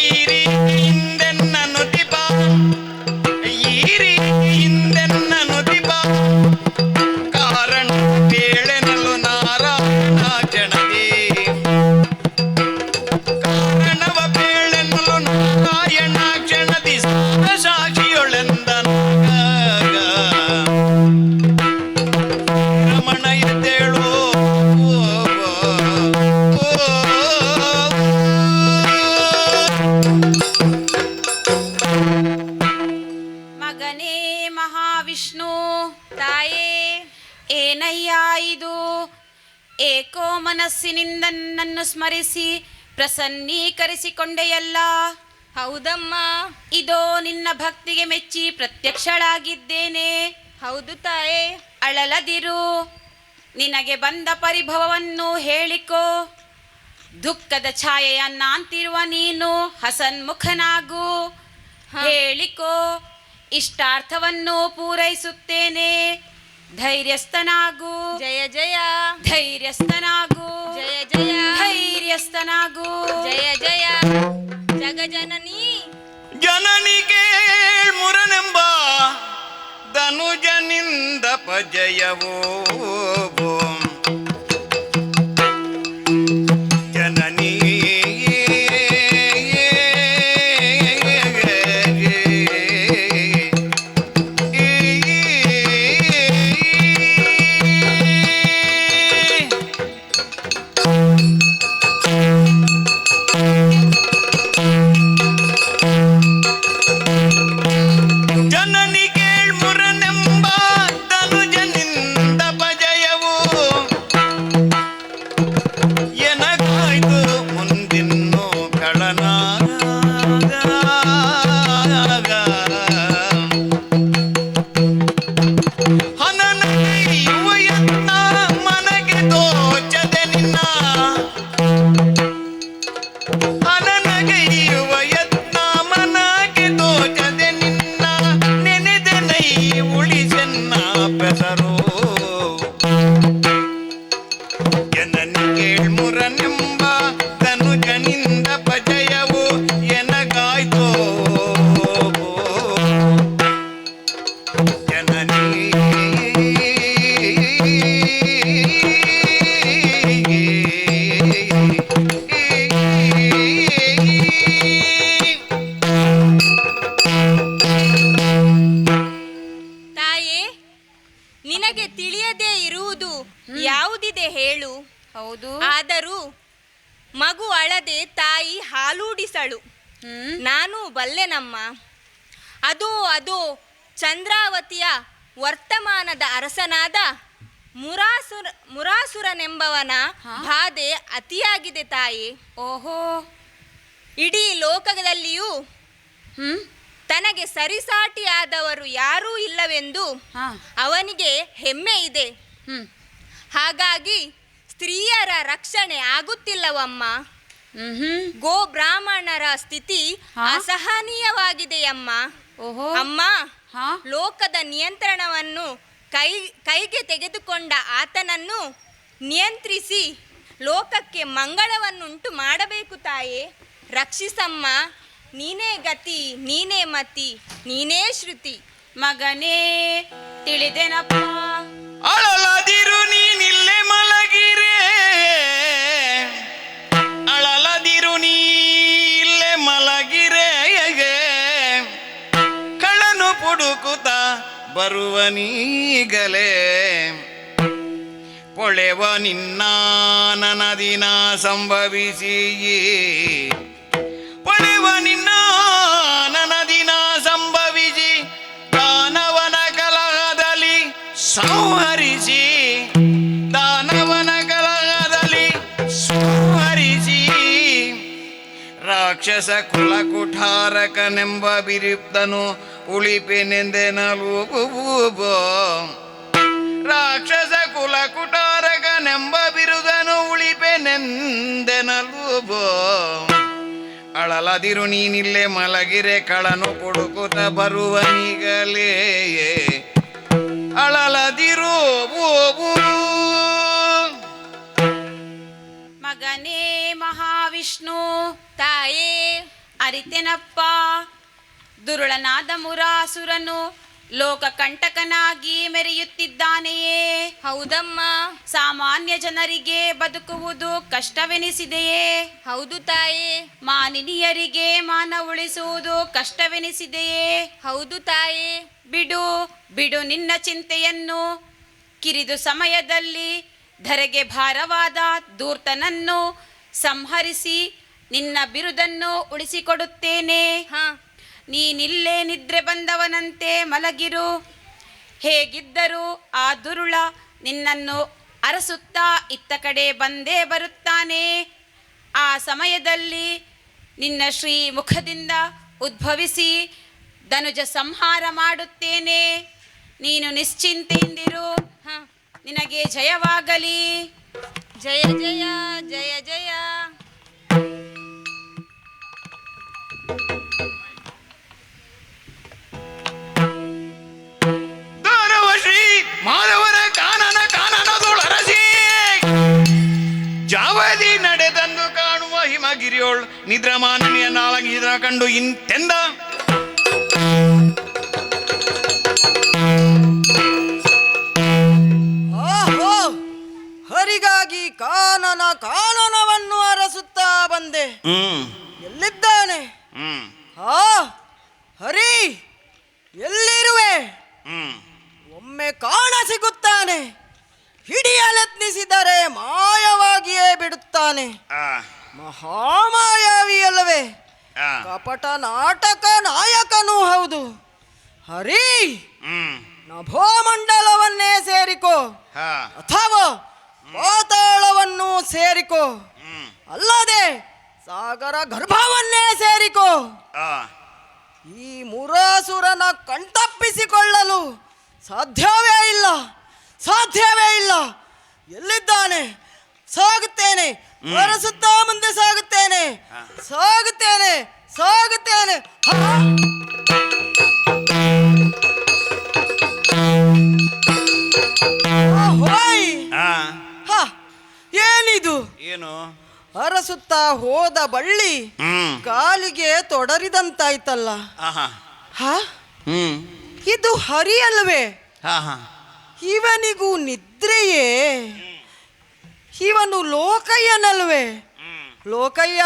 ಈ ರೀತಿಯಿಂದೆನ್ನ ನುತಿಪ ಈ ರೀತಿಯಿಂದೆನ್ನ ನುತಿಪ ಕಾರಣ ಕೇಳೆನಲು ನಾರಾಯಣ ಕ್ಷಣದಿ ಕಾರಣವ ಕೇಳೆನಲು ನಾರಾಯಣ ಕ್ಷಣದಿ ಸಾಕ್ಷಿಯೊಳೆಂದನಾಗ ರಮಣ ಎದ್ದೇಳು. ಮಗನೇ ಮಹಾವಿಷ್ಣು, ತಾಯೇ, ಏನಯ್ಯ ಇದು? ಏಕೋ ಮನಸ್ಸಿನಿಂದ ನನ್ನನ್ನು ಸ್ಮರಿಸಿ ಪ್ರಸನ್ನೀಕರಿಸಿಕೊಂಡೆಯಲ್ಲ. ಹೌದಮ್ಮ. ಇದೋ ನಿನ್ನ ಭಕ್ತಿಗೆ ಮೆಚ್ಚಿ ಪ್ರತ್ಯಕ್ಷಳಾಗಿದ್ದೇನೆ. ಹೌದು ತಾಯೇ. ಅಳಲದಿರು, ನಿನಗೆ ಬಂದ ಪರಿಭವವನ್ನು ಹೇಳಿಕೋ. ದುಃಖದ ಛಾಯೆಯನ್ನಾಂತಿರುವ ನೀನು ಹಸನ್ಮುಖನಾಗು. ಹೇಳಿಕೋ, ಇಷ್ಟಾರ್ಥವನ್ನು ಪೂರೈಸುತ್ತೇನೆ. ಧೈರ್ಯಸ್ಥನಾಗು. ಜಯ ಜಯ. ಧೈರ್ಯಸ್ಥನಾಗು. ಜಯ ಜಯ. ಧೈರ್ಯಸ್ಥನಾಗು. ಜಯ ಜಯ. ಜಗಜನನಿ ಜನನಿ ಕೇಳ್ಮುರನೆಂಬ ಧನುಜನಿಂದ ಪಜಯವೋ ಜನನಿ ತಾಯೇ, ನಿನಗೆ ತಿಳಿಯದೇ ಇರುವುದು ಯಾವುದಿದೆ ಹೇಳು. ಹೌದು. ಆದರೂ ಮಗು ಅಳದೆ ತಾಯಿ ಹಾಲೂಡಿಸಳು. ನಾನು ಬಲ್ಲೆನಮ್ಮ. ಅದು ಚಂದ್ರಾವತಿಯ ವರ್ತಮಾನದ ಅರಸನಾದ ಮುರಾಸುರನೆಂಬವನ ಬಾಧೆ ಅತಿಯಾಗಿದೆ ತಾಯಿ. ಓಹೋ. ಇಡೀ ಲೋಕದಲ್ಲಿಯೂ ತನಗೆ ಸರಿಸಾಟಿಯಾದವರು ಯಾರೂ ಇಲ್ಲವೆಂದು ಅವನಿಗೆ ಹೆಮ್ಮೆ ಇದೆ. ಹಾಗಾಗಿ ಸ್ತ್ರೀಯರ ರಕ್ಷಣೆ ಆಗುತ್ತಿಲ್ಲವಮ್ಮ. ಗೋ ಬ್ರಾಹ್ಮಣರ ಸ್ಥಿತಿ ಅಸಹನೀಯವಾಗಿದೆಯಮ್ಮ. ಅಮ್ಮ, ಲೋಕದ ನಿಯಂತ್ರಣವನ್ನು ಕೈಗೆ ತೆಗೆದುಕೊಂಡ ಆತನನ್ನು ನಿಯಂತ್ರಿಸಿ ಲೋಕಕ್ಕೆ ಮಂಗಳವನ್ನುಂಟು ಮಾಡಬೇಕು ತಾಯೇ. ರಕ್ಷಿಸಮ್ಮ. ನೀನೇ ಗತಿ, ನೀನೇ ಮತಿ, ನೀನೇ ಶ್ರುತಿ. ಮಗನೇ, ತಿಳಿದೆನಪ್ಪ. ಅಳಲದಿರು ನೀನಿಲ್ಲೇ ಮಲಗಿರೆ, ಅಳಲದಿರು ನೀ ಇಲ್ಲೇ ಮಲಗಿರೆ, ಕಳ್ಳನು ಪುಡುಕುತ್ತ ಬರುವನೀಗಲೇ, ಪೊಳೆವ ನಿನ್ನ ನನದಿನ ಸಂಭವಿಸಿ, ಪೊಳೆವ ನಿನ್ನ ನನದಿನ ಸಂಭವಿಸಿ, ದಾನವನ ಕಲಹದಲ್ಲಿ ಸಂಹರಿಸಿ, ದಾನವನ ಕಲಹದಲ್ಲಿ ಸಂಹರಿಸಿ, ರಾಕ್ಷಸ ಕುಲಕುಠಾರಕನೆಂಬ ಬಿರುದ್ದನು ಉಳಿಪೆನೆಂದೆನಲು. ರಾಕ್ಷಸ ಕುಲಕುಠಾರಕನೆಂಬ ಬಿರುದನು ಉಳಿಪೆನೆಂದೆನಲು. ಅಳಲದಿರು ನೀನಿಲ್ಲೇ ಮಲಗಿರೆ, ಕಳನು ಕೊಡುಕುತ್ತ ಬರುವನಿಗಲೇ, ಅಳಲದಿರು. ಮಗನೇ ಮಹಾವಿಷ್ಣು. ತಾಯೇ, ಅರಿತೆನಪ್ಪ. ದುರುಳನಾದ ಮುರಾಸುರನು ಲೋಕಕಂಟಕನಾಗಿ ಮೆರೆಯುತ್ತಿದ್ದಾನೆಯೇ? ಹೌದಮ್ಮ. ಸಾಮಾನ್ಯ ಜನರಿಗೆ ಬದುಕುವುದು ಕಷ್ಟವೆನಿಸಿದೆಯೇ? ಹೌದು ತಾಯೇ. ಮಾನಿನಿಯರಿಗೆ ಮಾನ ಉಳಿಸುವುದು ಕಷ್ಟವೆನಿಸಿದೆಯೇ? ಹೌದು ತಾಯೇ. ಬಿಡು ಬಿಡು ನಿನ್ನ ಚಿಂತೆಯನ್ನು. ಕಿರಿದು ಸಮಯದಲ್ಲಿ ಧರೆಗೆ ಭಾರವಾದ ಧೂರ್ತನನ್ನು ಸಂಹರಿಸಿ ನಿನ್ನ ಬಿರುದನ್ನು ಉಳಿಸಿಕೊಡುತ್ತೇನೆ. ನೀನಿಲ್ಲೇ ನಿದ್ರೆ ಬಂದವನಂತೆ ಮಲಗಿರು. ಹೇಗಿದ್ದರೂ ಆ ದುರುಳ ನಿನ್ನನ್ನು ಅರಸುತ್ತಾ ಇತ್ತ ಕಡೆ ಬಂದೇ ಬರುತ್ತಾನೆ. ಆ ಸಮಯದಲ್ಲಿ ನಿನ್ನ ಶ್ರೀ ಮುಖದಿಂದ ಉದ್ಭವಿಸಿ ಧನುಜ ಸಂಹಾರ ಮಾಡುತ್ತೇನೆ. ನೀನು ನಿಶ್ಚಿಂತೆಯಿಂದಿರು. ನಿನಗೆ ಜಯವಾಗಲಿ. ಜಯ ಜಯ ಜಯ ಜಯ. ಶ್ರೀ ಮಾಧವರ ಕಾನನದೊಳರಸಿ, ಜಾವದಿ ನಡೆದಂದು ಕಾಣುವ ಹಿಮಗಿರಿಯೋಳ್ ನಿದ್ರಮಾನನೆಯ ನಾಳಗಿದ್ರ ಕಂಡು ಇಂತೆಂದ. ಆಹೋ, ಹರಿಗಾಗಿ ಕಾನನವನ್ನು ಅರಸುತ್ತಾ ಬಂದೆ. ಎಲ್ಲಿದ್ದಾನೆ? ಹರಿ, ಎಲ್ಲಿರುವೆ? ಒಮ್ಮೆ ಕಾಣ ಸಿಗುತ್ತಾನೆ. ಹಿಡಿಯಲೆತ್ನಿಸಿದರೆ ಮಾಯವಾಗಿಯೇ ಬಿಡುತ್ತಾನೆ. ಮಹಾಮಾಯಾವಿಯಲ್ಲವೇ? ಕಪಟ ನಾಟಕ ನಾಯಕನೂ ಹೌದು. ಹರಿ, ನಭೋಮಂಡಲವನ್ನೇ ಸೇರಿಕೋ, ಅಥವಾ ಪಾತಾಳವನ್ನು ಸೇರಿಕೋ, ಅಲ್ಲದೆ ಸಾಗರ ಗರ್ಭವನ್ನೇ ಸೇರಿಕೋ. ಈ ಮುರಾಸುರನ ಕಣ್ತಪ್ಪಿಸಿಕೊಳ್ಳಲು ಸಾಧ್ಯವೇ ಇಲ್ಲ, ಸಾಧ್ಯವೇ ಇಲ್ಲ. ಎಲ್ಲಿದ್ದಾನೆ? ಸಾಗುತ್ತೇನೆ, ಅರಸುತ್ತಾ ಮುಂದೆ ಸಾಗುತ್ತೇನೆ, ಸಾಗುತ್ತೇನೆ, ಸಾಗುತ್ತೇನೆ. ಏನಿದು? ಏನು? ಅರಸುತ್ತಾ ಹೋದ ಬಳ್ಳಿ ಕಾಲಿಗೆ ತೊಡರಿದಂತಾಯ್ತಲ್ಲ. ಇದು ಹರಿ ಅಲ್ವೇ? ಇವನಿಗೂ ನಿದ್ರೆಯೇ? ಇವನು ಲೋಕಯ್ಯನಲ್ವೇ? ಲೋಕಯ್ಯ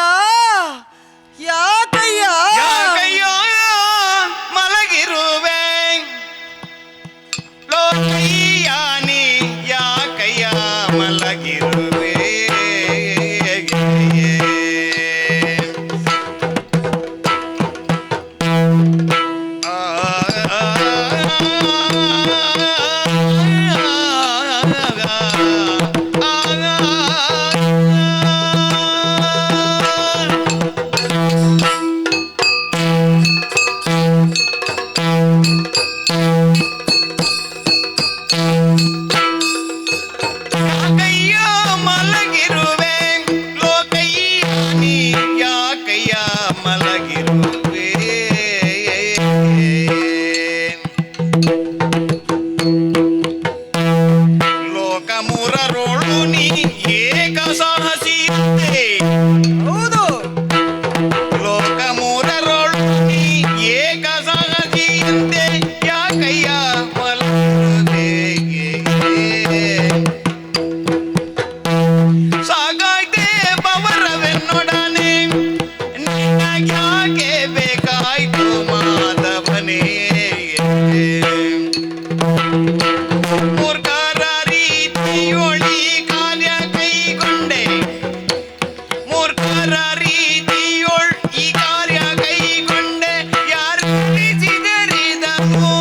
ಯಾಕಯ್ಯ ಯಾಕಯ್ಯ ಮಲಗಿರುವೆ ಲೋಕಯ್ಯ ನೀ ಯಾಕಯ್ಯ ಮಲಗಿರುವೆ ಯಾಕಯ್ಯ ಮಲಗಿರುವೆ ಲೋಕಯ್ಯ ನೀ ಯಾಕಯ್ಯ ಮಲಗಿರುವೆ ಲೋಕ ಮೂರರೋಳು ನೀ ಏಕ ಸಾಹಸಿಯಂತೆ ಹೌದು ಲೋಕ ಮೂರರೋಳು ನೀ ಏಕ ಸಾಹಸಿಯಂತೆ ಯಾಕಯ್ಯ ಮಲಗಿರುವೆ ಸಾಗಾಯ್ತೆ ಬವರವೆನ್ನೊಡನೆ ನಿನಗ್ಯಾಕೆ ಬೇಕಾಯ್ತು ಮಾಧವನೇ ಮೂರ್ಖರ ರೀತಿಯೊಳಿ ಕಾರ್ಯ ಕೈಗೊಂಡೆ ಮೂರ್ಖರ ರೀತಿಯೊಳ್ ಈ ಕಾರ್ಯ ಕೈಗೊಂಡೆ ಯಾರು ತಿಳಿಸಿದರಿದನು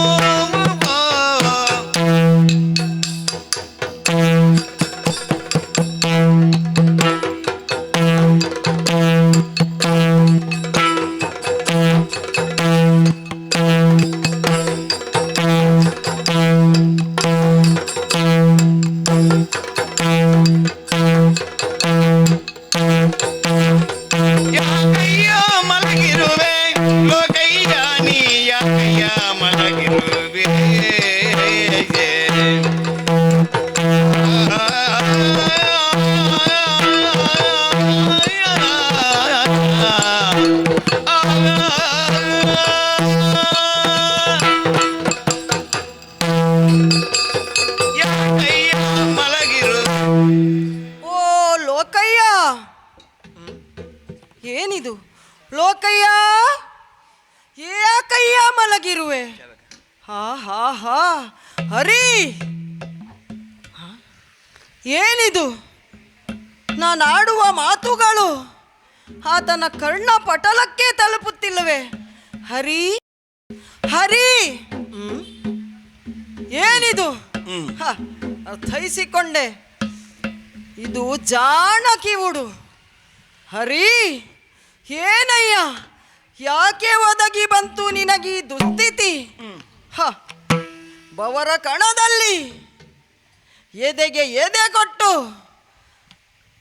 ಯಾಕಯ್ಯ ಮಲಗಿರುವೆ ಲೋಕಯ್ಯ ನೀ ಯಾಕಯ್ಯ ಮಲಗಿರುವೆ ಯಾಕಯ್ಯ ಮಲಗಿರುವೆ ಓ ಲೋಕಯ್ಯ ಏನಿದು ಲೋಕಯ್ಯ ಯಾಕಯ್ಯ ಮಲಗಿರುವೆ ಹಾ ಹಾ ಹಾ ಹರಿ ಹಾ? ಏನಿದು ನಾನಾಡುವ ಮಾತುಗಳು ಆತನ ಕರ್ಣ ಪಟಲಕ್ಕೆ ತಲುಪುತ್ತಿಲ್ಲವೇ ಹರಿ ಹರಿ ಏನಿದು ಹ, ಅರ್ಥೈಸಿಕೊಂಡೆ ಇದು ಜಾಣ ಕಿವುಡು ಹರಿ ಏನಯ್ಯ ಯಾಕೆ ಒದಗಿ ಬಂತು ನಿನಗೀ ದುಸ್ಥಿತಿ ಹ ಬವರ ಕಣದಲ್ಲಿ ಎದೆಗೆ ಎದೆ ಕೊಟ್ಟು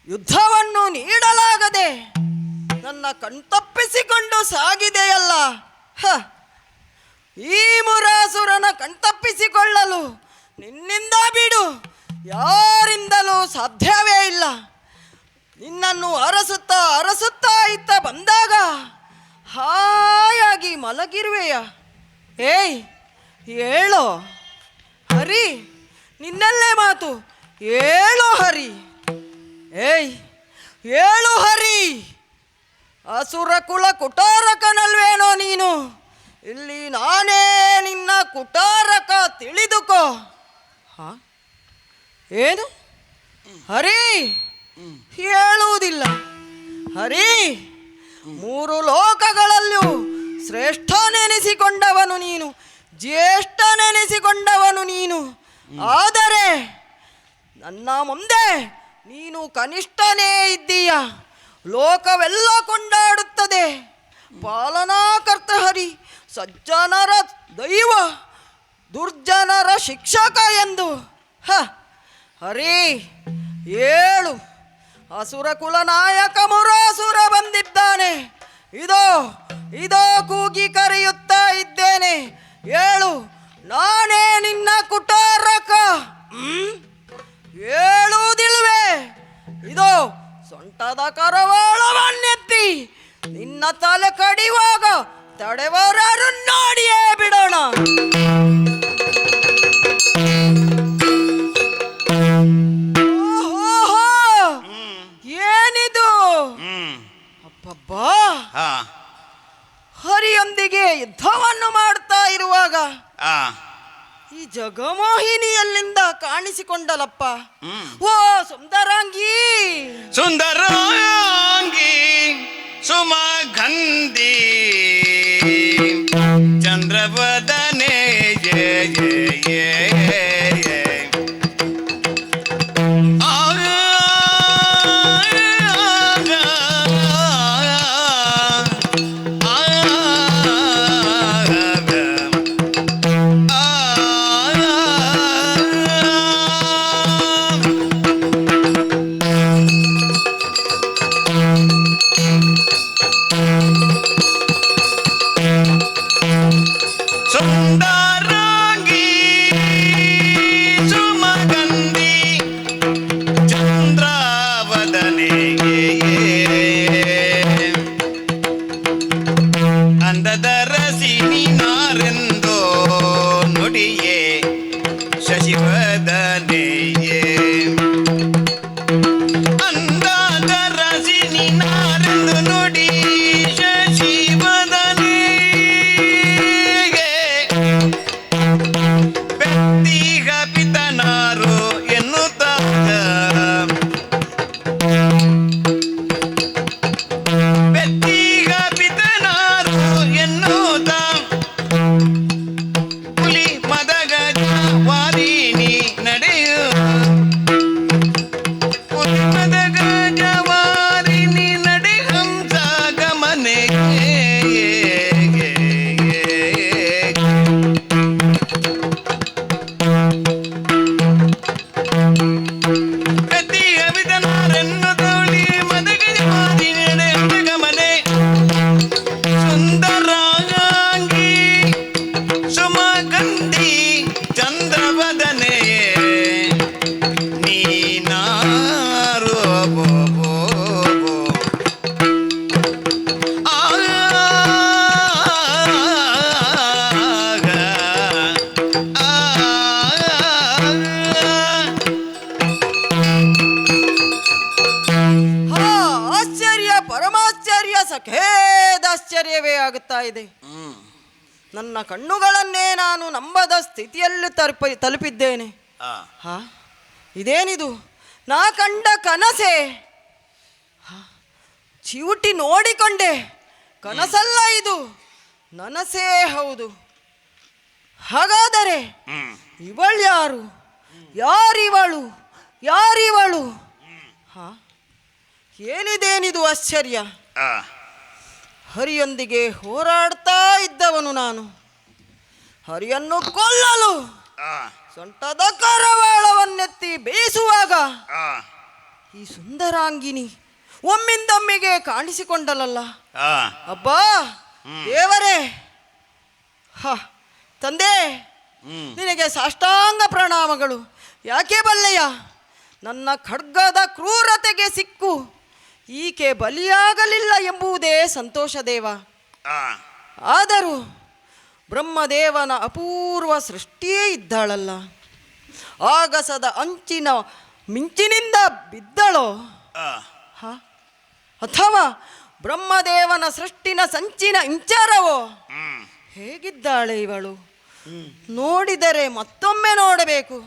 ಯುದ್ಧವನ್ನು ನೀಡಲಾಗದೆ ನನ್ನ ಕಣ್ತಪ್ಪಿಸಿಕೊಂಡು ಸಾಗಿದೆಯಲ್ಲ ಹ ಈ ಮುರಾಸುರನ ಕಣ್ತಪ್ಪಿಸಿಕೊಳ್ಳಲು ನಿನ್ನಿಂದ ಬಿಡು ಯಾರಿಂದಲೂ ಸಾಧ್ಯವೇ ಇಲ್ಲ ನಿನ್ನನ್ನು ಅರಸುತ್ತಾ ಇತ್ತ ಬಂದಾಗ ಹಾಯಾಗಿ ಮಲಗಿರುವೆಯ ಏಯ್ ಹೇಳೋ ಹರಿ ನಿನ್ನಲ್ಲೇ ಮಾತು ಹೇಳೋ ಹರಿ ಏಯ್ ಹೇಳು ಹರಿ ಅಸುರ ಕುಲ ಕುಟಾರಕನಲ್ವೇನೋ ನೀನು ಇಲ್ಲಿ ನಾನೇ ನಿನ್ನ ಕುಟಾರಕ ತಿಳಿದುಕೋ ಹಾ ಏನು ಹರಿ ಹೇಳುವುದಿಲ್ಲ ಹರಿ ಮೂರು ಲೋಕಗಳಲ್ಲೂ ಶ್ರೇಷ್ಠನೆನಿಸಿಕೊಂಡವನು ನೀನು ಜ್ಯೇಷ್ಠನೆನಿಸಿಕೊಂಡವನು ನೀನು ಆದರೆ ನನ್ನ ಮುಂದೆ ನೀನು ಕನಿಷ್ಠನೇ ಇದ್ದೀಯ ಲೋಕವೆಲ್ಲ ಕೊಂಡಾಡುತ್ತದೆ ಪಾಲನಾಕರ್ತ ಹರಿ ಸಜ್ಜನರ ದೈವ ದುರ್ಜನರ ಶಿಕ್ಷಕ ಎಂದು ಹ ಹರಿ ಏಳು ಅಸುರ ಕುಲನಾಯಕ ಮುರಾಸುರ ಬಂದಿದ್ದಾನೆ ಇದೋ ಕೂಗಿ ಕರೆಯುತ್ತಾ ಇದ್ದೇನೆ ಏಳು ನಾನೇ ನಿನ್ನ ಕುಟಾರಕ ಹೇಳುವುದಿಲ್ವೇ ಇದೋ ಸೊಂಟದ ಕರವಾಳವನ್ನೆತ್ತಿ ನಿನ್ನ ತಲೆ ಕಡಿಯುವಾಗ ತಡೆವರರು ನೋಡಿಯೇ ಬಿಡೋಣ ಏನಿದು ಯುದ್ಧವನ್ನು ಮಾಡ್ತಾ ಇರುವಾಗ ಆ ಈ ಜಗಮೋಹಿನಿಯಲ್ಲಿಂದ ಕಾಣಿಸಿಕೊಂಡಲಪ್ಪ. ಓ ಸುಂದರಾಂಗಿ, ಸುಂದರಾಂಗಿ ಸುಮಗಂಧಿ ಚಂದ್ರವದನೆ ಸುಂದರಾಂಗಿ ಸುಮಗಂಧಿ ಚಂದ್ರವದನೆಗೆ ಅಂದದ ರಸಿನಿ ನಾರೆಂದೋ ನುಡಿಯೇ ಶಶಿವದನೆಯೇ ಅಂದದ ರಸಿನಿ ನಾರೆಂದು ನುಡಿ ಬೆತ್ತಿಗ ಪಿತನಾರು ಎನ್ನುತ್ತಾಗ ಬೆತ್ತಿಗ ಪಿತನಾರು ಎನ್ನುತ್ತ ಹುಲಿ ಮದಗಜ ವಾರಿನಿ ನಡೆಯು ಹುಲಿ ಮದಗಜ ವಾರಿನಿ ನಡೆ ಹಂಸ ಗಮನೆ ಸುಂದರಾಂಗಿ ಸುಮಗಂಧಿ ಚಂದ್ರವದನೆ ನೀನಾರು ಆಶ್ಚರ್ಯ, ಪರಮಾಶ್ಚರ್ಯ, ಸಖೇದಾಶ್ಚರ್ಯವೇ ಆಗುತ್ತಾ ಇದೆ. ನನ್ನ ಕಣ್ಣುಗಳನ್ನೇ ನಾನು ನಂಬದ ಸ್ಥಿತಿಯಲ್ಲಿ ತಲುಪಿದ್ದೇನೆ. ಹಾ, ಇದೇನಿದು? ನಾ ಕಂಡ ಕನಸೆ? ಚಿವುಟಿ ನೋಡಿಕೊಂಡೆ, ಕನಸಲ್ಲ ಇದು, ನನಸೇ ಹೌದು. ಹಾಗಾದರೆ ಇವಳ್ಯಾರು? ಯಾರಿವಳು? ಯಾರಿವಳು? ಹಾ, ಏನಿದೇನಿದು ಆಶ್ಚರ್ಯ? ಹರಿಯೊಂದಿಗೆ ಹೋರಾಡ್ತಾ ಇದ್ದವನು ನಾನು. ಹರಿಯನ್ನು ಕೊಲ್ಲಲು ಸೊಂಟದ ಕರವಾಳವನ್ನೆತ್ತಿ ಬೇಯಿಸುವಾಗ ಈ ಸುಂದರಾಂಗಿನಿ ಒಮ್ಮಿಂದೊಮ್ಮೆಗೆ ಕಾಣಿಸಿಕೊಂಡಲಲ್ಲ. ಅಬ್ಬಾ ದೇವರೇ! ಹ ತಂದೆ, ನಿನಗೆ ಸಾಷ್ಟಾಂಗ ಪ್ರಣಾಮಗಳು. ಯಾಕೆ ಬಲ್ಲೆಯ? ನನ್ನ ಖಡ್ಗದ ಕ್ರೂರತೆಗೆ ಸಿಕ್ಕು ಈಕೆ ಬಲಿಯಾಗಲಿಲ್ಲ ಎಂಬುದೇ ಸಂತೋಷ ದೇವ. ಆದರೂ ಬ್ರಹ್ಮದೇವನ ಅಪೂರ್ವ ಸೃಷ್ಟಿಯೇ ಇದ್ದಾಳಲ್ಲ. ಆಗಸದ ಅಂಚಿನ ಮಿಂಚಿನಿಂದ ಬಿದ್ದಳೋ ಅಥವಾ ಬ್ರಹ್ಮದೇವನ ಸೃಷ್ಟಿನ ಸಂಚಿನ ಇಂಚಾರವೋ? ಹೇಗಿದ್ದಾಳೆ ಇವಳು? ನೋಡಿದರೆ ಮತ್ತೊಮ್ಮೆ ನೋಡಬೇಕು,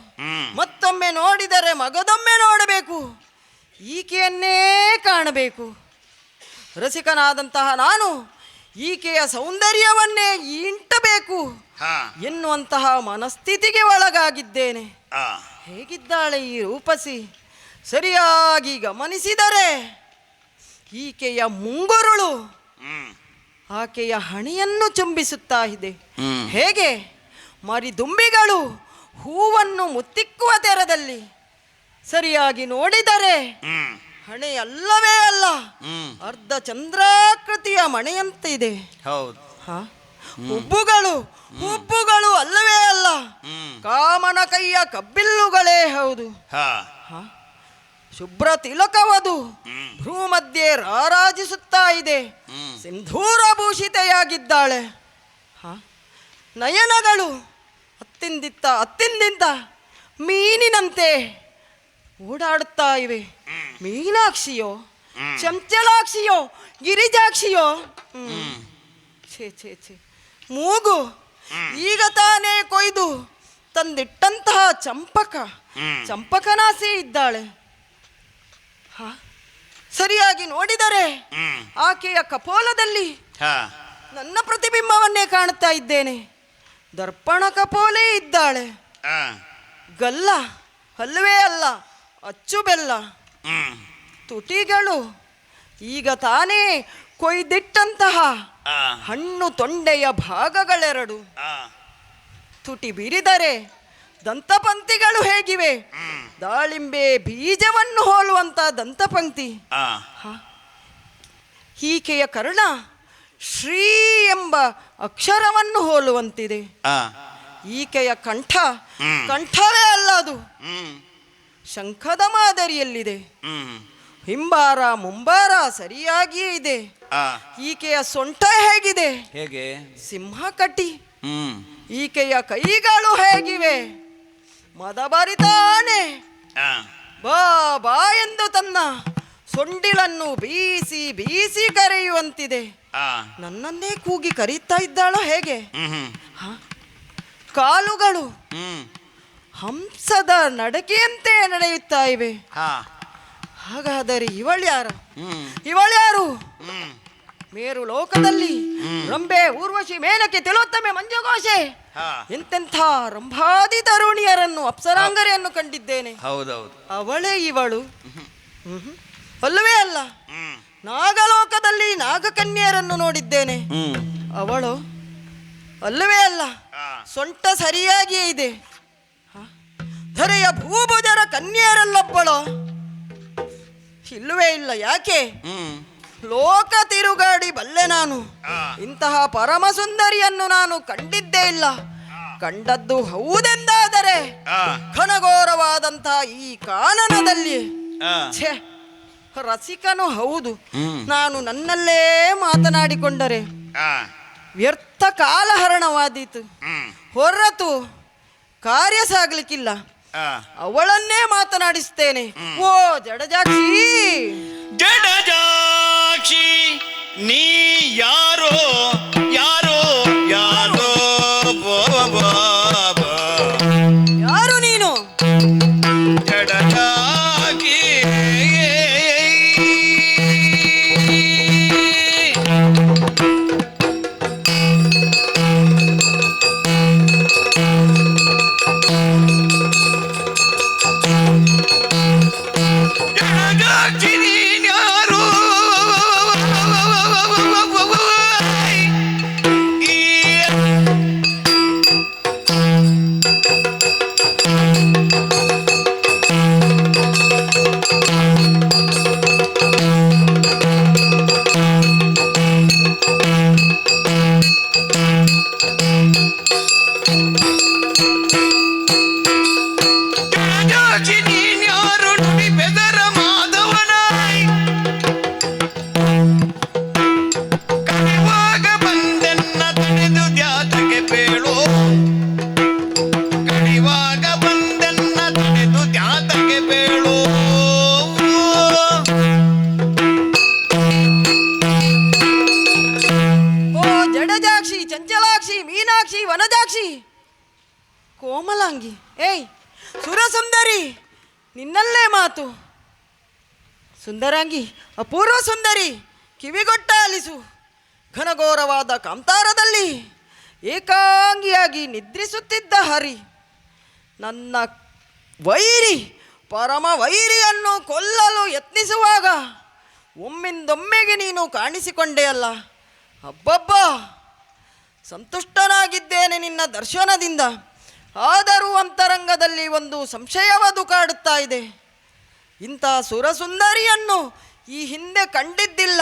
ಮತ್ತೊಮ್ಮೆ ನೋಡಿದರೆ ಮಗದೊಮ್ಮೆ ನೋಡಬೇಕು, ಈಕೆಯನ್ನೇ ಕಾಣಬೇಕು. ರಸಿಕನಾದಂತಹ ನಾನು ಈಕೆಯ ಸೌಂದರ್ಯವನ್ನೇ ಇಂಟಬೇಕು ಎನ್ನುವಂತಹ ಮನಸ್ಥಿತಿಗೆ ಒಳಗಾಗಿದ್ದೇನೆ. ಹೇಗಿದ್ದಾಳೆ ಈ ರೂಪಸಿ? ಸರಿಯಾಗಿ ಗಮನಿಸಿದರೆ ಈಕೆಯ ಮುಂಗುರುಳು ಆಕೆಯ ಹಣೆಯನ್ನು ಚುಂಬಿಸುತ್ತಾ ಇದೆ. ಹೇಗೆ ಮರಿದುಂಬಿಗಳು ಹೂವನ್ನು ಮುತ್ತಿಕ್ಕುವ ತೆರದಲ್ಲಿ. ಸರಿಯಾಗಿ ನೋಡಿದರೆ ಹಣೆ ಅಲ್ಲವೇ ಅಲ್ಲ, ಅರ್ಧ ಚಂದ್ರಾಕೃತಿಯ ಮಣೆಯಂತಿದೆ. ಹೌದು. ಹುಬ್ಬುಗಳು ಅಲ್ಲವೇ ಅಲ್ಲ, ಕಾಮನ ಕೈಯ ಕಬ್ಬಿಲ್ಲುಗಳೇ ಹೌದು. ಶುಭ್ರ ತಿಲಕವದು ಭ್ರೂ ಮಧ್ಯೆ ರಾರಾಜಿಸುತ್ತಾ ಇದೆ. ಸಿಂಧೂರ ಭೂಷಿತೆಯಾಗಿದ್ದಾಳೆ. ನಯನಗಳು ಅತ್ತಿಂದಿತ್ತ ಮೀನಿನಂತೆ ಓಡಾಡುತ್ತಾ ಇವೆ. ಮೀನಾಕ್ಷಿಯೋ, ಚಂಚಲಾಕ್ಷಿಯೋ, ಗಿರಿಜಾಕ್ಷಿಯೋ? ಛೇ ಛೇ ಛೇ, ಮೂಗು ಈಗ ತಾನೇ ಕೊಯ್ದು ತಂದಿಟ್ಟಂತಹ ಚಂಪಕನಾಸಿ ಇದ್ದಾಳೆ. ಸರಿಯಾಗಿ ನೋಡಿದರೆ ಆಕೆಯ ಕಪೋಲದಲ್ಲಿ ನನ್ನ ಪ್ರತಿಬಿಂಬವನ್ನೇ ಕಾಣುತ್ತಾ ಇದ್ದೇನೆ. ದರ್ಪಣ ಕಪೋಲೆ ಇದ್ದಾಳೆ. ಗಲ್ಲ ಹಲ್ವೇ ಅಲ್ಲ, ಅಚ್ಚು ಬೆಲ್ಲ. ತುಟಿಗಳು ಈಗ ತಾನೇ ಕೊಯ್ದಿಟ್ಟಂತಹ ಹಣ್ಣು ತೊಂಡೆಯ ಭಾಗಗಳೆರಡು. ತುಟಿ ಬಿರಿದರೆ ದಂತಪಂಕ್ತಿಗಳು ಹೇಗಿವೆ? ದಾಳಿಂಬೆ ಬೀಜವನ್ನು ಹೋಲುವಂತ ದಂತಪಂಕ್ತಿ. ಈಕೆಯ ಕರ್ಣ ಶ್ರೀ ಎಂಬ ಅಕ್ಷರವನ್ನು ಹೋಲುವಂತಿದೆ. ಈಕೆಯ ಕಂಠವೇ ಅಲ್ಲ, ಅದು ಶಂಖದ ಮಾದರಿಯಲ್ಲಿದೆ. ಹಿಂಬಾರ ಮುಂಬಾರ ಸರಿಯಾಗಿಯೇ ಇದೆ. ಈಕೆಯ ಸೊಂಟ ಹೇಗಿದೆ? ಹೇಗೆ? ಸಿಂಹಕಟಿ. ಈಕೆಯ ಕೈಗಳು ಹೇಗಿವೆ? ಮದಭರಿತ ಆನೆ. ಬಾ ಬಾ ಎಂದು ತನ್ನ ಸೊಂಡಿಲನ್ನು ಬೀಸಿ ಬೀಸಿ ಕರೆಯುವಂತಿದೆ. ನನ್ನನ್ನೇ ಕೂಗಿ ಕರೀತಾ ಇದ್ದಾಳೋ ಹೇಗೆ? ಕಾಲುಗಳು ಹಂಸದ ನಡಕೆಯಂತೆ ನಡೆಯುತ್ತಾ ಇವೆ. ಹಾಗಾದರೆ ಇವಳ್ಯಾರು? ಮೇರು ಲೋಕದಲ್ಲಿ ರಂಬೆ, ಊರ್ವಶಿ, ಮೇನಕೆ, ತಿಲೋತ್ತಮೆ, ಮಂಜುಘೋಷೆ ಎಂತೆಂಥ ರಂಭಾದಿ ತರುಣಿಯರನ್ನು, ಅಪ್ಸರಾಂಗರೆಯನ್ನು ಕಂಡಿದ್ದೇನೆ. ಅವಳೇ ಇವಳು? ಅಲ್ಲವೇ ಅಲ್ಲ. ನಾಗಲೋಕದಲ್ಲಿ ನಾಗಕನ್ಯರನ್ನು ನೋಡಿದ್ದೇನೆ. ಅವಳು ಅಲ್ಲವೇ ಅಲ್ಲ. ಸೊಂಟ ಸರಿಯಾಗಿಯೇ ಇದೆ. ಧರೆಯ ಭೂಭುಜರ ಕನ್ಯರಲ್ಲೊಬ್ಬಳು ಇಲ್ಲವೇ ಇಲ್ಲ. ಯಾಕೆ? ಲೋಕ ತಿರುಗಾಡಿ ಬಲ್ಲೆ ನಾನು. ಇಂತಹ ಪರಮ ಸುಂದರಿಯನ್ನು ನಾನು ಕಂಡಿದ್ದೇ ಇಲ್ಲ. ಕಂಡದ್ದು ಹೌದೆಂದಾದರೆ ಘನಘೋರವಾದಂತಹ ಈ ಕಾನನದಲ್ಲಿ ರಸಿಕನು ಹೌದು. ನಾನು ನನ್ನಲ್ಲೇ ಮಾತನಾಡಿಕೊಂಡರೆ ವ್ಯರ್ಥ ಕಾಲಹರಣವಾದೀತು ಹೊರತು ಕಾರ್ಯ ಸಾಗಲಿಕ್ಕಿಲ್ಲ. ಅವಳನ್ನೇ ಮಾತನಾಡಿಸ್ತೇನೆ. ಓ ಜಡಜಾಕ್ಷಿ, ಜಡಜಾಕ್ಷಿ ನೀ ಯಾರೋ ಯಾರೋ ಯಾರೋ ಯಾರು ನೀನು? ಜಡಜಾಕ್ಷಿ ಕೋಮಲಾಂಗಿ, ಏಯ್ ಸುರಸುಂದರಿ, ನಿನ್ನಲ್ಲೇ ಮಾತು. ಸುಂದರಾಂಗಿ, ಅಪೂರ್ವ ಸುಂದರಿ, ಕಿವಿಗೊಟ್ಟ ಆಲಿಸು. ಘನಘೋರವಾದ ಕಾಂತಾರದಲ್ಲಿ ಏಕಾಂಗಿಯಾಗಿ ನಿದ್ರಿಸುತ್ತಿದ್ದ ಹರಿ, ನನ್ನ ವೈರಿ ಪರಮ ವೈರಿಯನ್ನು ಕೊಲ್ಲಲು ಯತ್ನಿಸುವಾಗ ಒಮ್ಮಿಂದೊಮ್ಮೆಗೆ ನೀನು ಕಾಣಿಸಿಕೊಂಡೆಯಲ್ಲ. ಅಬ್ಬಬ್ಬ, ಸಂತುಷ್ಟನಾಗಿದ್ದೇನೆ ನಿನ್ನ ದರ್ಶನದಿಂದ. ಆದರೂ ಅಂತರಂಗದಲ್ಲಿ ಒಂದು ಸಂಶಯವದು ಕಾಡುತ್ತಾ ಇದೆ. ಇಂಥ ಸುರಸುಂದರಿಯನ್ನು ಈ ಹಿಂದೆ ಕಂಡಿದ್ದಿಲ್ಲ,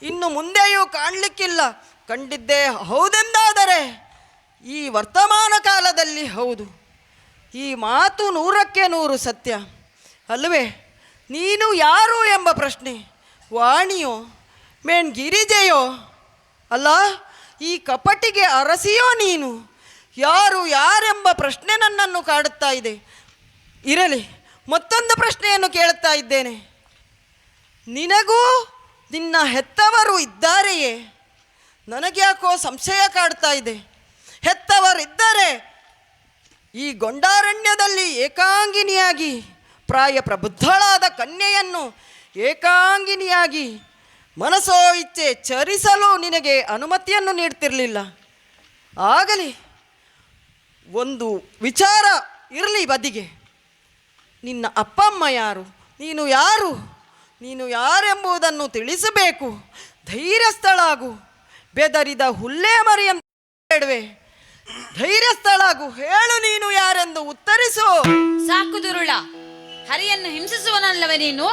ಇನ್ನು ಮುಂದೆಯೂ ಕಾಣಲಿಕ್ಕಿಲ್ಲ. ಕಂಡಿದ್ದೇ ಹೌದೆಂದಾದರೆ ಈ ವರ್ತಮಾನ ಕಾಲದಲ್ಲಿ ಹೌದು. ಈ ಮಾತು 100ಕ್ಕೆ 100 ಸತ್ಯ ಅಲ್ಲವೇ? ನೀನು ಯಾರು ಎಂಬ ಪ್ರಶ್ನೆ ವಾಣಿಯೋ ಮೇನ್ ಗಿರಿಜೆಯೋ ಅಲ್ಲ, ಈ ಕಪಟಿಗೆ ಅರಸಿಯೋ ನೀನು? ಯಾರೆಂಬ ಪ್ರಶ್ನೆ ನನ್ನನ್ನು ಕಾಡುತ್ತಾ ಇದೆ. ಇರಲಿ, ಮತ್ತೊಂದು ಪ್ರಶ್ನೆಯನ್ನು ಕೇಳುತ್ತಾ ಇದ್ದೇನೆ. ನಿನಗೂ ನಿನ್ನ ಹೆತ್ತವರು ಇದ್ದಾರೆಯೇ? ನನಗ್ಯಾಕೋ ಸಂಶಯ ಕಾಡ್ತಾ ಇದೆ. ಪುತ್ರರಿದ್ದರೆ ಈ ಗೊಂಡಾರಣ್ಯದಲ್ಲಿ ಏಕಾಂಗಿನಿಯಾಗಿ ಪ್ರಾಯ ಪ್ರಬುದ್ಧಳಾದ ಕನ್ಯೆಯನ್ನು ಏಕಾಂಗಿನಿಯಾಗಿ ಮನಸೋ ಇಚ್ಛೆ ಚರಿಸಲು ನಿನಗೆ ಅನುಮತಿಯನ್ನು ನೀಡ್ತಿರಲಿಲ್ಲ. ಆಗಲಿ ಒಂದು ವಿಚಾರ ಇರಲಿ ಬದಿಗೆ. ನಿನ್ನ ಅಪ್ಪ ಅಮ್ಮ ಯಾರು, ನೀನು ಯಾರು, ನೀನು ಯಾರೆಂಬುದನ್ನು ತಿಳಿಸಬೇಕು. ಧೈರ್ಯಸ್ಥಳಾಗು, ಬೆದರಿದ ಹುಲ್ಲೇ ಮರಿಯಂತ ಬೇಡವೆ. ಧೈರ್ಯಸ್ಥಳಾಗು, ಹೇಳು ನೀನು ಯಾರೆಂದು ಉತ್ತರಿಸು. ಸಾಕು ದುರುಳ, ಹರಿಯನ್ನು ಹಿಂಸಿಸುವನಲ್ಲವೇ ನೀನು?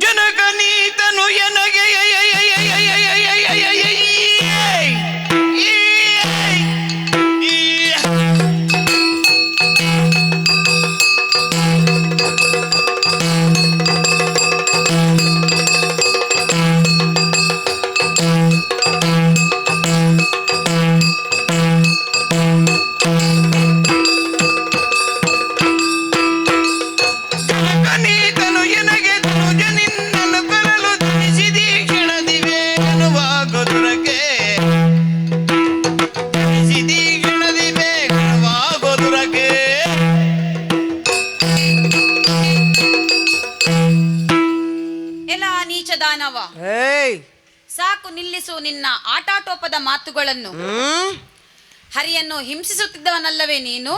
ಜನಕನೀತನು ಎನಗೆ ದಾನವ, ಸಾಕು ನಿಲ್ಲಿಸು ನಿನ್ನ ಆಟಾಟೋಪದ ಮಾತುಗಳನ್ನು. ಹರಿಯನ್ನು ಹಿಂಸಿಸುತ್ತಿದ್ದವನಲ್ಲವೇ ನೀನು?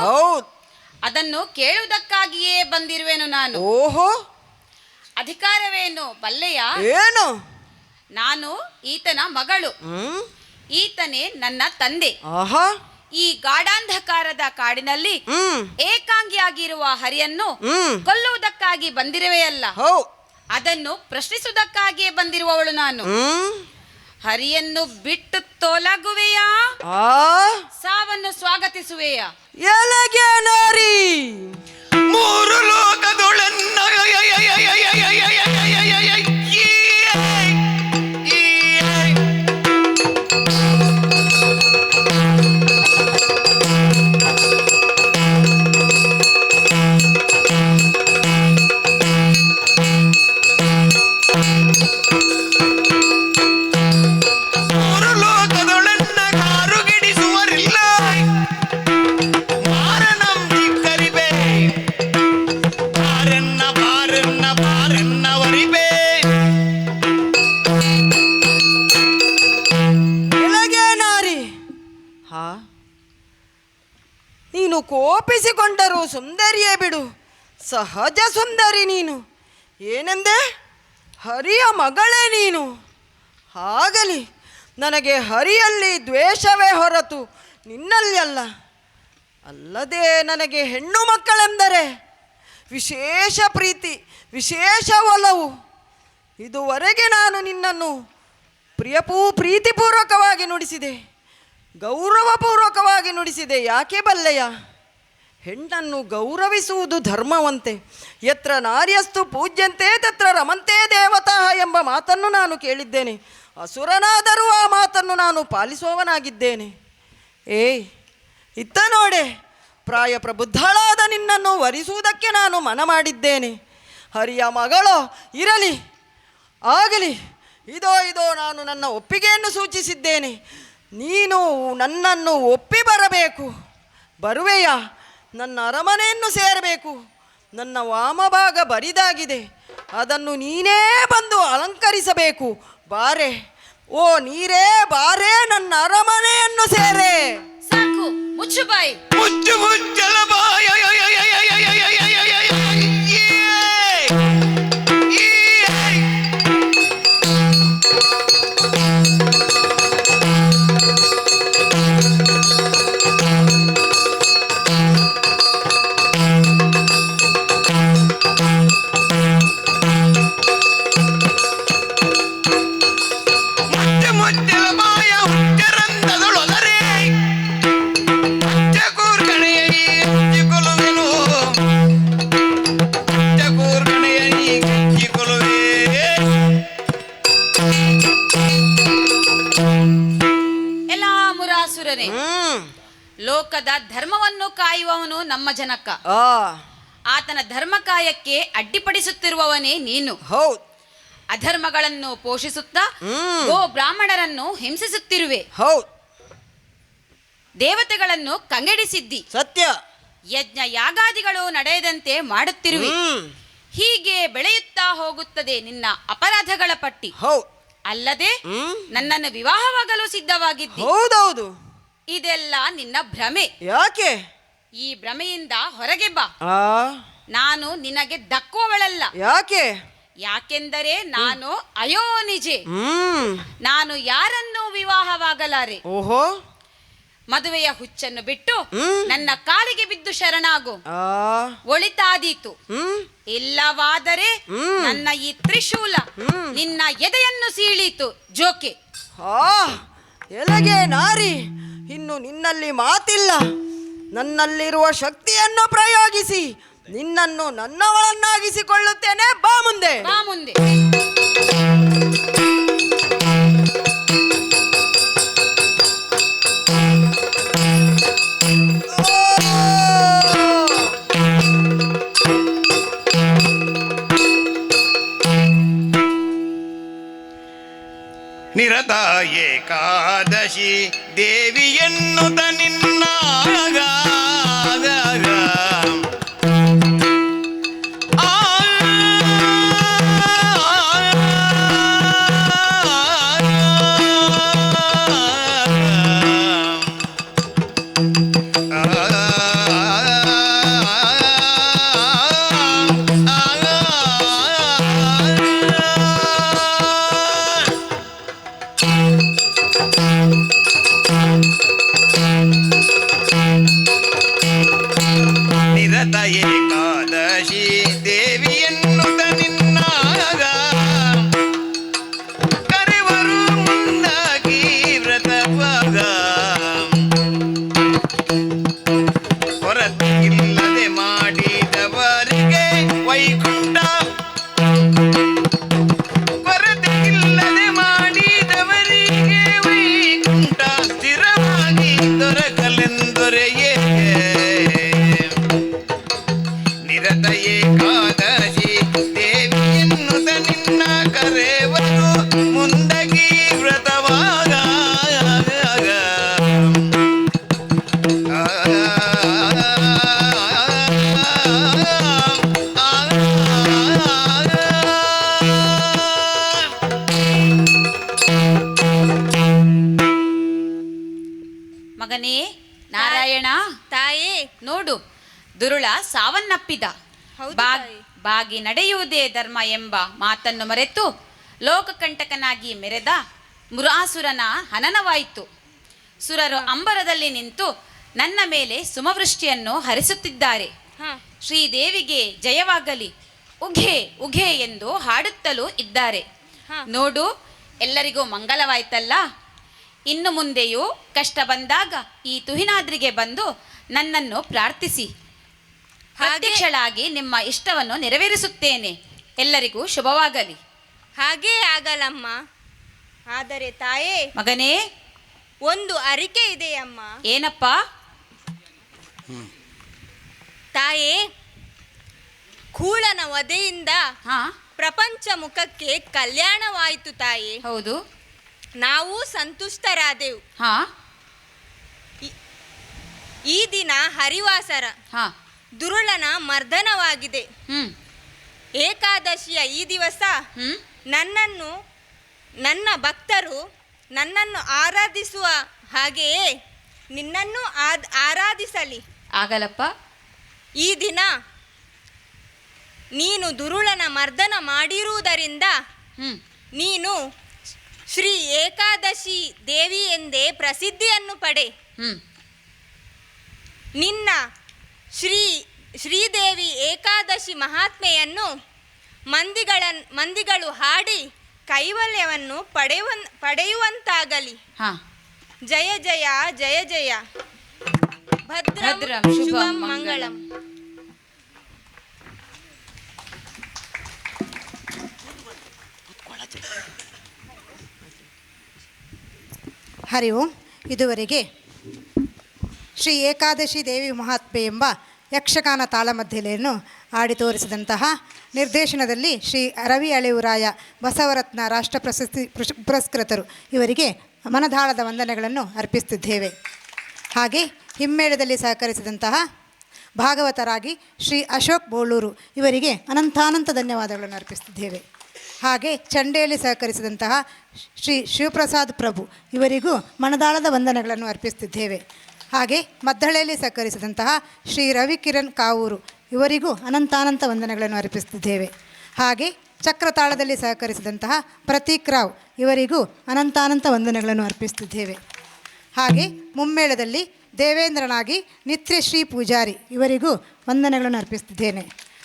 ಅದನ್ನು ಕೇಳುವುದಕ್ಕಾಗಿಯೇ ಬಂದಿರುವೆನು ನಾನು. ಓಹೋ, ಅಧಿಕಾರವೇನು ಬಲ್ಲೆಯ? ಏನು? ನಾನು ಈತನ ಮಗಳು, ಈತನೇ ನನ್ನ ತಂದೆ. ಆಹಾ, ಈ ಗಾಢಾಂಧಕಾರದ ಕಾಡಿನಲ್ಲಿ ಏಕಾಂಗಿಯಾಗಿರುವ ಹರಿಯನ್ನು ಕೊಲ್ಲುವುದಕ್ಕಾಗಿ ಬಂದಿರುವೆಯಲ್ಲ, ಅದನ್ನು ಪ್ರಶ್ನಿಸುವುದಕ್ಕಾಗಿಯೇ ಬಂದಿರುವವಳು ನಾನು. ಹರಿಯನ್ನು ಬಿಟ್ಟು ತೊಲಗುವೆಯಾ, ಸಾವನ್ನು ಸ್ವಾಗತಿಸುವೆಯಾ? ಎಲಗೆ ನಾರಿ, ಮೂರು ಲೋಕದೊಳನ್ನ ಕೋಪಿಸಿಕೊಂಡರೂ ಸುಂದರಿಯೇ ಬಿಡು, ಸಹಜ ಸುಂದರಿ ನೀನು. ಏನೆಂದೆ? ಹರಿಯ ಮಗಳೇ ನೀನು. ಆಗಲಿ, ನನಗೆ ಹರಿಯಲ್ಲಿ ದ್ವೇಷವೇ ಹೊರತು ನಿನ್ನಲ್ಲಿ ಅಲ್ಲ. ಅಲ್ಲದೆ ನನಗೆ ಹೆಣ್ಣು ಮಕ್ಕಳೆಂದರೆ ವಿಶೇಷ ಪ್ರೀತಿ, ವಿಶೇಷ ಒಲವು. ಇದುವರೆಗೆ ನಾನು ನಿನ್ನನ್ನು ಪ್ರೀತಿಪೂರ್ವಕವಾಗಿ ನುಡಿಸಿದೆ, ಗೌರವಪೂರ್ವಕವಾಗಿ ನುಡಿಸಿದೆ. ಯಾಕೆ ಬಲ್ಲೆಯ? ಹೆಣ್ಣನ್ನು ಗೌರವಿಸುವುದು ಧರ್ಮವಂತೆ. ಯತ್ರ ನಾರ್ಯಸ್ತು ಪೂಜ್ಯಂತೆ ತತ್ರ ರಮಂತೆ ದೇವತಾ ಎಂಬ ಮಾತನ್ನು ನಾನು ಕೇಳಿದ್ದೇನೆ. ಅಸುರನಾದರೂ ಆ ಮಾತನ್ನು ನಾನು ಪಾಲಿಸುವವನಾಗಿದ್ದೇನೆ. ಇತ್ತ ನೋಡೆ, ಪ್ರಾಯ ಪ್ರಬುದ್ಧಳಾದ ನಿನ್ನನ್ನು ವರಿಸುವುದಕ್ಕೆ ನಾನು ಮನ ಮಾಡಿದ್ದೇನೆ. ಹರಿಯ ಮಗಳೋ ಇರಲಿ, ಆಗಲಿ, ಇದೋ ನಾನು ನನ್ನ ಒಪ್ಪಿಗೆಯನ್ನು ಸೂಚಿಸಿದ್ದೇನೆ. ನೀನು ನನ್ನನ್ನು ಒಪ್ಪಿ ಬರಬೇಕು. ಬರುವೆಯಾ? ನನ್ನ ಅರಮನೆಯನ್ನು ಸೇರಬೇಕು. ನನ್ನ ವಾಮಭಾಗ ಬರಿದಾಗಿದೆ, ಅದನ್ನು ನೀನೇ ಬಂದು ಅಲಂಕರಿಸಬೇಕು. ಬಾರೆ, ಓ ನೀರೇ ಬಾರೆ, ನನ್ನ ಅರಮನೆಯನ್ನು ಸೇರೆ. ಸಾಕು, ಮುಚ್ಚು ಬಾಯಿ, ಮುಚ್ಚು ಮುಚ್ಚಲ ಬಾಯ. ಲೋಕದ ಧರ್ಮವನ್ನು ಕಾಯುವವನು ನಮ್ಮ ಜನಕ. ಆತನ ಧರ್ಮಕಾಯಕ್ಕೆ ಅಡ್ಡಿಪಡಿಸುತ್ತಿರುವವನೇ ನೀನು. ಹೌದು, ಅಧರ್ಮಗಳನ್ನು ಪೋಷಿಸುತ್ತಾ ಗೋ ಬ್ರಾಹ್ಮಣರನ್ನು ಹಿಂಸಿಸುತ್ತಿರುವೆ. ಹೌದು, ದೇವತೆಗಳನ್ನು ಕಂಗೆಡಿಸಿದ್ದಿ. ಸತ್ಯ. ಯಜ್ಞ ಯಾಗಾದಿಗಳು ನಡೆಯದಂತೆ ಮಾಡುತ್ತಿರುವೆ. ಹೀಗೆ ಬೆಳೆಯುತ್ತಾ ಹೋಗುತ್ತದೆ ನಿನ್ನ ಅಪರಾಧಗಳ ಪಟ್ಟಿ. ಅಲ್ಲದೆ ನನ್ನನ್ನು ವಿವಾಹವಾಗಲು ಸಿದ್ಧವಾಗಿದ್ದಿ. ಹೌದೌದು. ಇದೆಲ್ಲ ನಿನ್ನ ಭ್ರಮೆ. ಯಾಕೆ? ಈ ಭ್ರಮೆಯಿಂದ ಹೊರಗೆ ಬಾ. ಆ ನಾನು ನಿನಗೆ ದಕ್ಕುವವಳಲ್ಲ. ಯಾಕೆ? ಯಾಕೆಂದರೆ ನಾನು ಅಯೋನಿಜೆ. ನಾನು ಯಾರನ್ನೂ ವಿವಾಹವಾಗಲಾರೆ. ಓಹೋ. ಮದುವೆಯ ಹುಚ್ಚನ್ನು ಬಿಟ್ಟು ನನ್ನ ಕಾಲಿಗೆ ಬಿದ್ದು ಶರಣಾಗು. ಆ ಒಳಿತಾದೀತು. ಇಲ್ಲವಾದರೆ ನನ್ನ ಈ ತ್ರಿಶೂಲ ನಿನ್ನ ಎದೆಯನ್ನು ಸೀಳೀತು. ಜೋಕೆ. ಎಲೆಗೆ ನಾರಿ, ಇನ್ನು ನಿನ್ನಲ್ಲಿ ಮಾತಿಲ್ಲ. ನನ್ನಲ್ಲಿರುವ ಶಕ್ತಿಯನ್ನು ಪ್ರಯೋಗಿಸಿ ನಿನ್ನನ್ನು ನನ್ನವಳನ್ನಾಗಿಸಿಕೊಳ್ಳುತ್ತೇನೆ. ಬಾ ಮುಂದೆ. ಬಾ ಮುಂದೆ. ನಿರತ ಏಕಾದಶಿ ದೇವಿಯನ್ನುತ ನಿನ್ನಾಗ ನಿರತ ಏಕಾದಶಿ ದೇವಿಯನ್ನುತ ನಿನ್ನಾಗ ಕರೆವರು ಮುಂದಾಗಿ ವ್ರತವಾಗ ಹೊರತಿಲ್ಲದೆ ಮಾಡಿದವರಿಗೆ ವೈಕುಂಠ, ಕೊರತೆಯಿಲ್ಲದೆ ಮಾಡಿದವರಿಗೆ ವೈಕುಂಠ ಸ್ಥಿರವಾಗಿ ದೊರಕಲೆಂದೊರೆಯೇ. ನಿರತ ಏಕಾದಶಿ ದೇವಿಯನ್ನುತ ನಿನ್ನ ಕರೆವರು ಮುಂದಗಿ ವ್ರತವಾಗ ಮಗನೇ ನಾರಾಯಣ. ತಾಯೇ, ನೋಡು, ದುರುಳ ಸಾವನ್ನಪ್ಪಿದ. ಹೌದು ಬಾಗ್- ತಾಯಿ. ಬಾಗಿ ನಡೆಯುವುದೇ ಧರ್ಮ ಎಂಬ ಮಾತನ್ನು ಮರೆತು ಲೋಕಕಂಟಕನಾಗಿ ಮೆರೆದ ಮುರಾಸುರನ ಹನನವಾಯಿತು. ಸುರರು ಅಂಬರದಲ್ಲಿ ನಿಂತು ನನ್ನ ಮೇಲೆ ಸುಮವೃಷ್ಟಿಯನ್ನು ಹರಿಸುತ್ತಿದ್ದಾರೆ. ಶ್ರೀದೇವಿಗೆ ಜಯವಾಗಲಿ, ಉಘೆ ಉಘೆ ಎಂದು ಹಾಡುತ್ತಲೂ ಇದ್ದಾರೆ. ನೋಡು, ಎಲ್ಲರಿಗೂ ಮಂಗಲವಾಯ್ತಲ್ಲ. ಇನ್ನು ಮುಂದೆಯೂ ಕಷ್ಟ ಬಂದಾಗ ಈ ತುಹಿನಾದ್ರಿಗೆ ಬಂದು ನನ್ನನ್ನು ಪ್ರಾರ್ಥಿಸಿ. ಪ್ರತ್ಯಕ್ಷಳಾಗಿ ನಿಮ್ಮ ಇಷ್ಟವನ್ನು ನೆರವೇರಿಸುತ್ತೇನೆ. ಎಲ್ಲರಿಗೂ ಶುಭವಾಗಲಿ. ಹಾಗೇ ಆಗಲಮ್ಮ. ಆದರೆ ತಾಯೇ, ಮಗನೇ, ಒಂದು ಅರಿಕೆ ಇದೆಯಮ್ಮ. ಏನಪ್ಪ? ತಾಯೇ, ಕೂಳನ ವಧೆಯಿಂದ ಹಾ, ಪ್ರಪಂಚ ಮುಖಕ್ಕೆ ಕಲ್ಯಾಣವಾಯಿತು ತಾಯೇ. ಹೌದು. ನಾವು ಸಂತುಷ್ಟರಾದೆವು. ಹಾ ಈ ದಿನ ಹರಿವಾಸರ. ಹಾ ದುರುಳನ ಮರ್ದನವಾಗಿದೆ. ಹ್ಮ್ ಏಕಾದಶಿಯ ಈ ದಿವಸ ಹ್ಮ್ ನನ್ನ ಭಕ್ತರು ನನ್ನನ್ನು ಆರಾಧಿಸುವ ಹಾಗೆಯೇ ನಿನ್ನನ್ನು ಆರಾಧಿಸಲಿ. ಆಗಲಪ್ಪ. ಈ ದಿನ ನೀನು ದುರುಳನ ಮರ್ದನ ಮಾಡಿರುವುದರಿಂದ ನೀನು ಶ್ರೀ ಏಕಾದಶಿ ದೇವಿ ಎಂದೇ ಪ್ರಸಿದ್ಧಿಯನ್ನು ಪಡೆ. ನಿನ್ನ ಶ್ರೀದೇವಿ ಏಕಾದಶಿ ಮಹಾತ್ಮೆಯನ್ನು ಮಂದಿಗಳು ಹಾಡಿ ಕೈವಲ್ಯವನ್ನು ಪಡೆಯುವಂತಾಗಲಿ. ಜಯ ಜಯ ಜಯ ಜಯ. ಭದ್ರಂ ಶುಭಂ ಮಂಗಳಂ. ಹರಿ ಓಂ. ಇದುವರೆಗೆ ಶ್ರೀ ಏಕಾದಶಿ ದೇವಿ ಮಹಾತ್ಮೆ ಎಂಬ ಯಕ್ಷಗಾನ ತಾಳಮದ್ದಲೆಯನ್ನು ಆಡಿ ತೋರಿಸಿದಂತಹ ನಿರ್ದೇಶನದಲ್ಲಿ ಶ್ರೀ ರವಿ ಅಳೆಯೂರಾಯ ಬಸವರತ್ನ ರಾಷ್ಟ್ರ ಪ್ರಶಸ್ತಿ ಪುರಸ್ಕೃತರು ಇವರಿಗೆ ಮನದಾಳದ ವಂದನೆಗಳನ್ನು ಅರ್ಪಿಸುತ್ತಿದ್ದೇವೆ. ಹಾಗೆ ಹಿಮ್ಮೇಳದಲ್ಲಿ ಸಹಕರಿಸಿದಂತಹ ಭಾಗವತರಾಗಿ ಶ್ರೀ ಅಶೋಕ್ ಬೋಳೂರು ಇವರಿಗೆ ಅನಂತಾನಂತ ಧನ್ಯವಾದಗಳನ್ನು ಅರ್ಪಿಸುತ್ತಿದ್ದೇವೆ. ಹಾಗೆ ಚಂಡೆಯಲ್ಲಿ ಸಹಕರಿಸಿದಂತಹ ಶ್ರೀ ಶಿವಪ್ರಸಾದ್ ಪ್ರಭು ಇವರಿಗೂ ಮನದಾಳದ ವಂದನೆಗಳನ್ನು ಅರ್ಪಿಸುತ್ತಿದ್ದೇವೆ. ಹಾಗೆ ಮದ್ದಳೆಯಲ್ಲಿ ಸಹಕರಿಸಿದಂತಹ ಶ್ರೀ ರವಿಕಿರಣ್ ಕಾವೂರು ಇವರಿಗೂ ಅನಂತಾನಂತ ವಂದನೆಗಳನ್ನು ಅರ್ಪಿಸುತ್ತಿದ್ದೇವೆ. ಹಾಗೆ ಚಕ್ರತಾಳದಲ್ಲಿ ಸಹಕರಿಸಿದಂತಹ ಪ್ರತೀಕ್ ರಾವ್ ಇವರಿಗೂ ಅನಂತಾನಂತ ವಂದನೆಗಳನ್ನು ಅರ್ಪಿಸುತ್ತಿದ್ದೇವೆ. ಹಾಗೆ ಮುಮ್ಮೇಳದಲ್ಲಿ ದೇವೇಂದ್ರನಾಗಿ ನಿತ್ಯಶ್ರೀ ಪೂಜಾರಿ ಇವರಿಗೂ ವಂದನೆಗಳನ್ನು ಅರ್ಪಿಸುತ್ತಿದ್ದೇನೆ.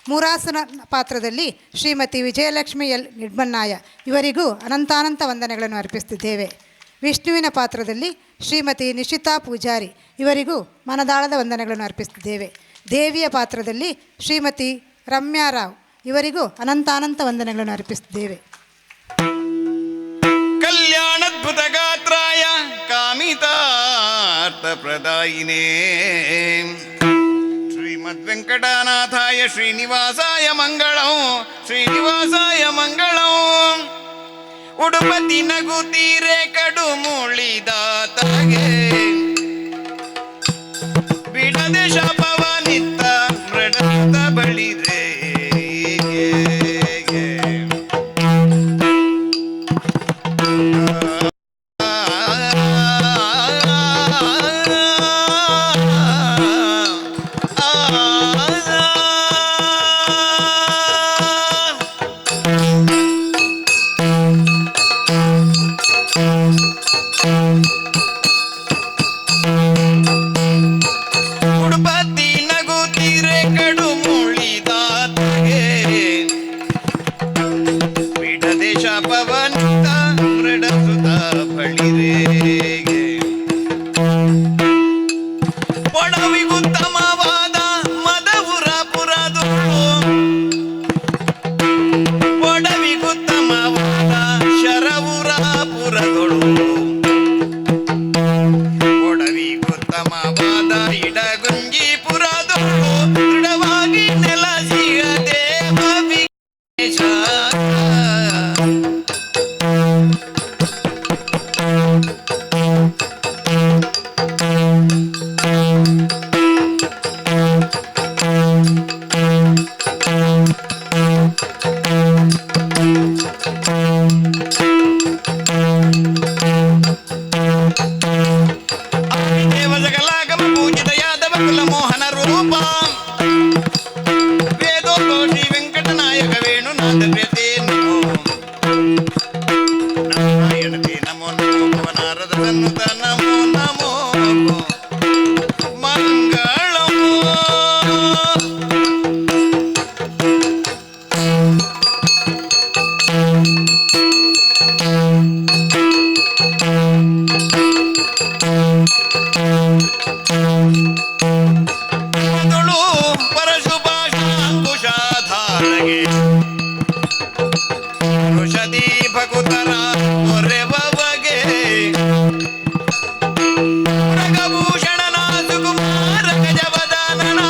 ಮೂರಾಸನ ಪಾತ್ರದಲ್ಲಿ ಶ್ರೀಮತಿ ವಿಜಯಲಕ್ಷ್ಮಿ ಎಲ್ ನಿಡ್ಮನ್ನಾಯ ಇವರಿಗೂ ಅನಂತಾನಂತ ವಂದನೆಗಳನ್ನು ಅರ್ಪಿಸುತ್ತಿದ್ದೇವೆ. ವಿಷ್ಣುವಿನ ಪಾತ್ರದಲ್ಲಿ ಶ್ರೀಮತಿ ನಿಶಿತಾ ಪೂಜಾರಿ ಇವರಿಗೂ ಮನದಾಳದ ವಂದನೆಗಳನ್ನು ಅರ್ಪಿಸುತ್ತಿದ್ದೇವೆ. ದೇವಿಯ ಪಾತ್ರದಲ್ಲಿ ಶ್ರೀಮತಿ ರಮ್ಯಾ ರಾವ್ ಇವರಿಗೂ ಅನಂತಾನಂತ ವಂದನೆಗಳನ್ನು ಅರ್ಪಿಸುತ್ತಿದ್ದೇವೆ. ಕಲ್ಯಾಣದ್ಭುತ ಗಾತ್ರಾಯ ಕಾಮಿತಾರ್ಥ ಪ್ರದಾಯಿನೇ ಶ್ರೀಮದ್ ವೆಂಕಟನಾಥಾಯ ಶ್ರೀನಿವಾಸಾಯ ಮಂಗಳಂ ಶ್ರೀನಿವಾಸಾಯ ಮಂಗಳಂ. ಉಡುಪತಿ ನಗುತ್ತೀರೆ ಕಡು ಮುಳಿದಾತಗೆ ಬಿಡದೆ ಶಾಪವನಿತ್ತ ಮೃಡತ ಬಳಿರೆ ಉಡುಪತಿ ನಗುತ್ತೀರೆ ಕಡು ಮುಳಿದಾತಗೆ ಬಿಡದೆ ಶಾಪವನಿತ್ತ ಮೃಡಸುತ ಬಳಿರೆಗೆ ಒಡವಿಗುತ್ತಮವಾದ ಮದಪುರಪುರದೋಳು ಒಡವಿಗುತ್ತಮವಾದ ಶರವುರಾಪುರದೊಳು ಒಡವಿಗುತ್ತಮವಾದ ಇಡಗುಂಜಿಪುರದೊಳು ದೃಢವಾಗಿ ನೆಲಸಿಯ ದೇವ ವಿಘ್ನೇಶ. ದೇವಜಗಲಾಗಮ ಪೂಜಿತ ಯಾದವ ಕುಲ ಮೋಹನ ರೂಪ ವೇದೋಕ್ತೋ ಶ್ರೀ ವೆಂಕಟನಾಯಕ ವೇಣುನಾಥ ವ್ಯತೆ ನಮೋ ನಾರಾಯಣತೆ ನಮೋ ನಮೋ ಭವನಾರದ ಸನ್ನುತ ನಮೋ ನಮೋ ಮಂಗಳಂ. ಮೊದಲು ಪರಶುಭಾಷಾಂಕುಶಾಧಾರಗೆ ಋಷದಿ ಭಕುತರ ಹೊರೆವಗೆ ಮೃಗಭೂಷಣನ ಸುಕುಮಾರ ಗಜವದನನ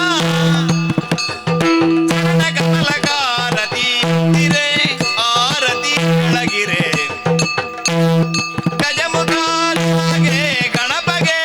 ಚರಣಕಮಲಕಾರತಿ ತಿರೆ ಆರತಿ ಬೆಳಗಿರೆ ಗಜಮುಖಾಗೆ ಗಣಪಗೆ